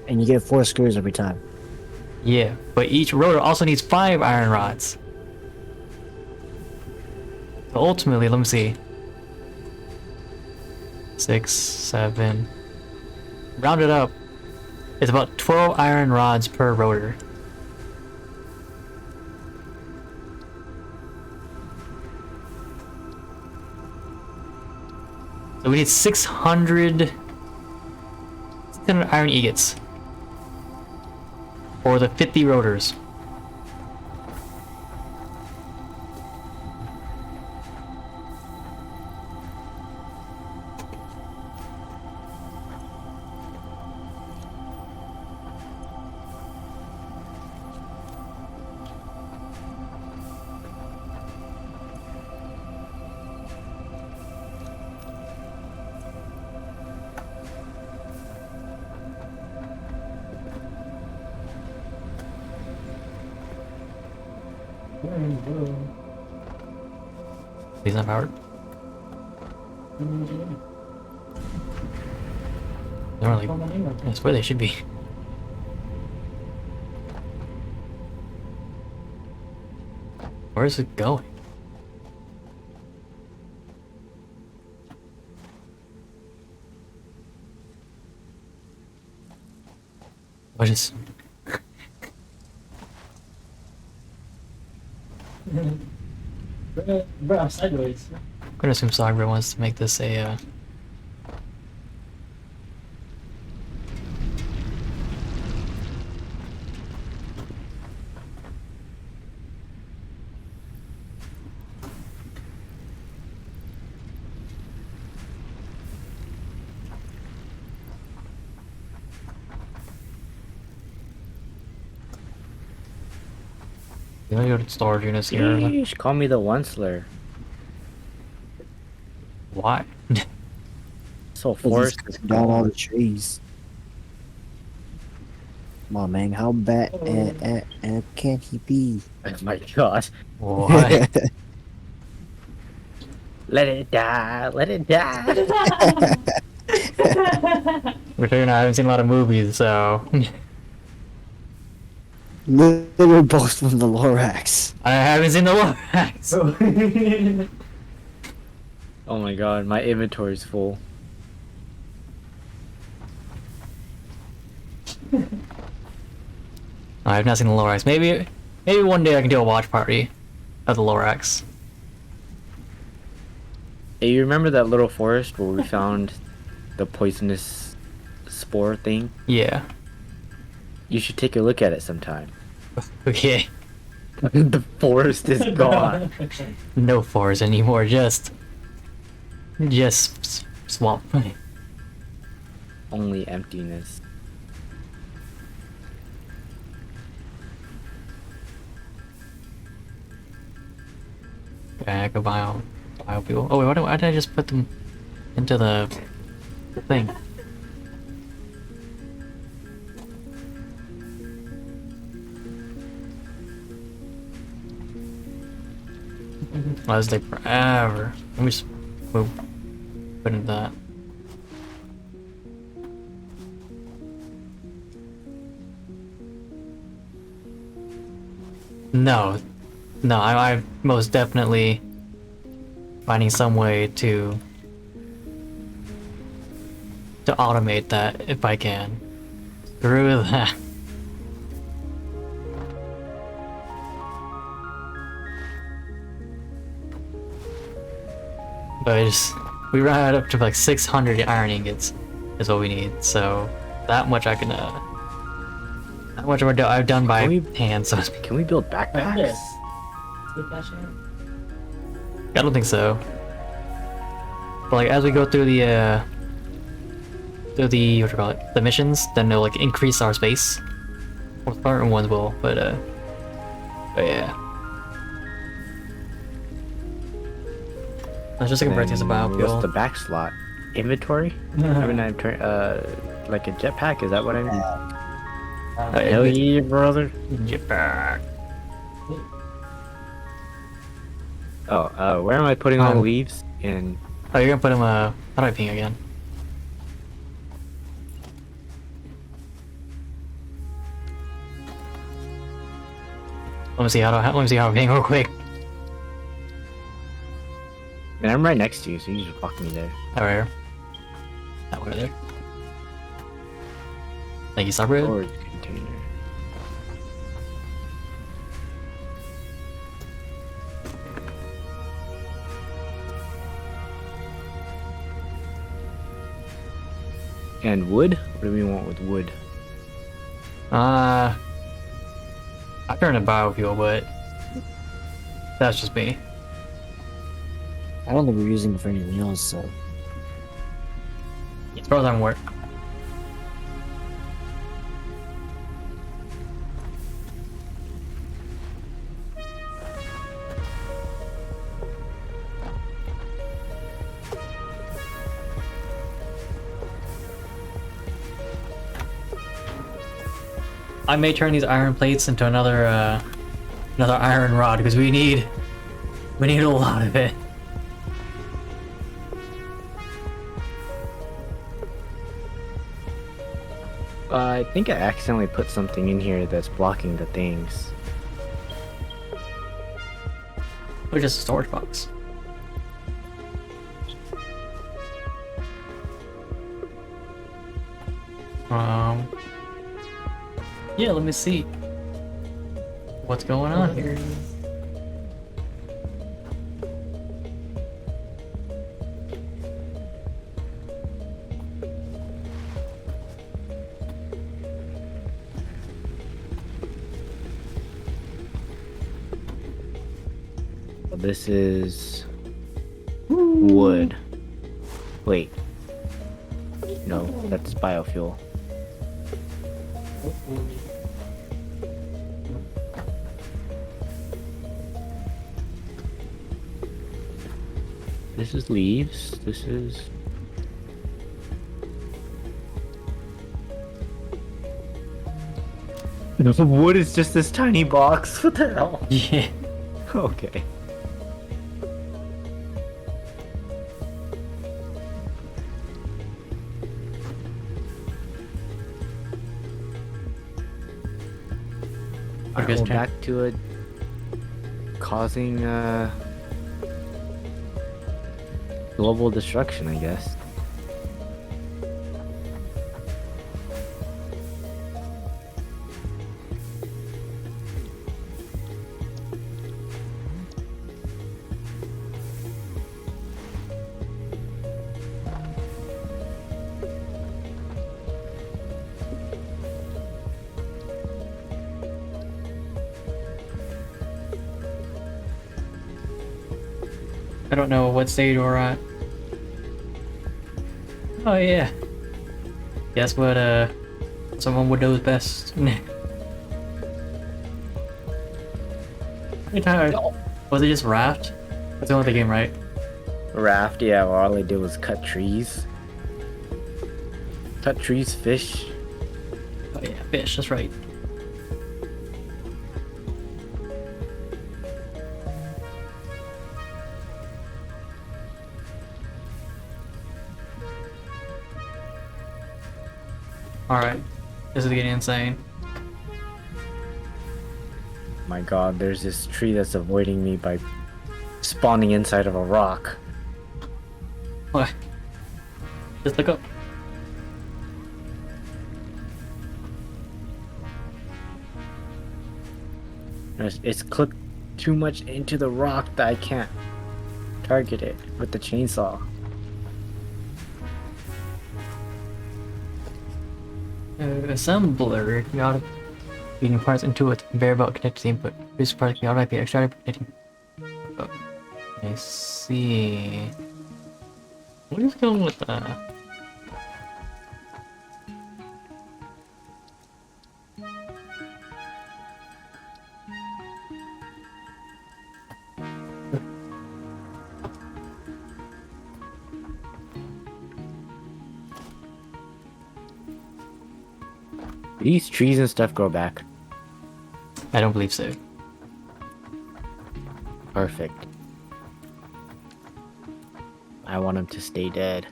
And you get 4 screws every time. Yeah, but each rotor also needs 5 iron rods. So ultimately, let me see. 6, 7. Round it up. It's about 12 iron rods per rotor. So we need 600 iron ingots for the 50 rotors. He's not powered. They're like, that's where they should be. Where is it going? What is... Bro, I'm sideways. I'm gonna assume Sagra wants to make this a you know, your storage units here. Sheesh, call me the Onceler. Why? So He's forced. cutting down all the trees. Come on, man. How bad can he be? Oh my god. What? Let it die. Let it die. We're figuring out I haven't seen a lot of movies, so Literally both from the Lorax. I haven't seen the Lorax. Oh my god, my inventory's full. I've not seen the Lorax. Maybe one day I can do a watch party of the Lorax. Hey, you remember that little forest where we found the poisonous spore thing? Yeah. You should take a look at it sometime. Okay. The forest is gone. No forest anymore. Just swamp. Only emptiness. Okay, I go bio people. Oh wait, why did I just put them into the thing? Why does it take forever? Let me just move. Put in that. No, I most definitely finding some way to automate that if I can. Screw that. But we ran up to like 600 iron ingots is what we need. So that much I can that much I've done by hand. So Can we build backpacks? Yes. Good fashion. I don't think so. But like as we go through the what do you call it, the missions, then they'll like increase our space. Well, certain ones will, but yeah. I was just looking for things about What's the back slot? Inventory? I mean, like a jetpack. Is that what I mean? Hell yeah, brother. Jetpack. Oh, where am I putting all the leaves? In. Oh, you're gonna put him how do I ping again? Let me see how I ping real quick. Man, I'm right next to you, so you just walk me there. Over here. Over there. Thank you, Subreddit. Storage container. And wood? What do we want with wood? I turned to biofuel, but that's just me. I don't think we're using it for anything else, so. As far as I'm aware. I may turn these iron plates into another iron rod because we need a lot of it. I think I accidentally put something in here that's blocking the things. Or just a storage box. Yeah, let me see. What's going on here? This is wood. Wait. No, that's biofuel. This is leaves. This is... No, wood is just this tiny box. What the hell? Yeah. Okay. What goes Well, Jack? back to it causing global destruction, I guess. I don't know what stage we're at. Oh yeah. Guess what someone would know best. Was it just Raft? That's the only game, right? Raft, yeah, well, all I did was cut trees. Cut trees, fish. Oh yeah, fish, that's right. Alright. This is getting insane. My god, there's this tree that's avoiding me by spawning inside of a rock. What? Just look up. It's clipped too much into the rock that I can't target it with the chainsaw. Assembler, you ought to feeding parts into a conveyor belt connected to input. Produce parts can automatically be extracted connecting. Oh, I see. What is going with that? These trees and stuff grow back. I don't believe so. Perfect. I want them to stay dead.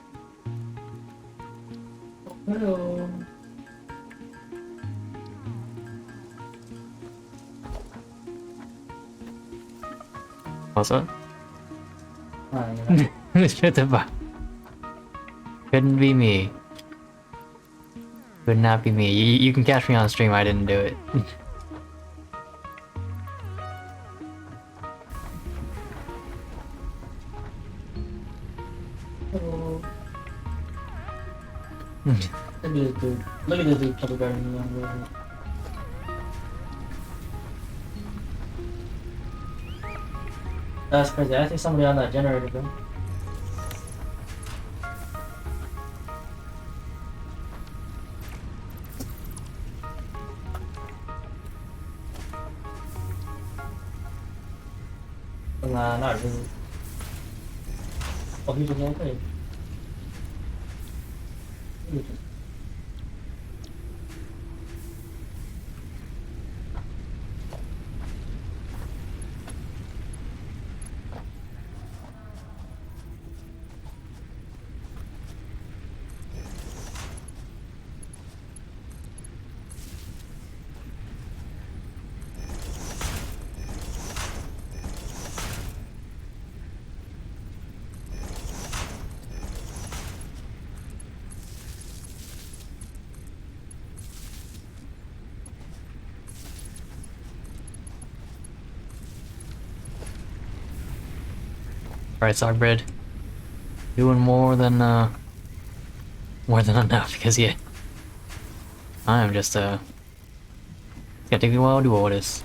Hello. What's up? Alright, Shut the fuck. Couldn't be me. Could not be me. You can catch me on stream, I didn't do it. hello. Look at this dude. Look at this dude cover guarding me on the road. That's crazy. I think somebody on that generator, bro. Nah, not really. Oh, he was okay. Alright, Sogbread. Doing more than enough, because yeah. I am just it's gonna take me a while to do all this.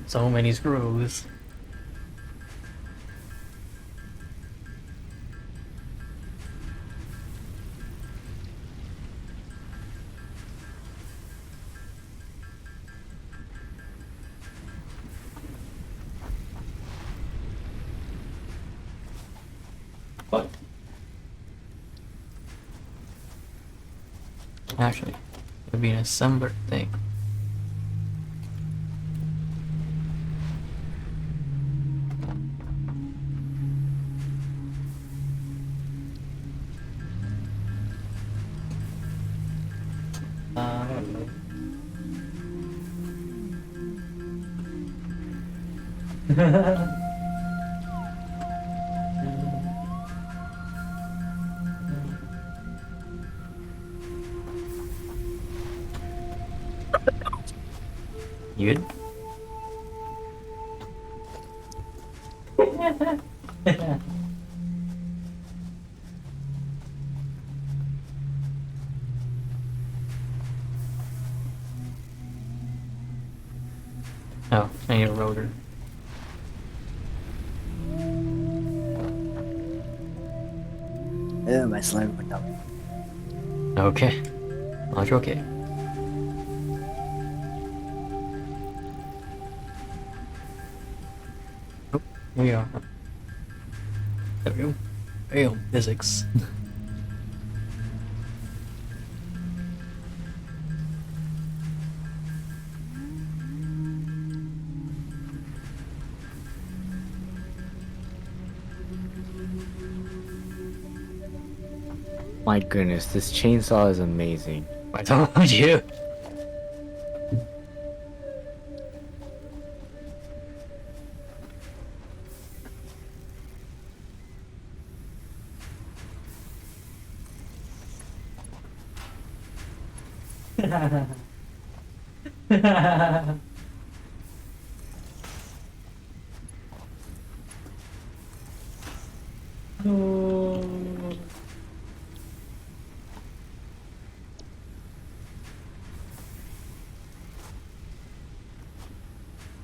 So many screws. What? Actually, it would be an assembler thing. You good? Oh, I need a rotor. Oh, my slime went down. Okay. Well, you're okay. Oh, here we are. There we go. Damn, physics. My goodness, this chainsaw is amazing. I told you.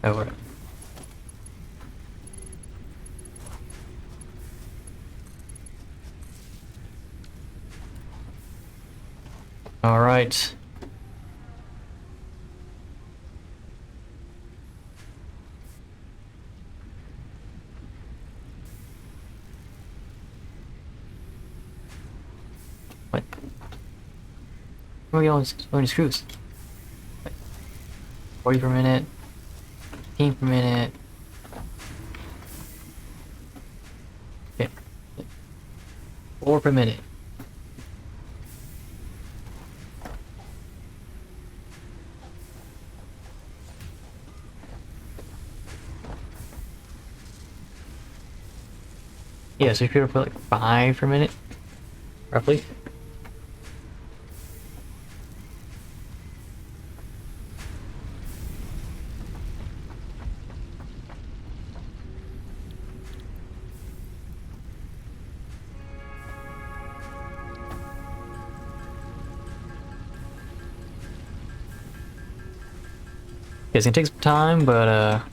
Oh, what? All right. What? Where are we going screws? 40 per minute. 15 per minute. Okay. 4 per minute. Yeah, so if you were to put like 5 per minute, roughly. Yeah, it's gonna take some time, but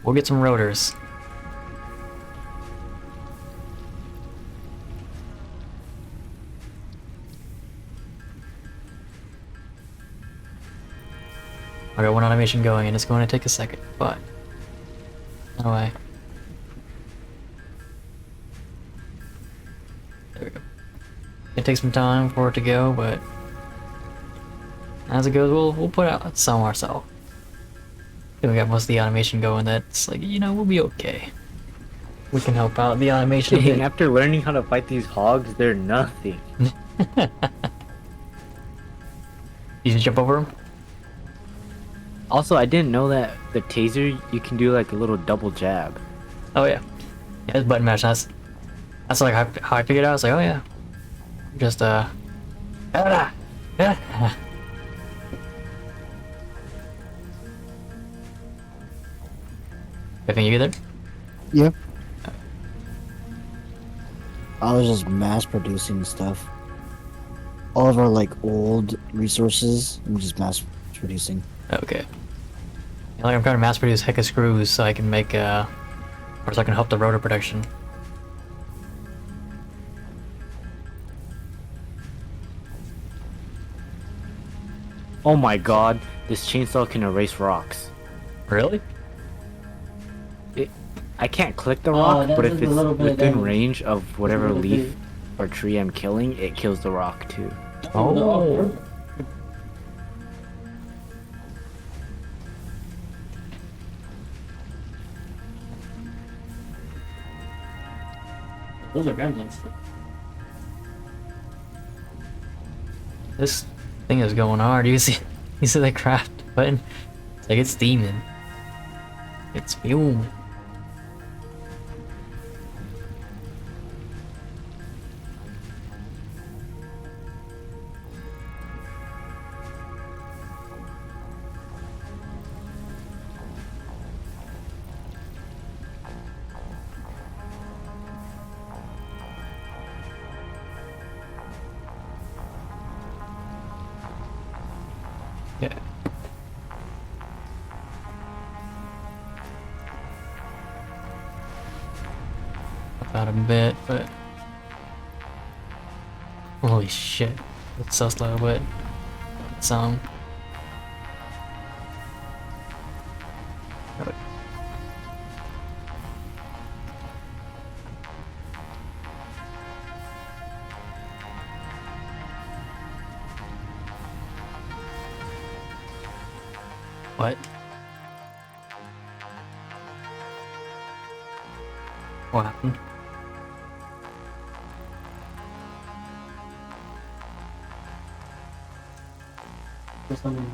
we'll get some rotors. I got one animation going and it's going to take a second, but no way. There we go. It takes some time for it to go, but as it goes, we'll put out some ourselves. We got most of the animation going. That's like, you know, we'll be okay. We can help out the animation a Dang, bit. after learning how to fight these hogs, they're nothing. You can jump over them. Also, I didn't know that the taser, you can do like a little double jab. Oh yeah, yeah, it's button mash. That's like how I figured out. I was like, oh yeah, just I think you get there. Yep. I was just mass producing stuff. All of our like old resources, I'm just mass producing. Okay. Yeah, like I'm trying to mass produce heck of screws so I can make or so I can help the rotor production. Oh my god, this chainsaw can erase rocks. Really? I can't click the Oh, rock, that but does if a it's little bit of within damage. range of whatever little leaf bit. or tree I'm killing, it kills the rock too. Oh. Those are gremlins. This thing is going hard. You see that craft button? It's like it's steaming. It's fuming. Yeah. About a bit, but holy shit, it's so slow, but some. What? What happened? For some reason.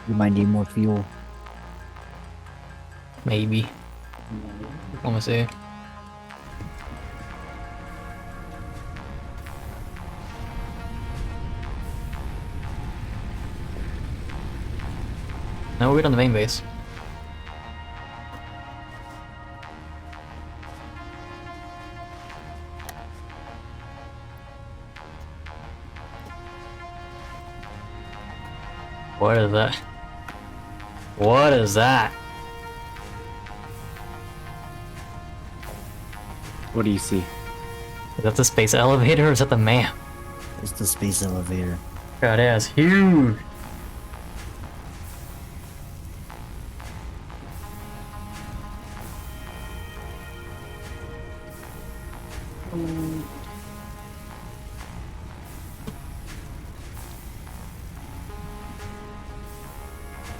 You might need more fuel. Maybe. Let me see. No, we're on the main base. What is that? What is that? What do you see? Is that the space elevator or is that the map? It's the space elevator. God, that's huge.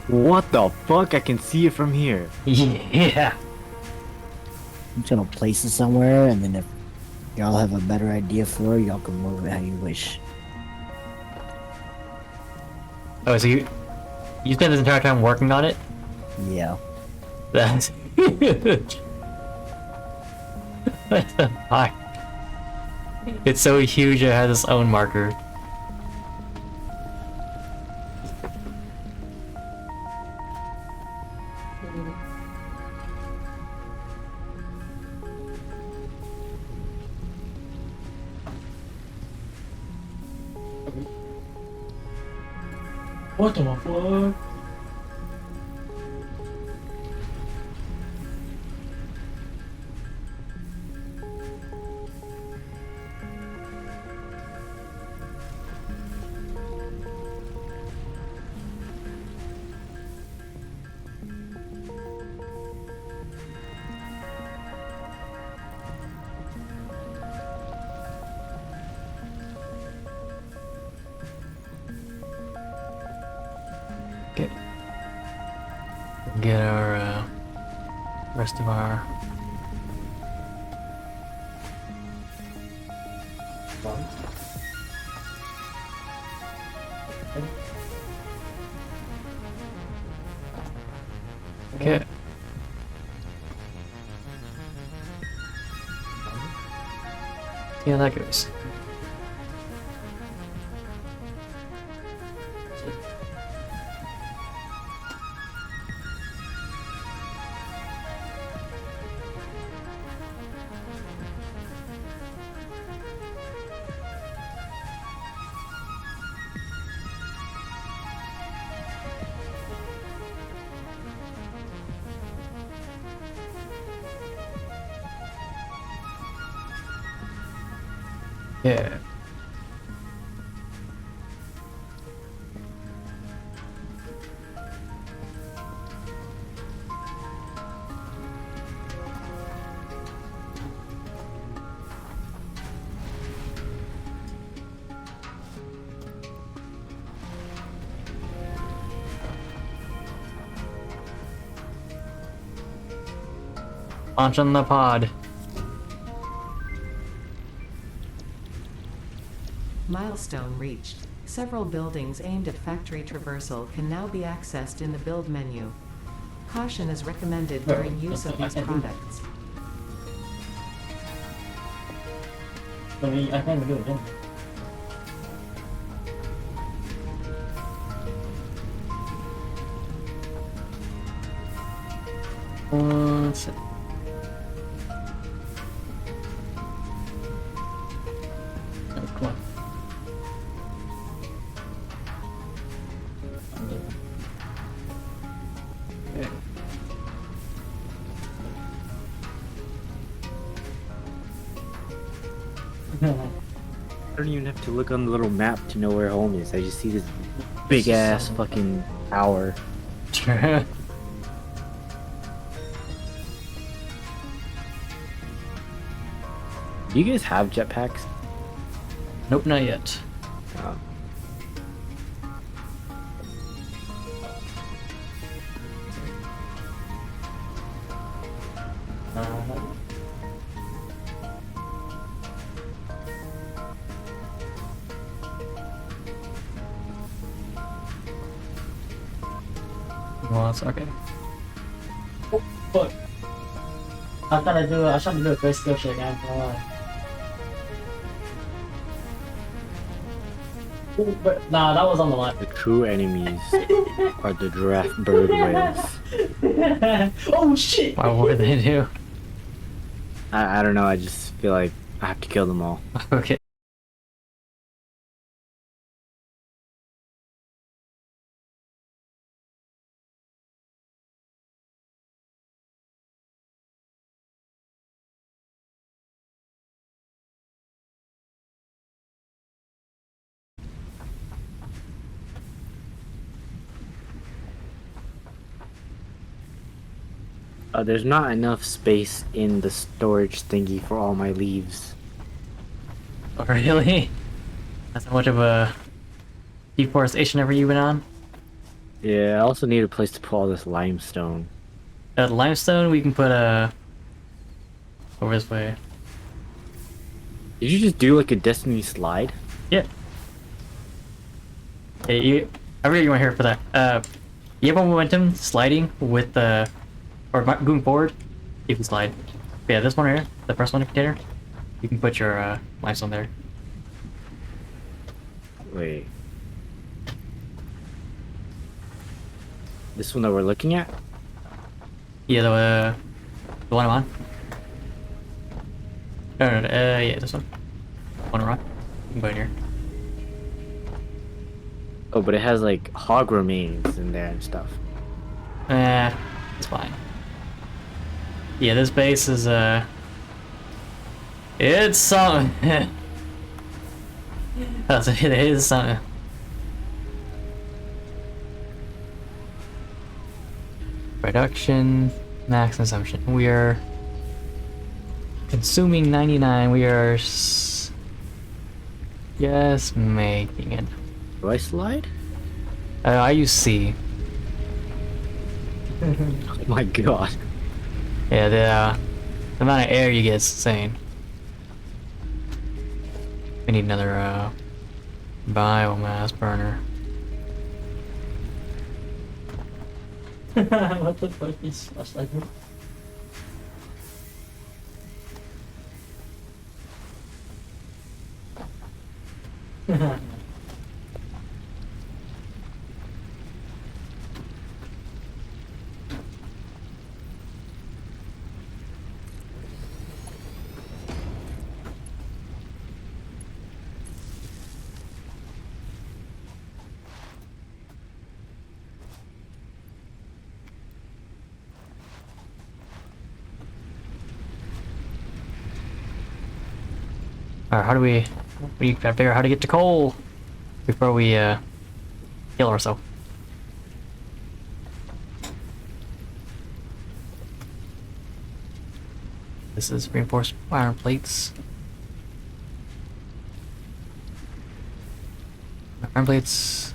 What the fuck? I can see it from here. Yeah. I'm just gonna place it somewhere, and then if y'all have a better idea for it, y'all can move it how you wish. Oh, so you spent this entire time working on it? Yeah. That's huge. What the fuck? It's so huge it has its own marker. What the fuck? Get our rest of our okay. See how that goes. Yeah. Launch on the pod. Milestone reached. Several buildings aimed at factory traversal can now be accessed in the build menu. Caution is recommended during use of these products. I can't do it then. Let's see. Oh, come on. Okay. I don't even have to look on the little map to know where home is. I just see this big ass fucking tower. Sure. Do you guys have jetpacks? Nope, not yet. Oh. Well, that's okay. Oh, fuck. I tried to do a first skill shit, man. Ooh, but nah, that was on the line. The true enemies are the giraffe bird whales. Oh shit! What would they do? I don't know, I just feel like I have to kill them all. Okay. There's not enough space in the storage thingy for all my leaves. Oh, really? That's how much of a deforestation ever you been on? Yeah, I also need a place to put all this limestone. Limestone, we can put over this way. Did you just do like a Destiny slide? Yeah. Hey, I really want to hear for that. You have a momentum sliding with the, or moving forward, you can slide. But yeah, this one here, the first one container, you can put your limestone there. Wait. This one that we're looking at? Yeah, the one I'm on. No, yeah, this one. One rock. You can put it in here. Oh, but it has like hog remains in there and stuff. It's fine. Yeah, this base is it's something. It is something. Production, max consumption. We are consuming 99. We are just making it. Do I slide? I use C. Oh my god. Yeah, the amount of air you get is insane. We need another biomass burner. What the fuck is flashlight? Alright, how do we gotta figure out how to get to coal before we kill ourselves. This is reinforced iron plates. Iron plates.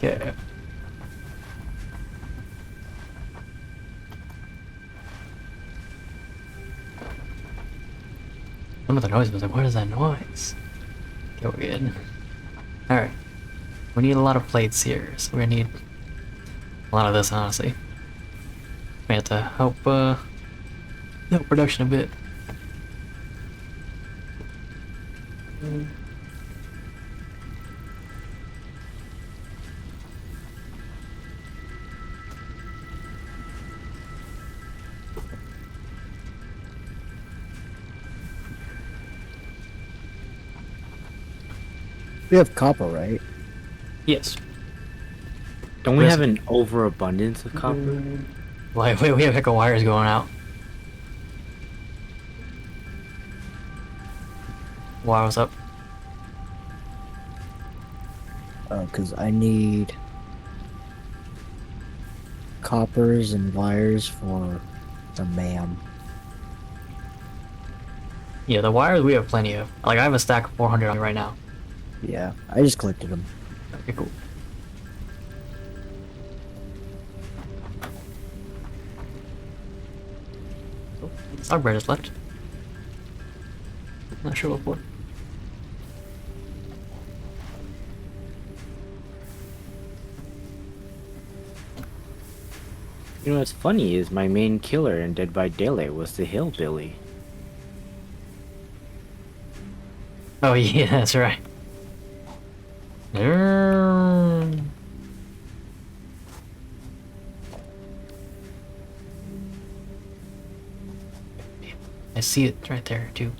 Okay. Some of the noise was like, what is that noise? Okay, we're good. Alright. We need a lot of plates here, so we're gonna need a lot of this, honestly. We have to help production a bit. We have copper, right? Yes. Don't we have an overabundance of copper? Like, wait, we have heck of wires going out. Wires up. Because I need coppers and wires for the MAM. Yeah, the wires we have plenty of. Like, I have a stack of 400 on me right now. Yeah, I just collected them. Okay, cool. Oh, Stockbread is left. Not sure what for. You know what's funny is my main killer in Dead by Daylight was the hillbilly. Oh yeah, that's right. I see it right there too.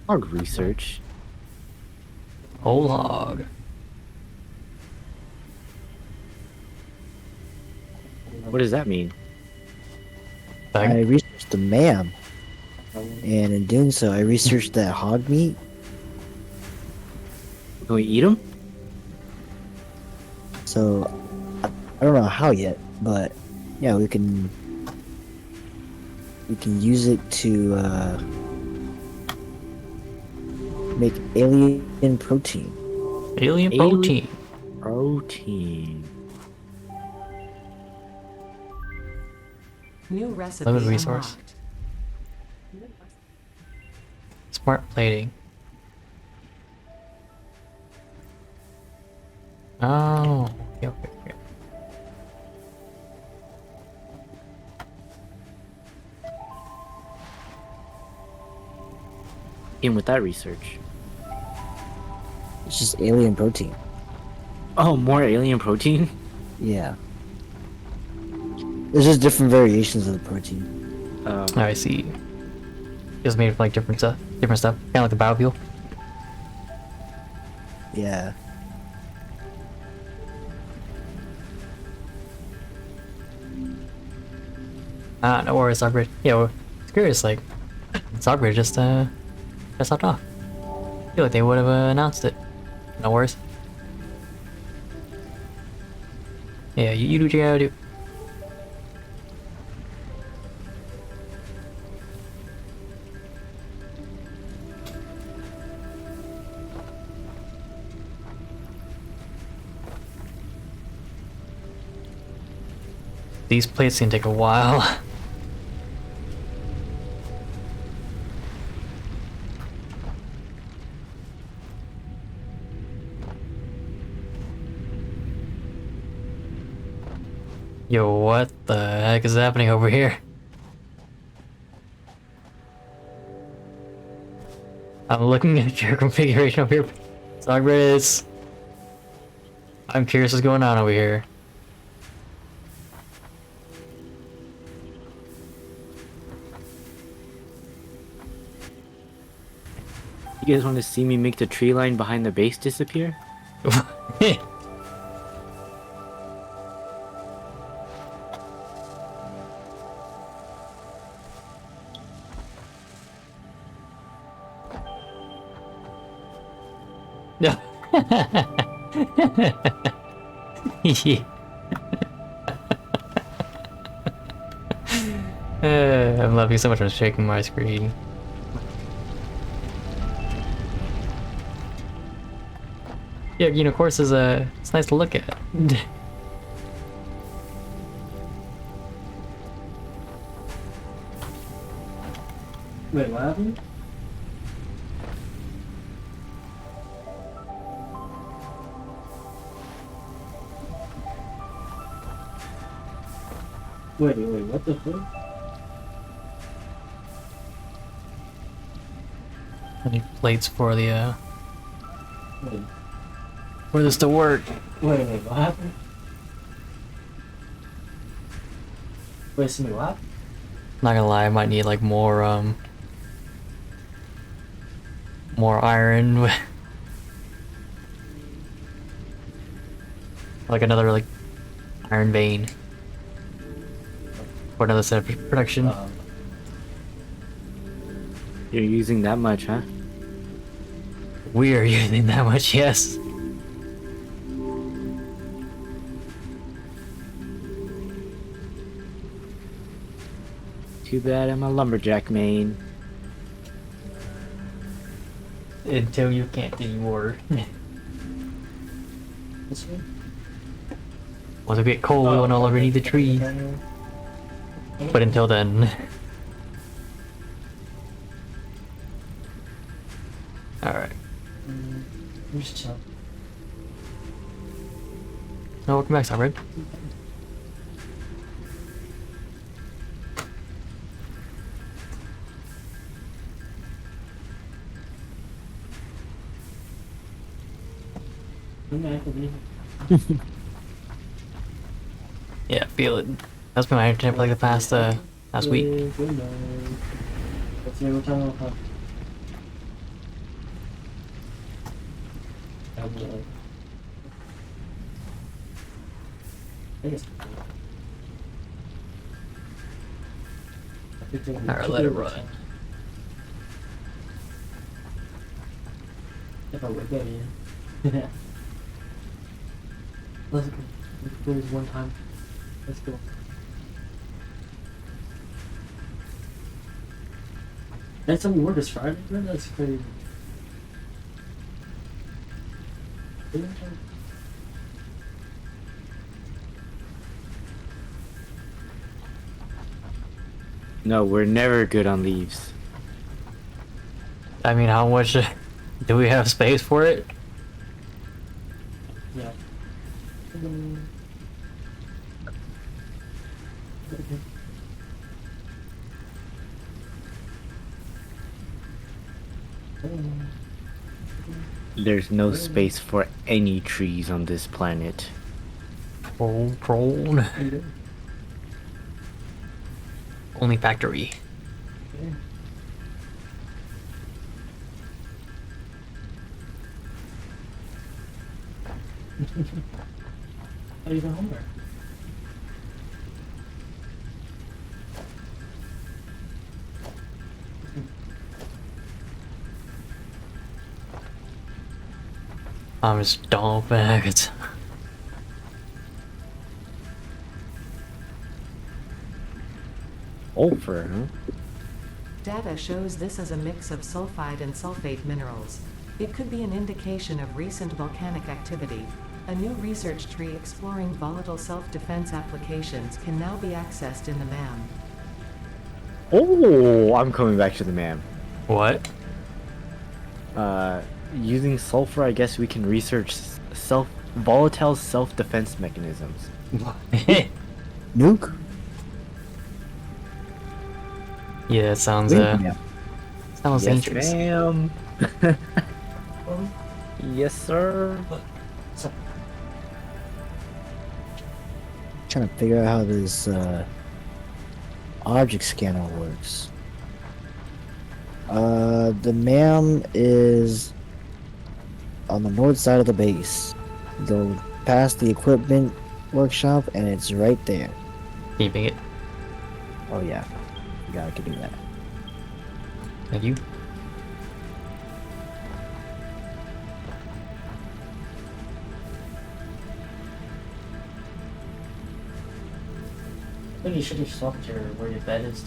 Hog research. Whole hog. What does that mean? I researched the MAM, and in doing so, I researched that hog meat. Can we eat them? So, I don't know how yet, but yeah, we can use it to make alien protein. Alien protein. Protein. New recipe Limited resource. unlocked. Smart plating. Oh, okay. In with that research. It's just alien protein. Oh, more alien protein? Yeah. There's just different variations of the protein. Oh, I see. It's made of like different stuff. Kind of like the biofuel. Yeah. Ah, no worries, Stockbridge. Yeah, well, it's curious, like, Stockbridge just stopped off. I feel like they would have announced it. No worries. Yeah, you do what you gotta do. These plates can take a while. Yo, what the heck is happening over here? I'm looking at your configuration over here. Stockbridge. I'm curious what's going on over here. You guys want to see me make the tree line behind the base disappear? No. Yeah. I'm laughing so much I'm shaking my screen. Yeah, Unicorse is it's nice to look at. Wait, what happened? Wait, what the fuck? I need plates for the Wait, for this to work. wait, what happened? Wait, Simi, what happened? Not gonna lie, I might need like more more iron. Like another like iron vein. For another set of production. You're using that much, huh? We're using that much, yes. Too bad I'm a lumberjack main. Until you can't anymore. This way? Once it get cold, we'll no longer need the tree. But until then. Alright. We just chill. No, welcome back, Sunbird. Yeah, feel it. That's been my internet for like the past last week. Good night. Let's see what time we'll have. Alright, let it run. If I would go, yeah. Let's go. Let's do this one time. Let's go. That's something work this Friday, man? That's crazy. No, we're never good on leaves. I mean, how much do we have space for it? Yeah. There's no space for any trees on this planet. Prone. Only factory. How you been home there? I'm just dumping it. Sulfur, huh? Data shows this as a mix of sulfide and sulfate minerals. It could be an indication of recent volcanic activity. A new research tree exploring volatile self-defense applications can now be accessed in the MAM. Oh, I'm coming back to the MAM. What? Using sulfur, I guess we can research volatile self-defense mechanisms. Nuke? Yeah, that sounds Yeah. sounds Yes, dangerous. ma'am. Yes, sir. Trying to figure out how this object scanner works. The MAM is on the north side of the base. Go past the equipment workshop and it's right there. Keeping it. Oh yeah, you gotta do that. Thank you. I think you should have swapped where your bed is.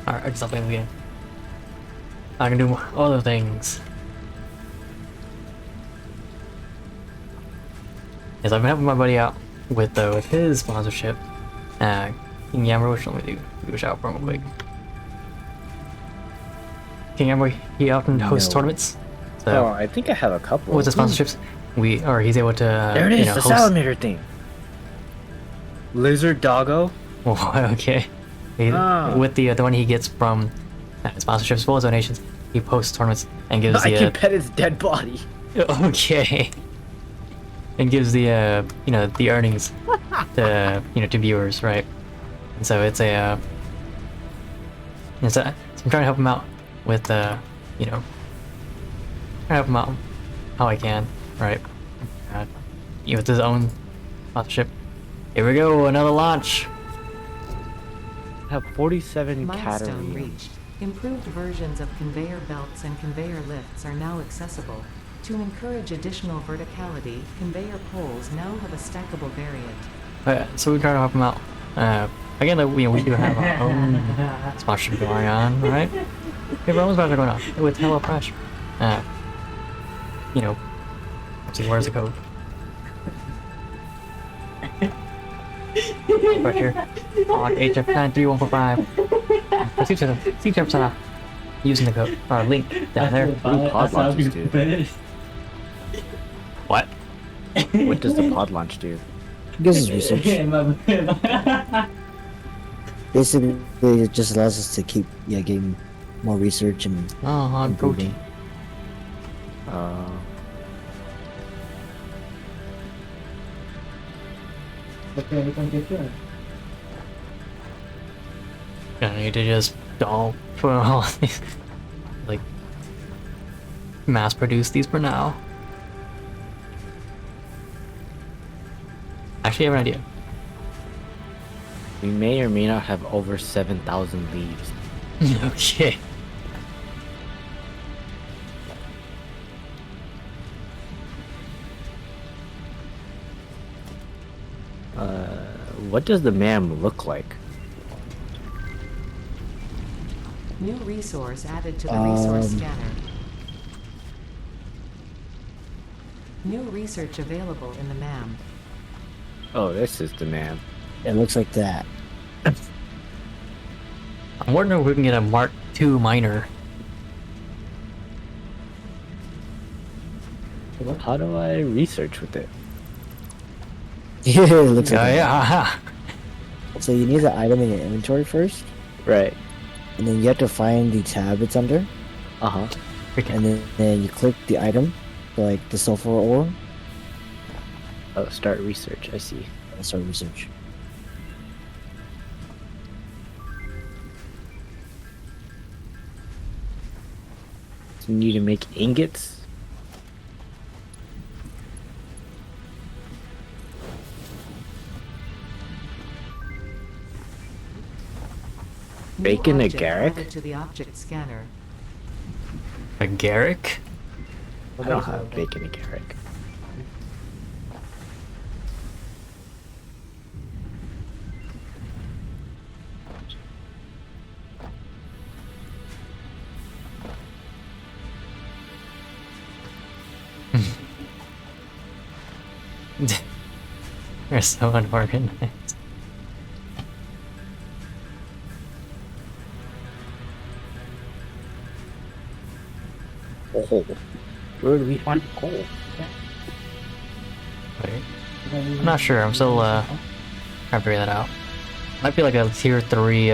Alright, I can stop playing the game. I can do other things. Yes, I've been helping my buddy out with his sponsorship. King Yammer, which let me do a shout out real quick. King Yammer, he often hosts No. tournaments. Oh, So I think I have a couple. with the sponsorships, he's able to There it is, the host. salamander thing. Lizard doggo. Oh, okay. Ah. With the one he gets from sponsorships as well as donations, he posts tournaments and gives I the can pet its dead body. okay, and gives the the earnings to to viewers, right? And so it's a so I'm trying to help him out with trying to help him out how I can, right? With his own sponsorship. Here we go, another launch. I have 47 Milestone calories. reached. Improved versions of conveyor belts and conveyor lifts are now accessible. To encourage additional verticality, conveyor poles now have a stackable variant. So we're trying to help him out. Again, we do have our own sponsorship going on, right? We have our own sponsorship going on with HelloFresh. Let's see, where's the code? Right here. On HF93145. Using the code link down there. Pod launches do. What? What does the pod launch do? Gives us research. Basically, it just allows us to keep getting more research and Oh, on improving. protein. Okay, we can get good. I need to just don't put all these, like, mass produce these for now. Actually, I have an idea. We may or may not have over 7,000 leaves. Okay. What does the MAM look like? New resource added to the resource scanner. New research available in the MAM. Oh, this is the MAM. It looks like that. I'm wondering if we can get a Mark II miner. How do I research with it? Yeah, it looks like that. Yeah. So you need the item in your inventory first, Right. and then you have to find the tab it's under, Uh-huh. and then you click the item, so like the sulfur ore, Oh, start research. I see. and start research. So you need to make ingots. New Bacon object agaric? added to the object scanner. A Garrick? I don't have bacon agaric. They're so unorganized. Oh, where do we find coal? Wait. I'm not sure. I'm still trying to figure that out. Might be like a tier 3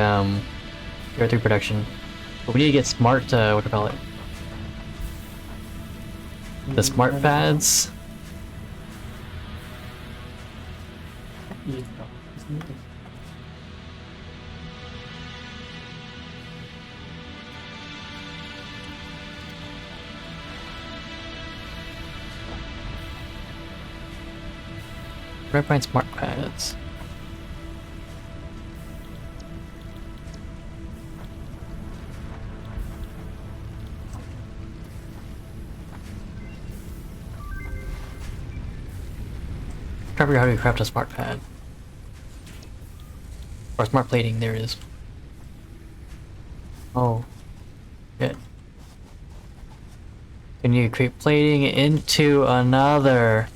production. But we need to get smart what do you call it? The smart pads. Where do I find smart pads? I forgot how to craft a smart pad. Or smart plating, there it is. Oh. Shit. Can you create plating into another?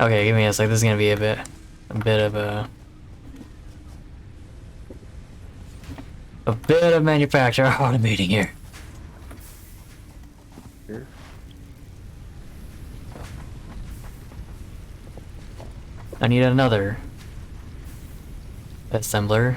Okay, give me a sec. This is gonna be a bit of manufacturer automating here. Sure. I need another assembler.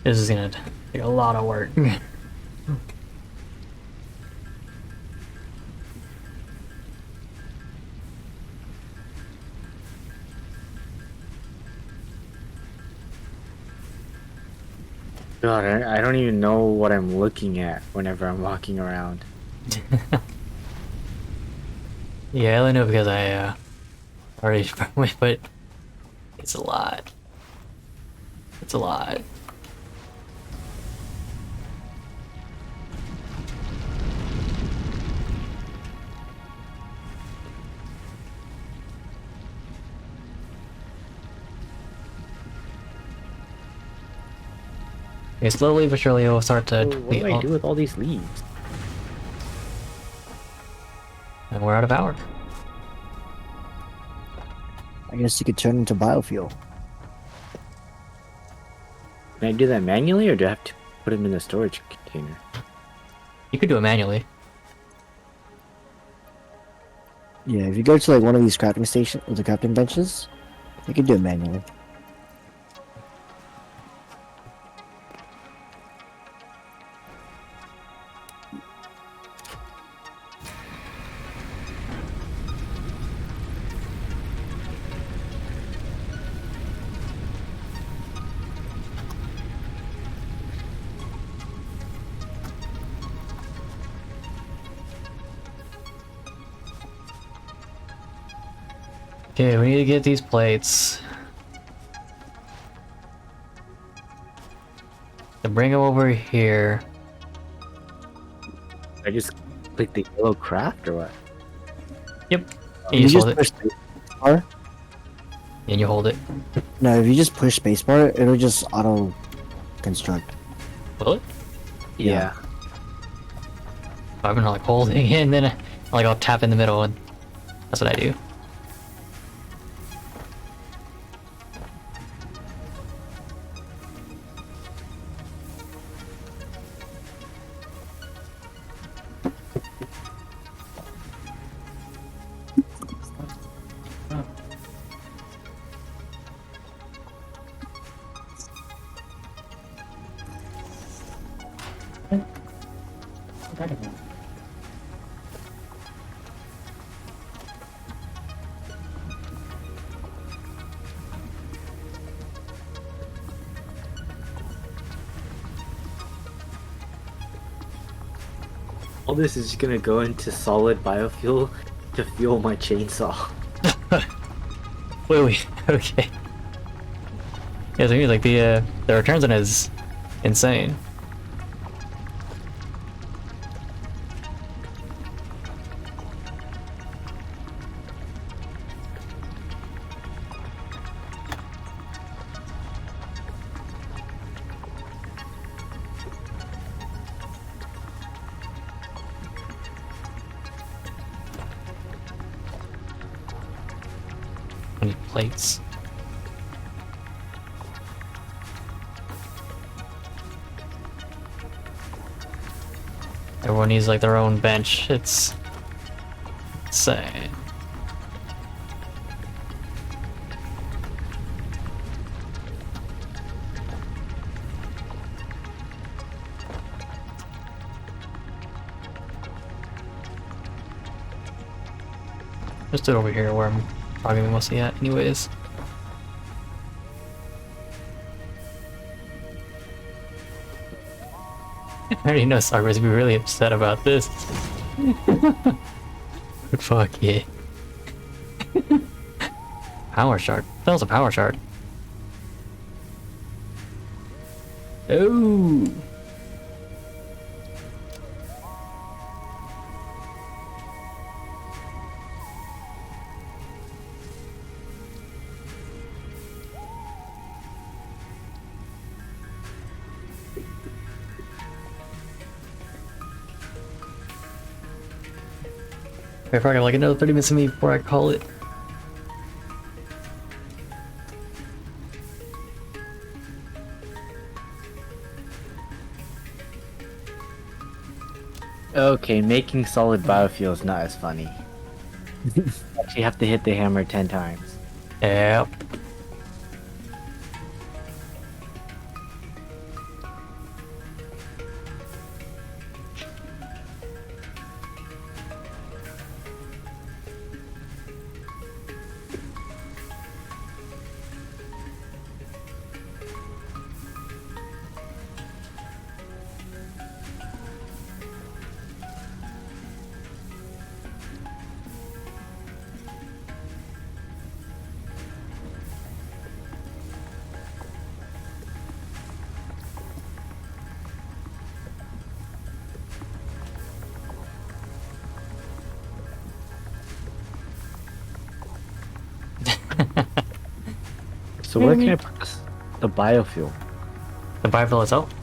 This is gonna take a lot of work. God, I don't even know what I'm looking at whenever I'm walking around. Yeah, I only know because I already but it's a lot. It's a lot. Okay, slowly but surely it will start to What do I do with all these leaves? and we're out of power. I guess you could turn into biofuel. Can I do that manually, or do I have to put them in a storage container? You could do it manually. Yeah, if you go to like one of these crafting stations, the crafting benches, you can do it manually. Okay, we need to get these plates. To bring them over here. I just click the yellow craft, or what? Yep. You You just just hold it. push spacebar. And you hold it. No, if you just push spacebar, it'll just auto construct. Will it? Yeah. I've been like holding it and then like I'll tap in the middle and that's what I do. All this is gonna go into solid biofuel to fuel my chainsaw. Wait, okay. Yeah, so like the returns on it is insane. I need plates. Everyone needs like their own bench. It's insane. Just do it over here where I'm probably mostly at anyways. I already know Sargo's gonna be really upset about this. But fuck yeah. Power shard. That was a power shard. Oh. I probably got like another 30 minutes of me before I call it. Okay, making solid biofuel is not as funny. You have to hit the hammer 10 times. Yep. So where can I put this, the biofuel? The biofuel itself.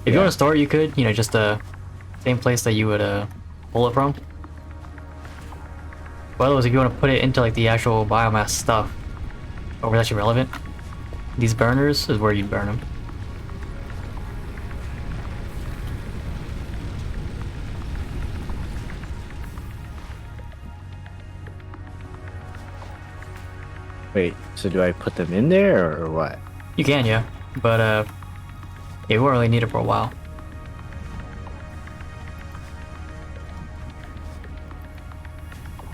If you want to store it, you could, just same place that you would pull it from. But otherwise, if you want to put it into like the actual biomass stuff, or where that's actually relevant, these burners is where you'd burn them. Wait, so do I put them in there or what? You can, yeah, but you won't really need it for a while.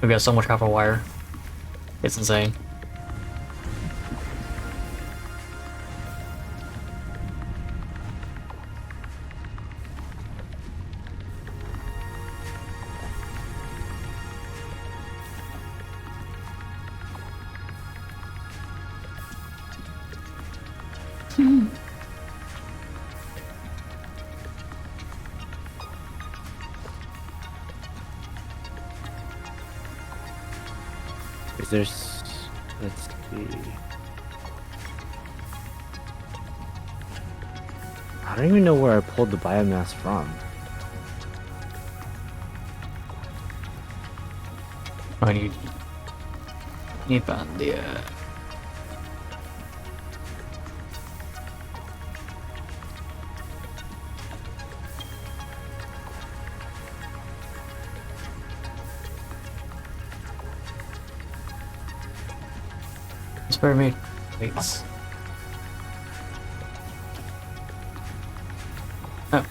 We've got so much copper wire, it's insane. Is there... Let's see... I don't even know where I pulled the biomass from. I need found the spare me. Plates. Oh.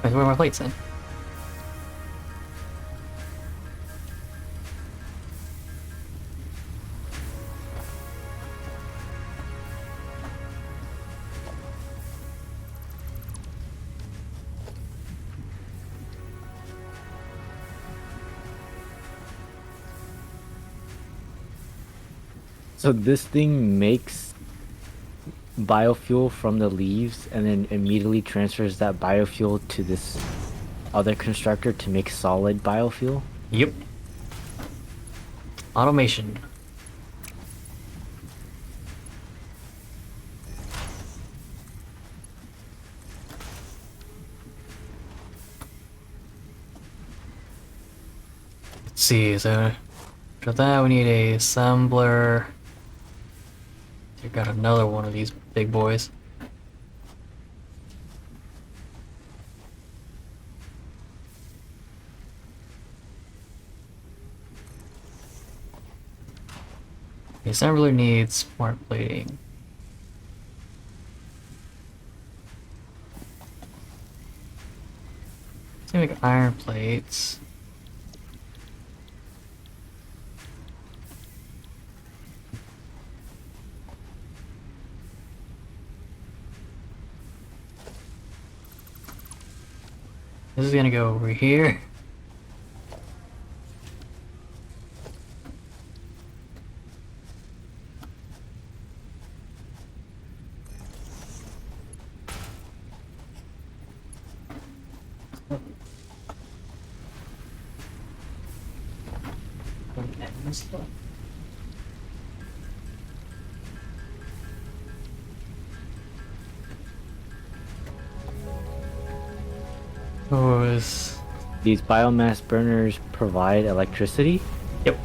Where are my plates then? So this thing makes biofuel from the leaves and then immediately transfers that biofuel to this other constructor to make solid biofuel? Yep. Automation. Let's see, so for that we need a assembler. You got another one of these big boys. The assembler needs smart plating. Let's make iron plates. This is gonna go over here. and stuff. Oh, is These biomass burners provide electricity? yep.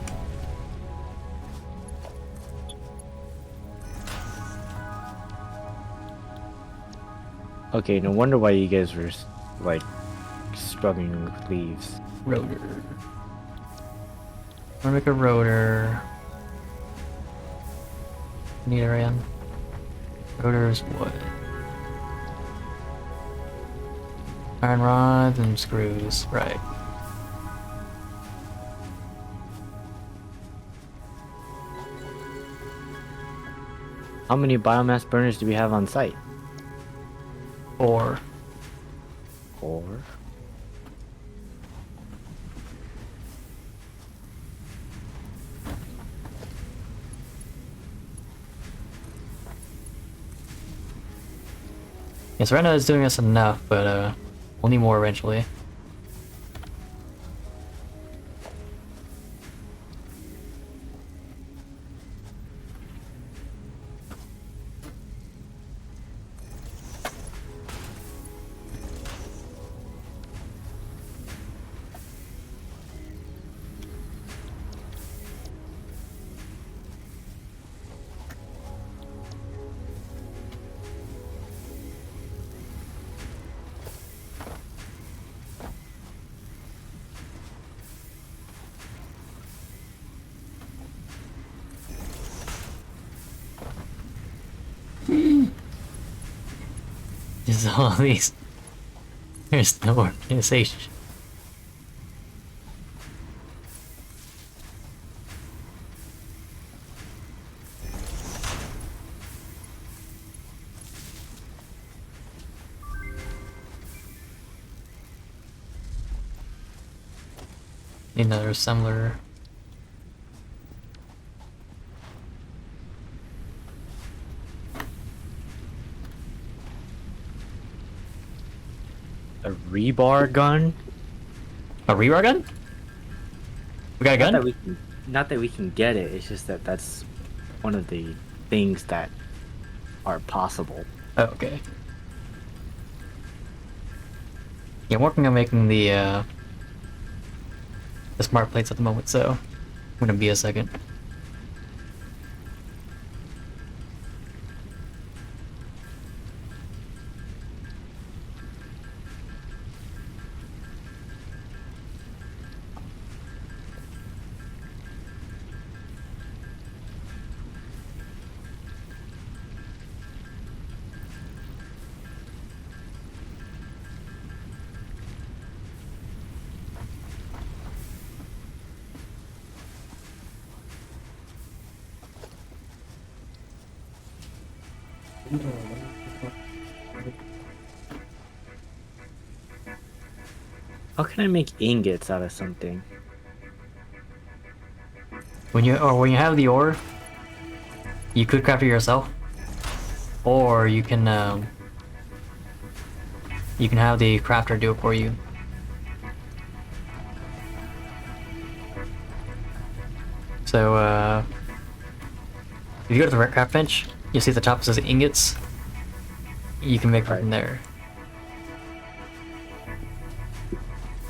Okay, no wonder why you guys were like struggling with leaves. Rotor. I'm gonna make a rotor. Need iron. Rotor is what? Iron rods and screws, right. How many biomass burners do we have on site? 4. 4. Yes, right now it's doing us enough, but we'll need more eventually. There's all these. There's no organization. Need another assembler. A rebar gun? A rebar gun? We got a gun? Not that we can get it, it's just that that's one of the things that are possible. Oh, okay. Yeah, I'm working on making the smart plates at the moment, so I'm gonna be a second. How can I make ingots out of something? When you have the ore, you could craft it yourself, or you can have the crafter do it for you. So if you go to the craft bench, you'll see at the top it says ingots. You can make from there.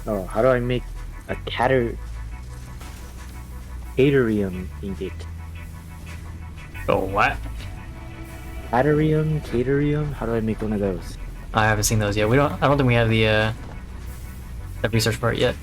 Oh, how do I make a caterium ingot? Oh, what? Caterium? How do I make one of those? I haven't seen those yet. I don't think we have the research for it yet.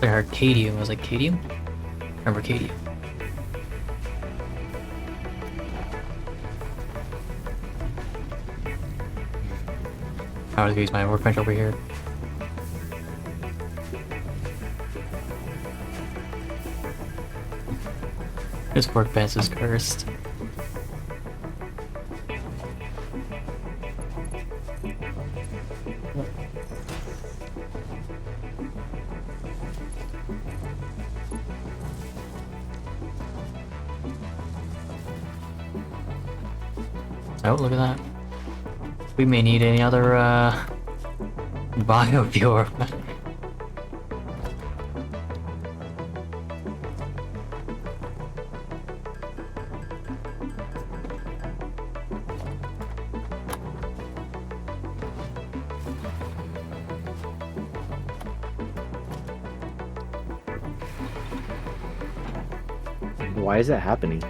I heard Cadium. I was like, Cadium? Remember Cadium? I was use my workbench over here. This workbench is cursed. Oh, look at that. We may need any other, bioviewer. Why is that happening?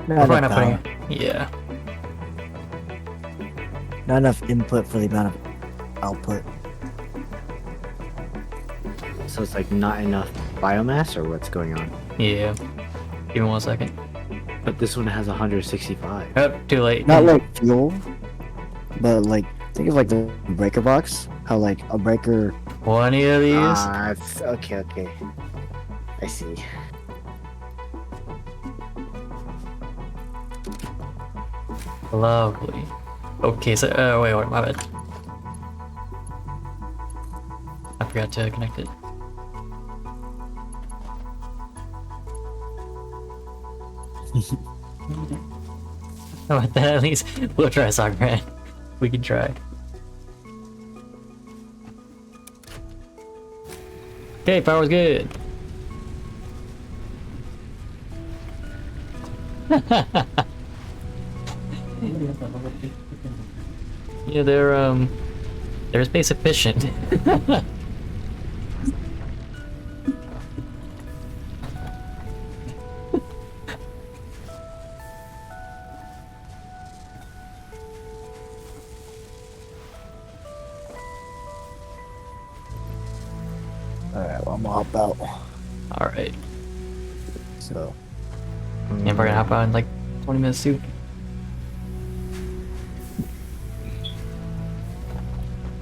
We're Not probably enough not putting power. it. Yeah. Not enough input for the amount of output. So it's like not enough biomass, or what's going on? Yeah. Give me 1 second. But this one has 165. Oh, too late. Not like fuel, but like think of like the breaker box. How like a breaker. 20 of these. Ah, it's okay. Okay, I see. Lovely. Okay, so wait, my bad. I forgot to connect it. Oh, what the hell? At least we'll try soccer, man. We can try. Okay, power's good. Yeah, they're space efficient. Alright, well I'm gonna hop out. Alright. So Yeah, we're gonna hop on in like 20 minutes too.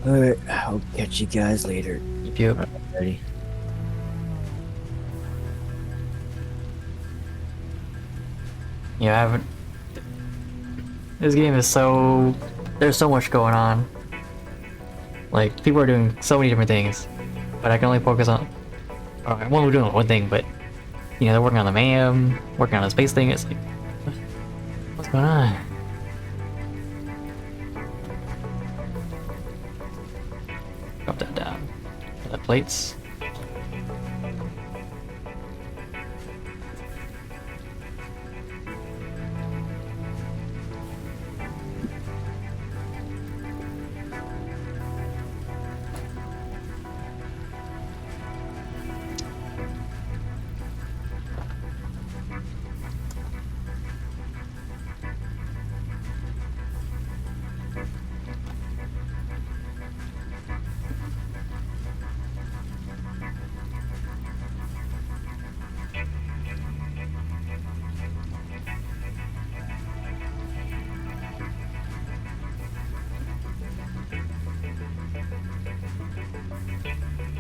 alright, I'll catch you guys later. Yep. Ready? Yeah, I haven't. This game is so. There's so much going on. Like, people are doing so many different things, but I can only focus on. Alright, well, we're doing one thing, but. You know, they're working on the MAM, working on the space thing. It's like. What's going on? Drop that down. The plates.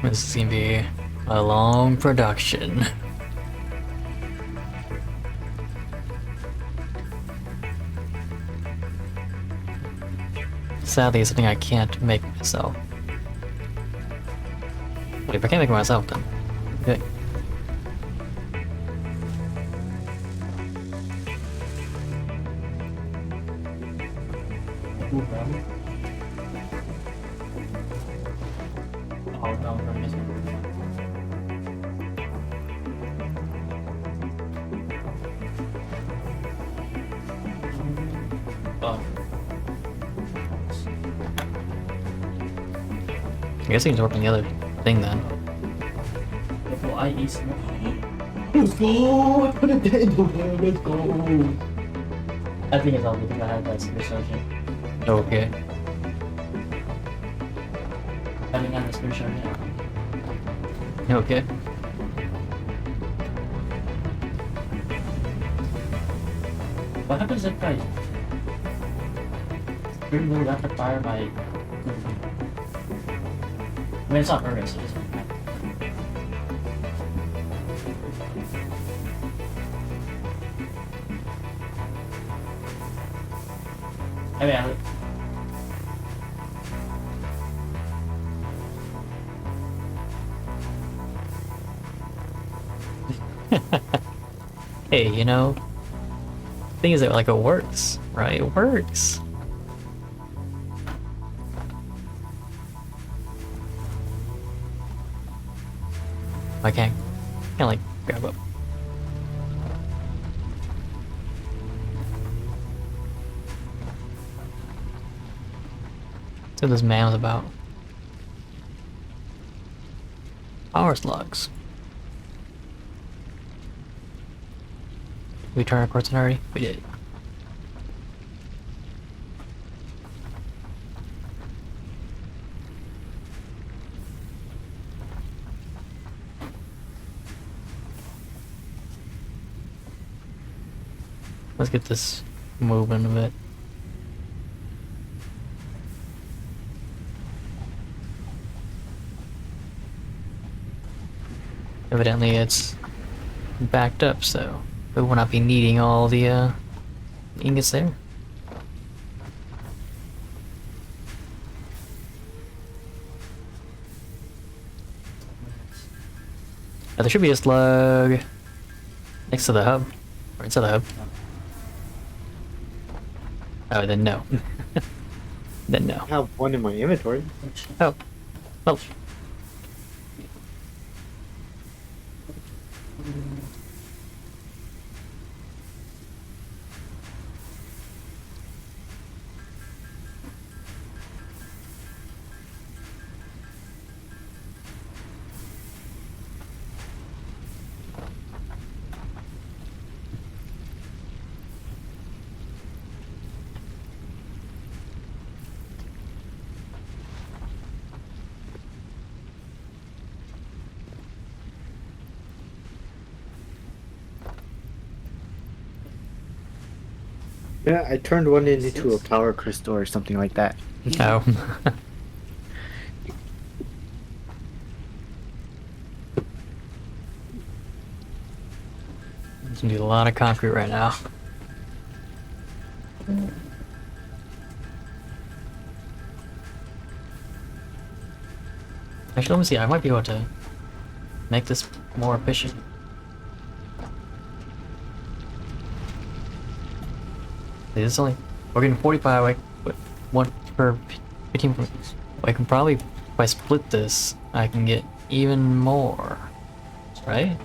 This is gonna be a long production. Sadly, it's something I can't make myself. But if I can't make it myself, then okay. Oh no, I'm missing. Oh. I guess you can work on the other thing then. Well, I eat some. Let's go! I put it in the world. Let's go! I think it's all because I had that super session. Okay. Having on the super session. Okay. What happens if I remove rapid fire by? I mean, it's not murder, so it doesn't matter. I mean, I, Hey, you know, thing is that like it works, right? It works. I can't like grab up. That's what this man was about. Power slugs. We turn our course already? We did. Let's get this moving a bit. Evidently it's backed up, so we will not be needing all the ingots there. There should be a slug next to the hub, or inside the hub. Oh, then no. Then no. I have one in my inventory. Oh, well. Yeah, I turned one into a power crystal or something like that. Oh. There's gonna be a lot of concrete right now. Actually, let me see. I might be able to make this more efficient. This is only we're getting 45 like one per 15. I can probably, if I split this, I can get even more, right?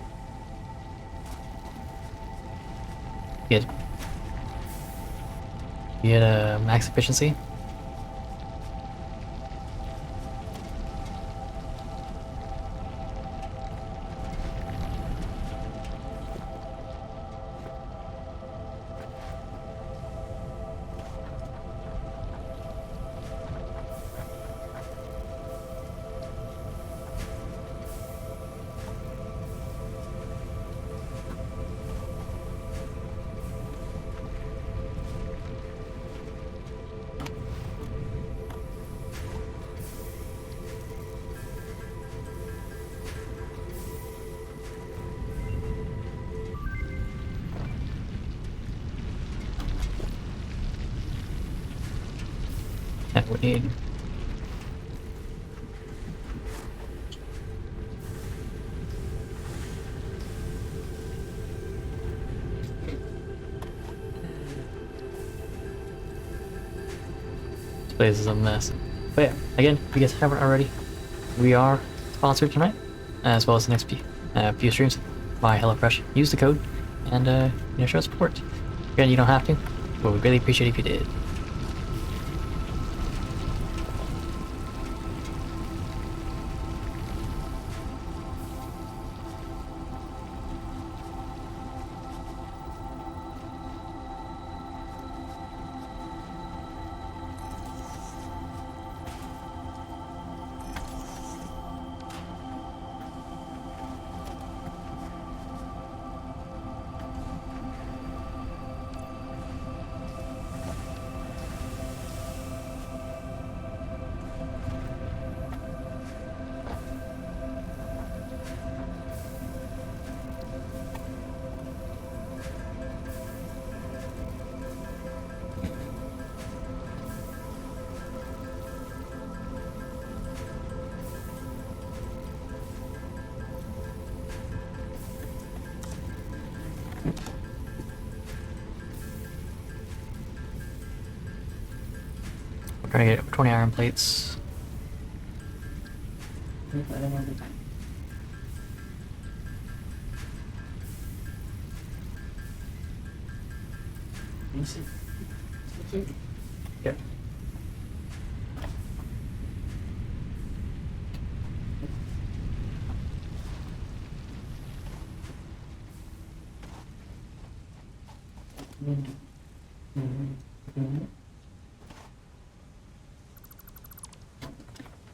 Get max efficiency. That we need. This place is a mess. But yeah, again, if you guys haven't already, we are sponsored tonight, as well as the next few streams by HelloFresh. Use the code and show support. Again, you don't have to, but we'd really appreciate it if you did. We're trying to get 20 iron plates. Yep.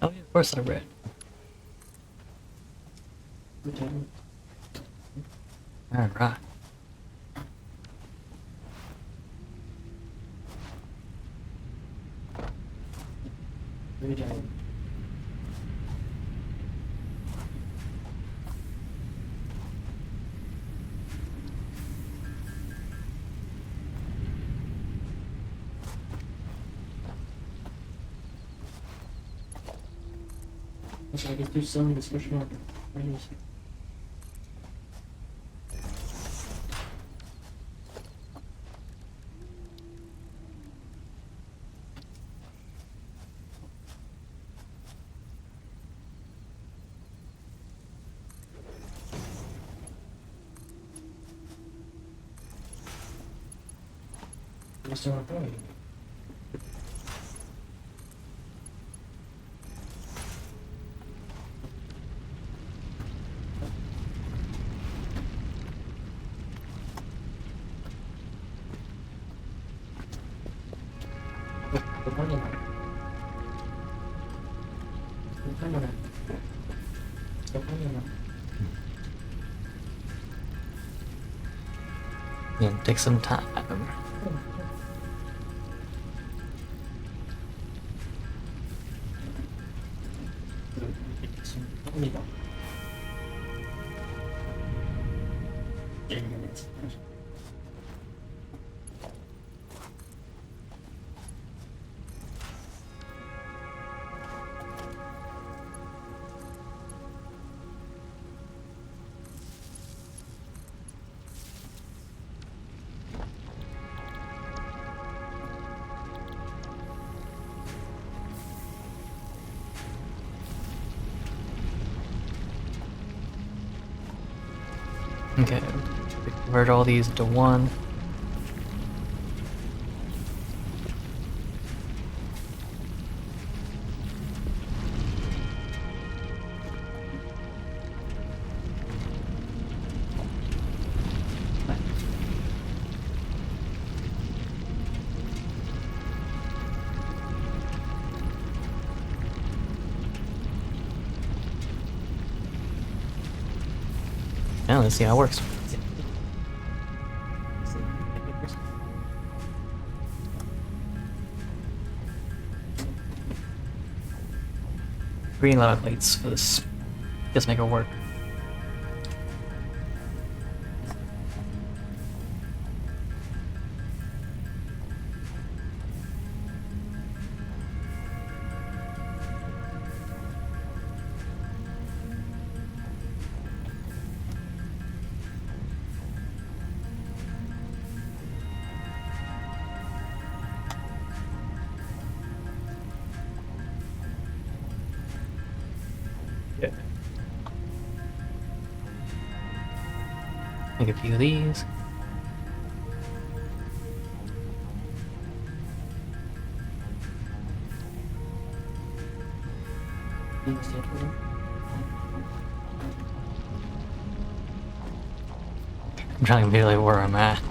Oh yeah, of course I read. Alright. So I guess do some discussion on range. Mr. Marconi. Yeah, take some time. Okay, convert all these to one. Now let's see how it works. Green lava plates for this. Just make it work. Yeah. Make a few of these. I'm trying to be like where I'm at.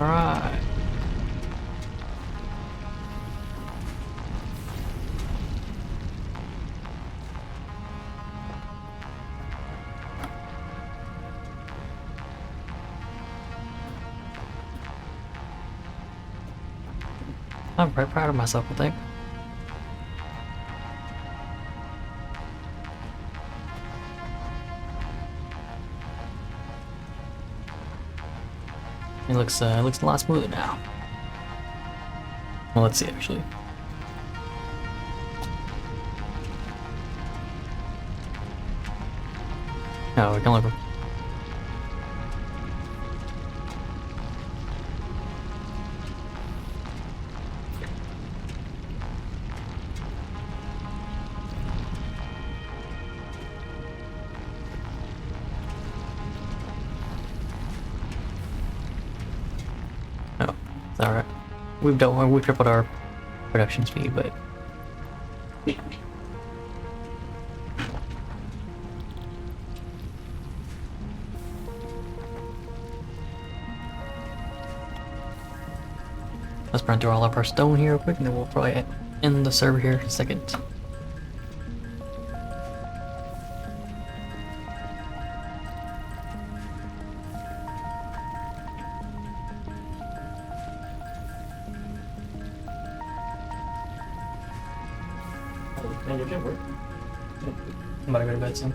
Alright. I'm very proud of myself, I think. It looks a lot smoother now. Well, let's see actually. Oh, we can look. Oh, it's alright. We've tripled our production speed, but let's run through all of our stone here real quick, and then we'll probably end the server here in a second. Man, your gym work. I'm about to go to bed soon.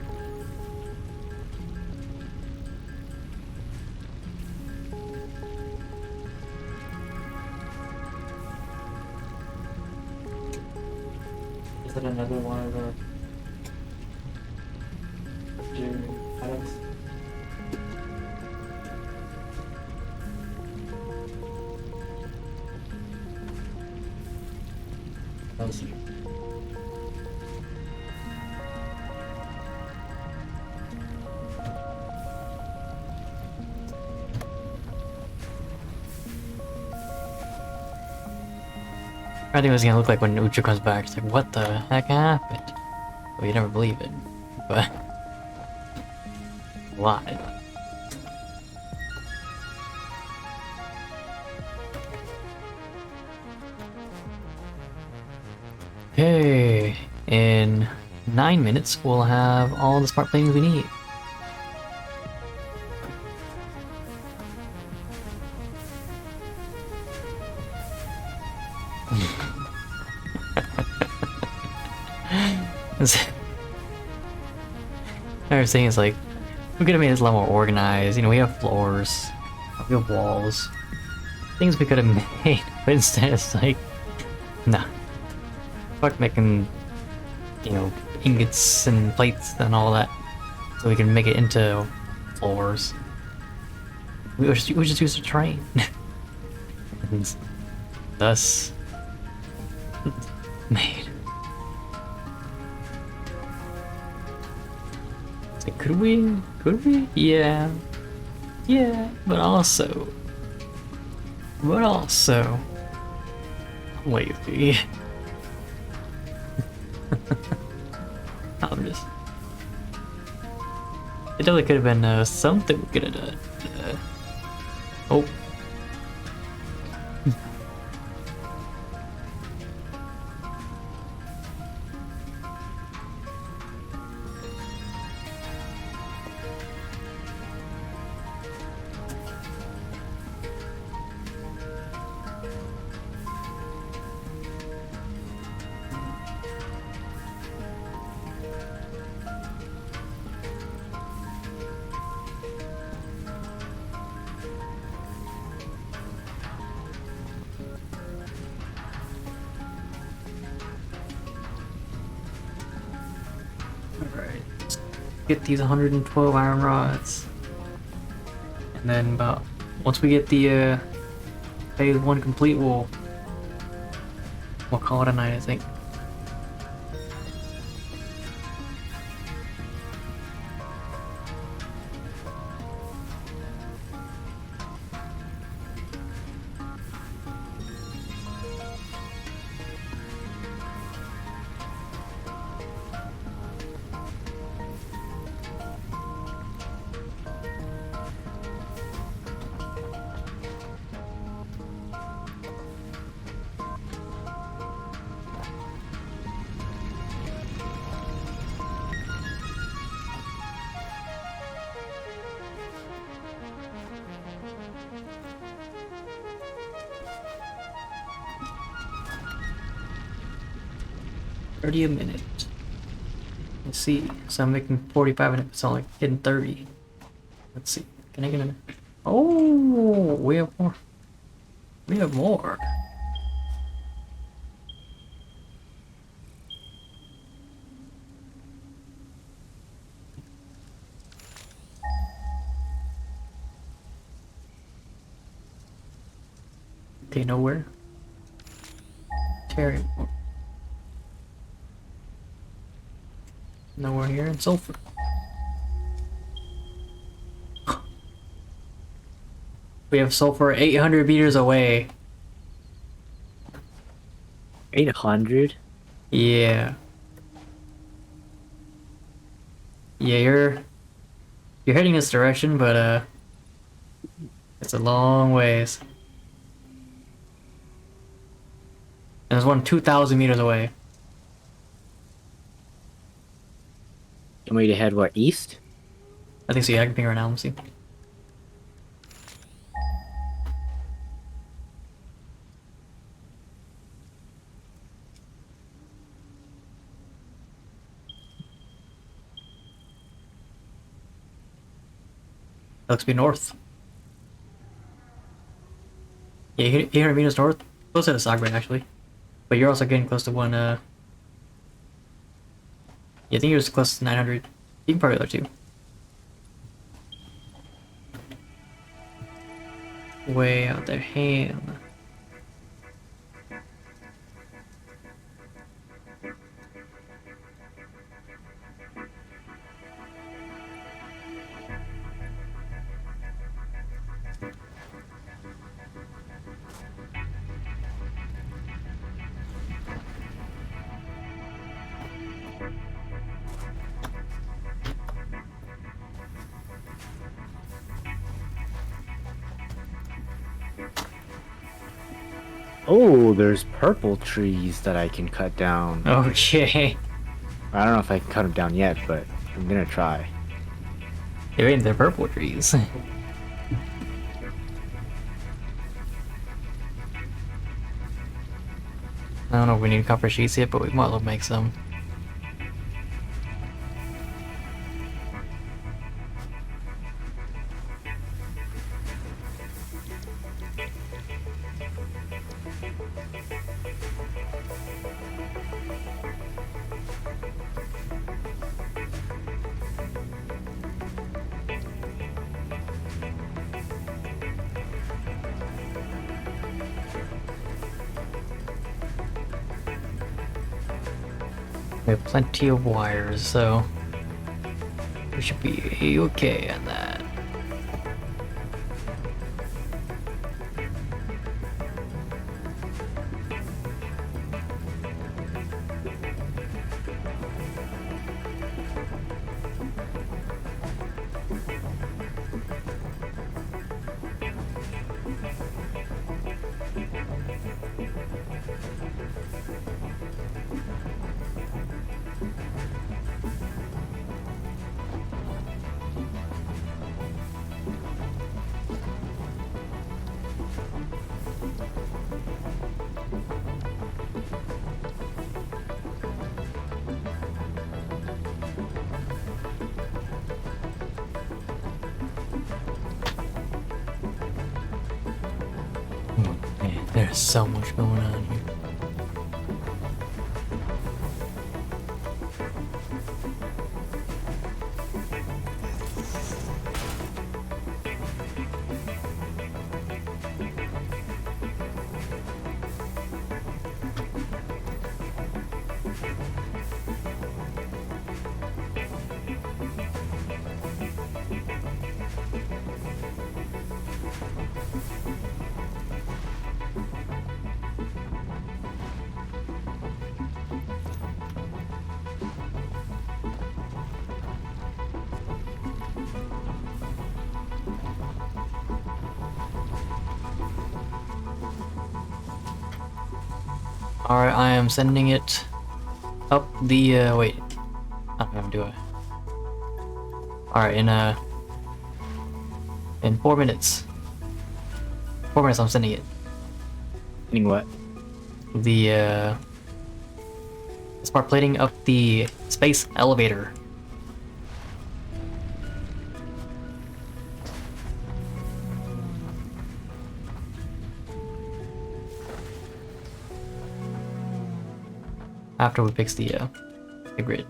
Is that another one of the gym items? Let's see. I think it's gonna look like when Uchu comes back. It's like, what the heck happened? Well, you never believe it, but why? Okay, in 9 minutes we'll have all the smart planes we need. I was saying is like, we could have made this a lot more organized. You know, we have floors, we have walls, things we could have made, but instead it's like, nah. Fuck making, you know, ingots and plates and all that, so we can make it into floors. We just use a train. And thus, made. Could we? Could we? Yeah. Yeah, but also... Wavy. I'm just... It definitely could have been something we could have done. Oh. Alright, get these 112 iron rods. And then about, once we get the phase 1 complete, we'll call it a night, I think. 30 a minute. Let's see. So I'm making 45 and it's only hitting 30. Let's see. Can I get an... Oh, we have more. We have more. Okay, nowhere. Terry. Nowhere here in sulfur. We have sulfur 800 meters away. 800? Yeah. Yeah, you're heading this direction, but it's a long ways. And there's one 2,000 meters away. You want me to head what, east? I think so. Yeah, I can ping right now. Let's see. That looks to be north. Yeah, 800 meters north. Close to the Sagran, actually. But you're also getting close to one, yeah, I think you're just close to 900. You can probably there too. Way out there, ham. Oh, there's purple trees that I can cut down. Okay. I don't know if I can cut them down yet, but I'm gonna try. They're in the purple trees. I don't know if we need copper sheets yet, but we might as well make some. We have plenty of wires, so we should be okay on that. Man, there's so much going on here. Alright, I am sending it up the, wait. I don't know, do I? Alright, in 4 minutes. 4 minutes, I'm sending it. Meaning what? The, Smart plating of the space elevator. After we fix the grid.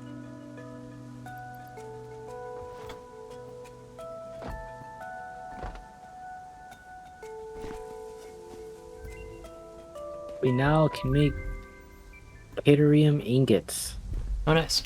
We now can make Caterium ingots. Oh, nice.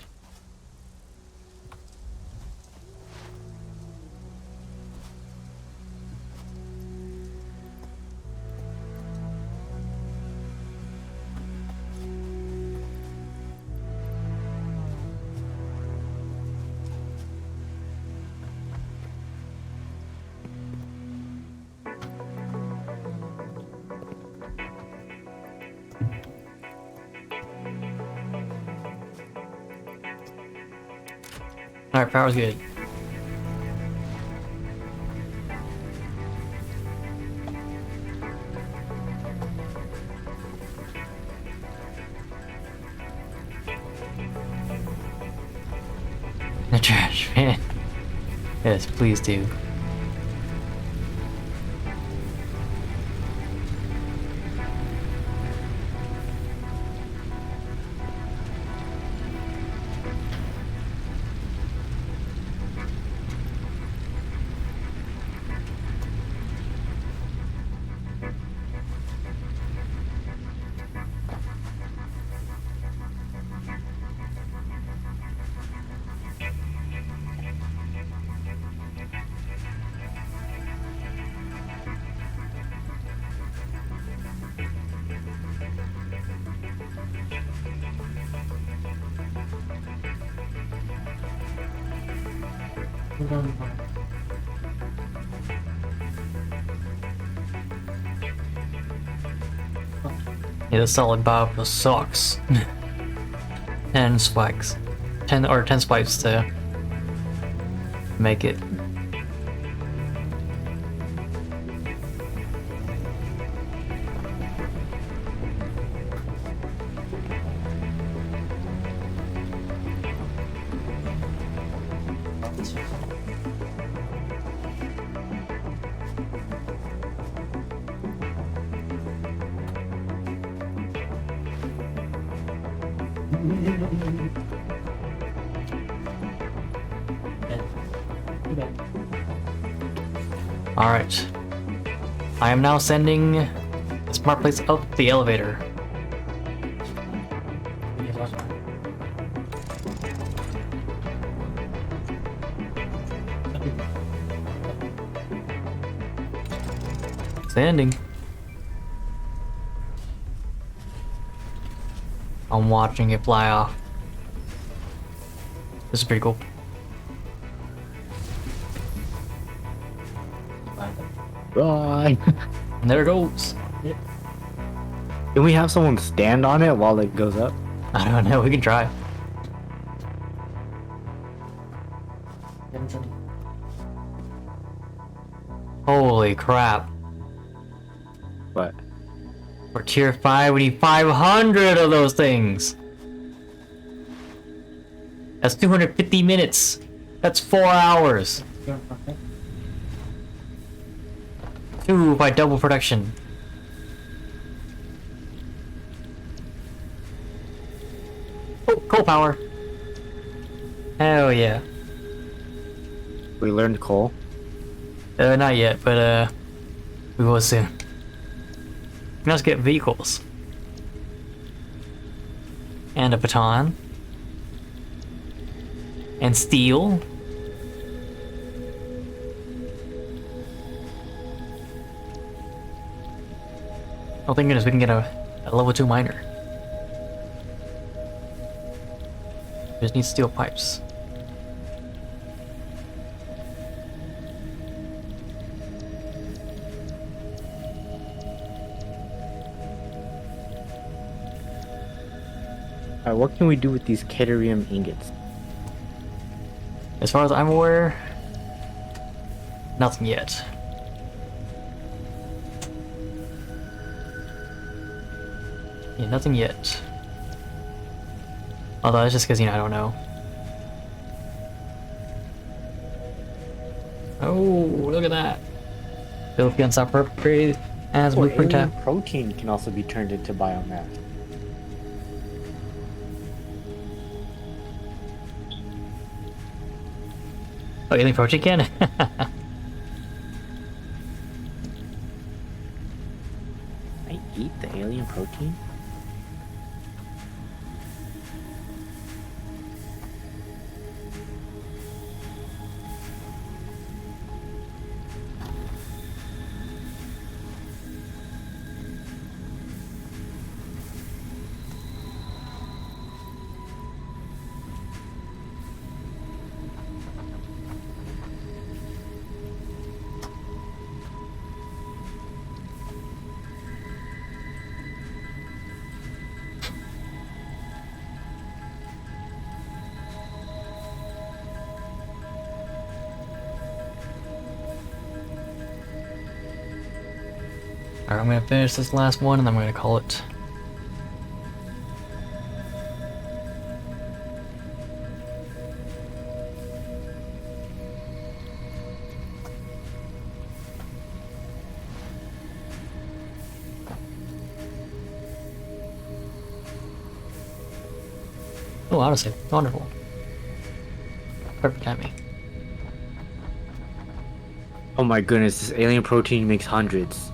Alright, power's good. The trash man. Yes, please do. Yeah, the solid bob sucks. 10 spikes. 10 spikes to make it. Alright. I am now sending the smart plates up the elevator. Standing. I'm watching it fly off. This is pretty cool. Bye. And there it goes. Can we have someone stand on it while it goes up? I don't know, we can try. Holy crap. What? For tier 5, we need 500 of those things. That's 250 minutes. That's 4 hours. 2 by double production. Oh, coal power. Hell yeah. We learned coal. Not yet, but we will soon. Let's get vehicles. And a baton. And steel. Oh, thank goodness we can get a level 2 miner. Just need steel pipes. Alright, what can we do with these Caterium ingots? As far as I'm aware, nothing yet. Yeah, nothing yet. Although that's just because, you know, I don't know. Oh, look at that. Philippines are appropriated as Or blueprint alien tab. protein can also be turned into biomass. Oh, alien protein can? I eat the alien protein? Alright, I'm gonna finish this last one and then I'm gonna call it. Oh, honestly, wonderful. Perfect timing. Oh my goodness, this alien protein makes hundreds.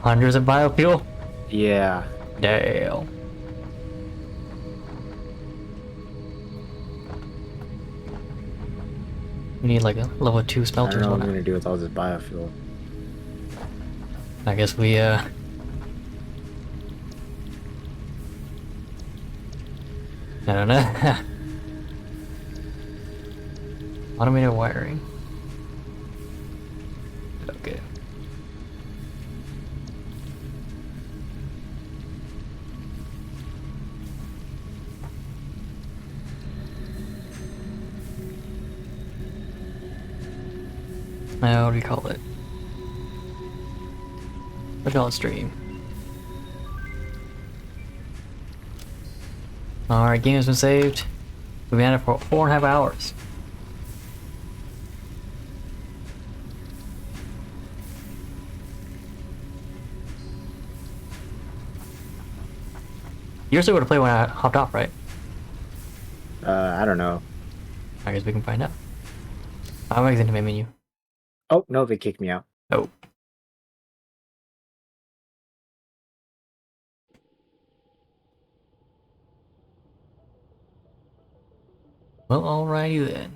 Hundreds of biofuel? Yeah. Damn. We need like a level 2 I smelters. don't know what I'm Whatnot. gonna do with all this biofuel. I guess we I don't know. Automated wiring. Okay. Now, what do we call it? Let's call it stream. Alright, game has been saved. We've been at it for 4.5 hours. You're still going to play when I hopped off, right? I don't know. I guess we can find out. I'm exiting my menu. Oh, no, they kicked me out. Oh. Well, alrighty then.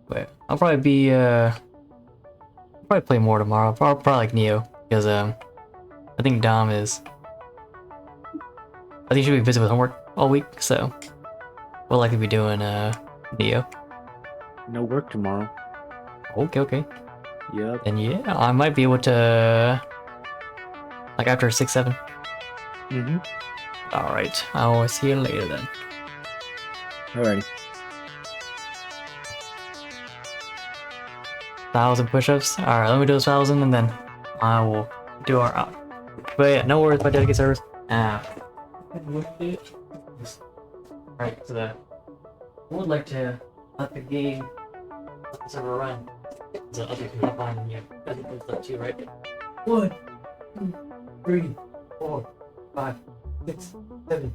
But I'll probably be probably play more tomorrow. Probably like Neo, because I think Dom is. I think she'll be busy with homework all week, so we'll likely be doing Neo. No work tomorrow. Okay, okay. Yep. Then yeah, I might be able to like after 6-7. Mm-hmm. All right, I'll see you later then. Alrighty. 1,000 push-ups. All right, let me do those 1,000 and then I will do our out. But yeah, no worries about dedicated servers. Right, so I would like to let the game, let the server run. So other can hop on and yeah, that's up to you, right? 1, 2, 3, 4, 5, 6, 7,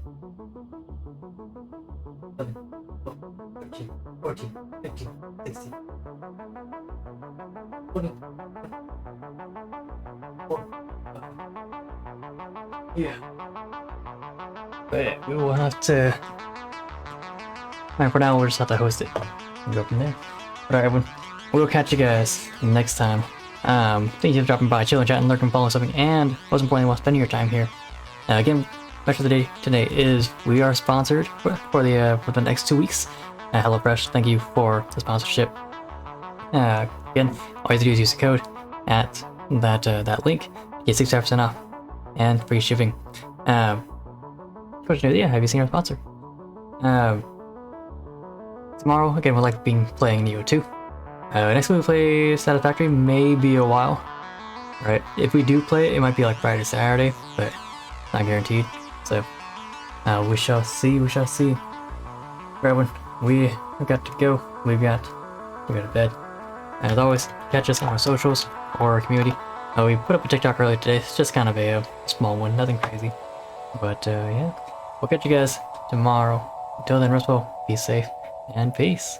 13, 14, 15, 16, 20. Yeah. But we will have to. Alright, for now we'll just have to host it and go from there. Alright, everyone. We'll catch you guys next time. Thank you for dropping by, chilling, chatting, lurking, following something, and most importantly, while spending your time here. Again, message of the day today is we are sponsored for the next 2 weeks. HelloFresh, thank you for the sponsorship. Again, all you have to do is use the code at that link, get 65% off and free shipping. Question, yeah, have you seen our sponsor? Tomorrow, again, we'll like playing Neo 2. Next week we play Satisfactory, maybe a while. Right? If we do play it, it might be like Friday, Saturday, but not guaranteed. So we shall see. We shall see. Everyone, we got to go. We got to go to bed. And as always, catch us on our socials or our community. We put up a TikTok earlier today. It's just kind of a small one, nothing crazy. But yeah, we'll catch you guys tomorrow. Until then, rest well, be safe, and peace.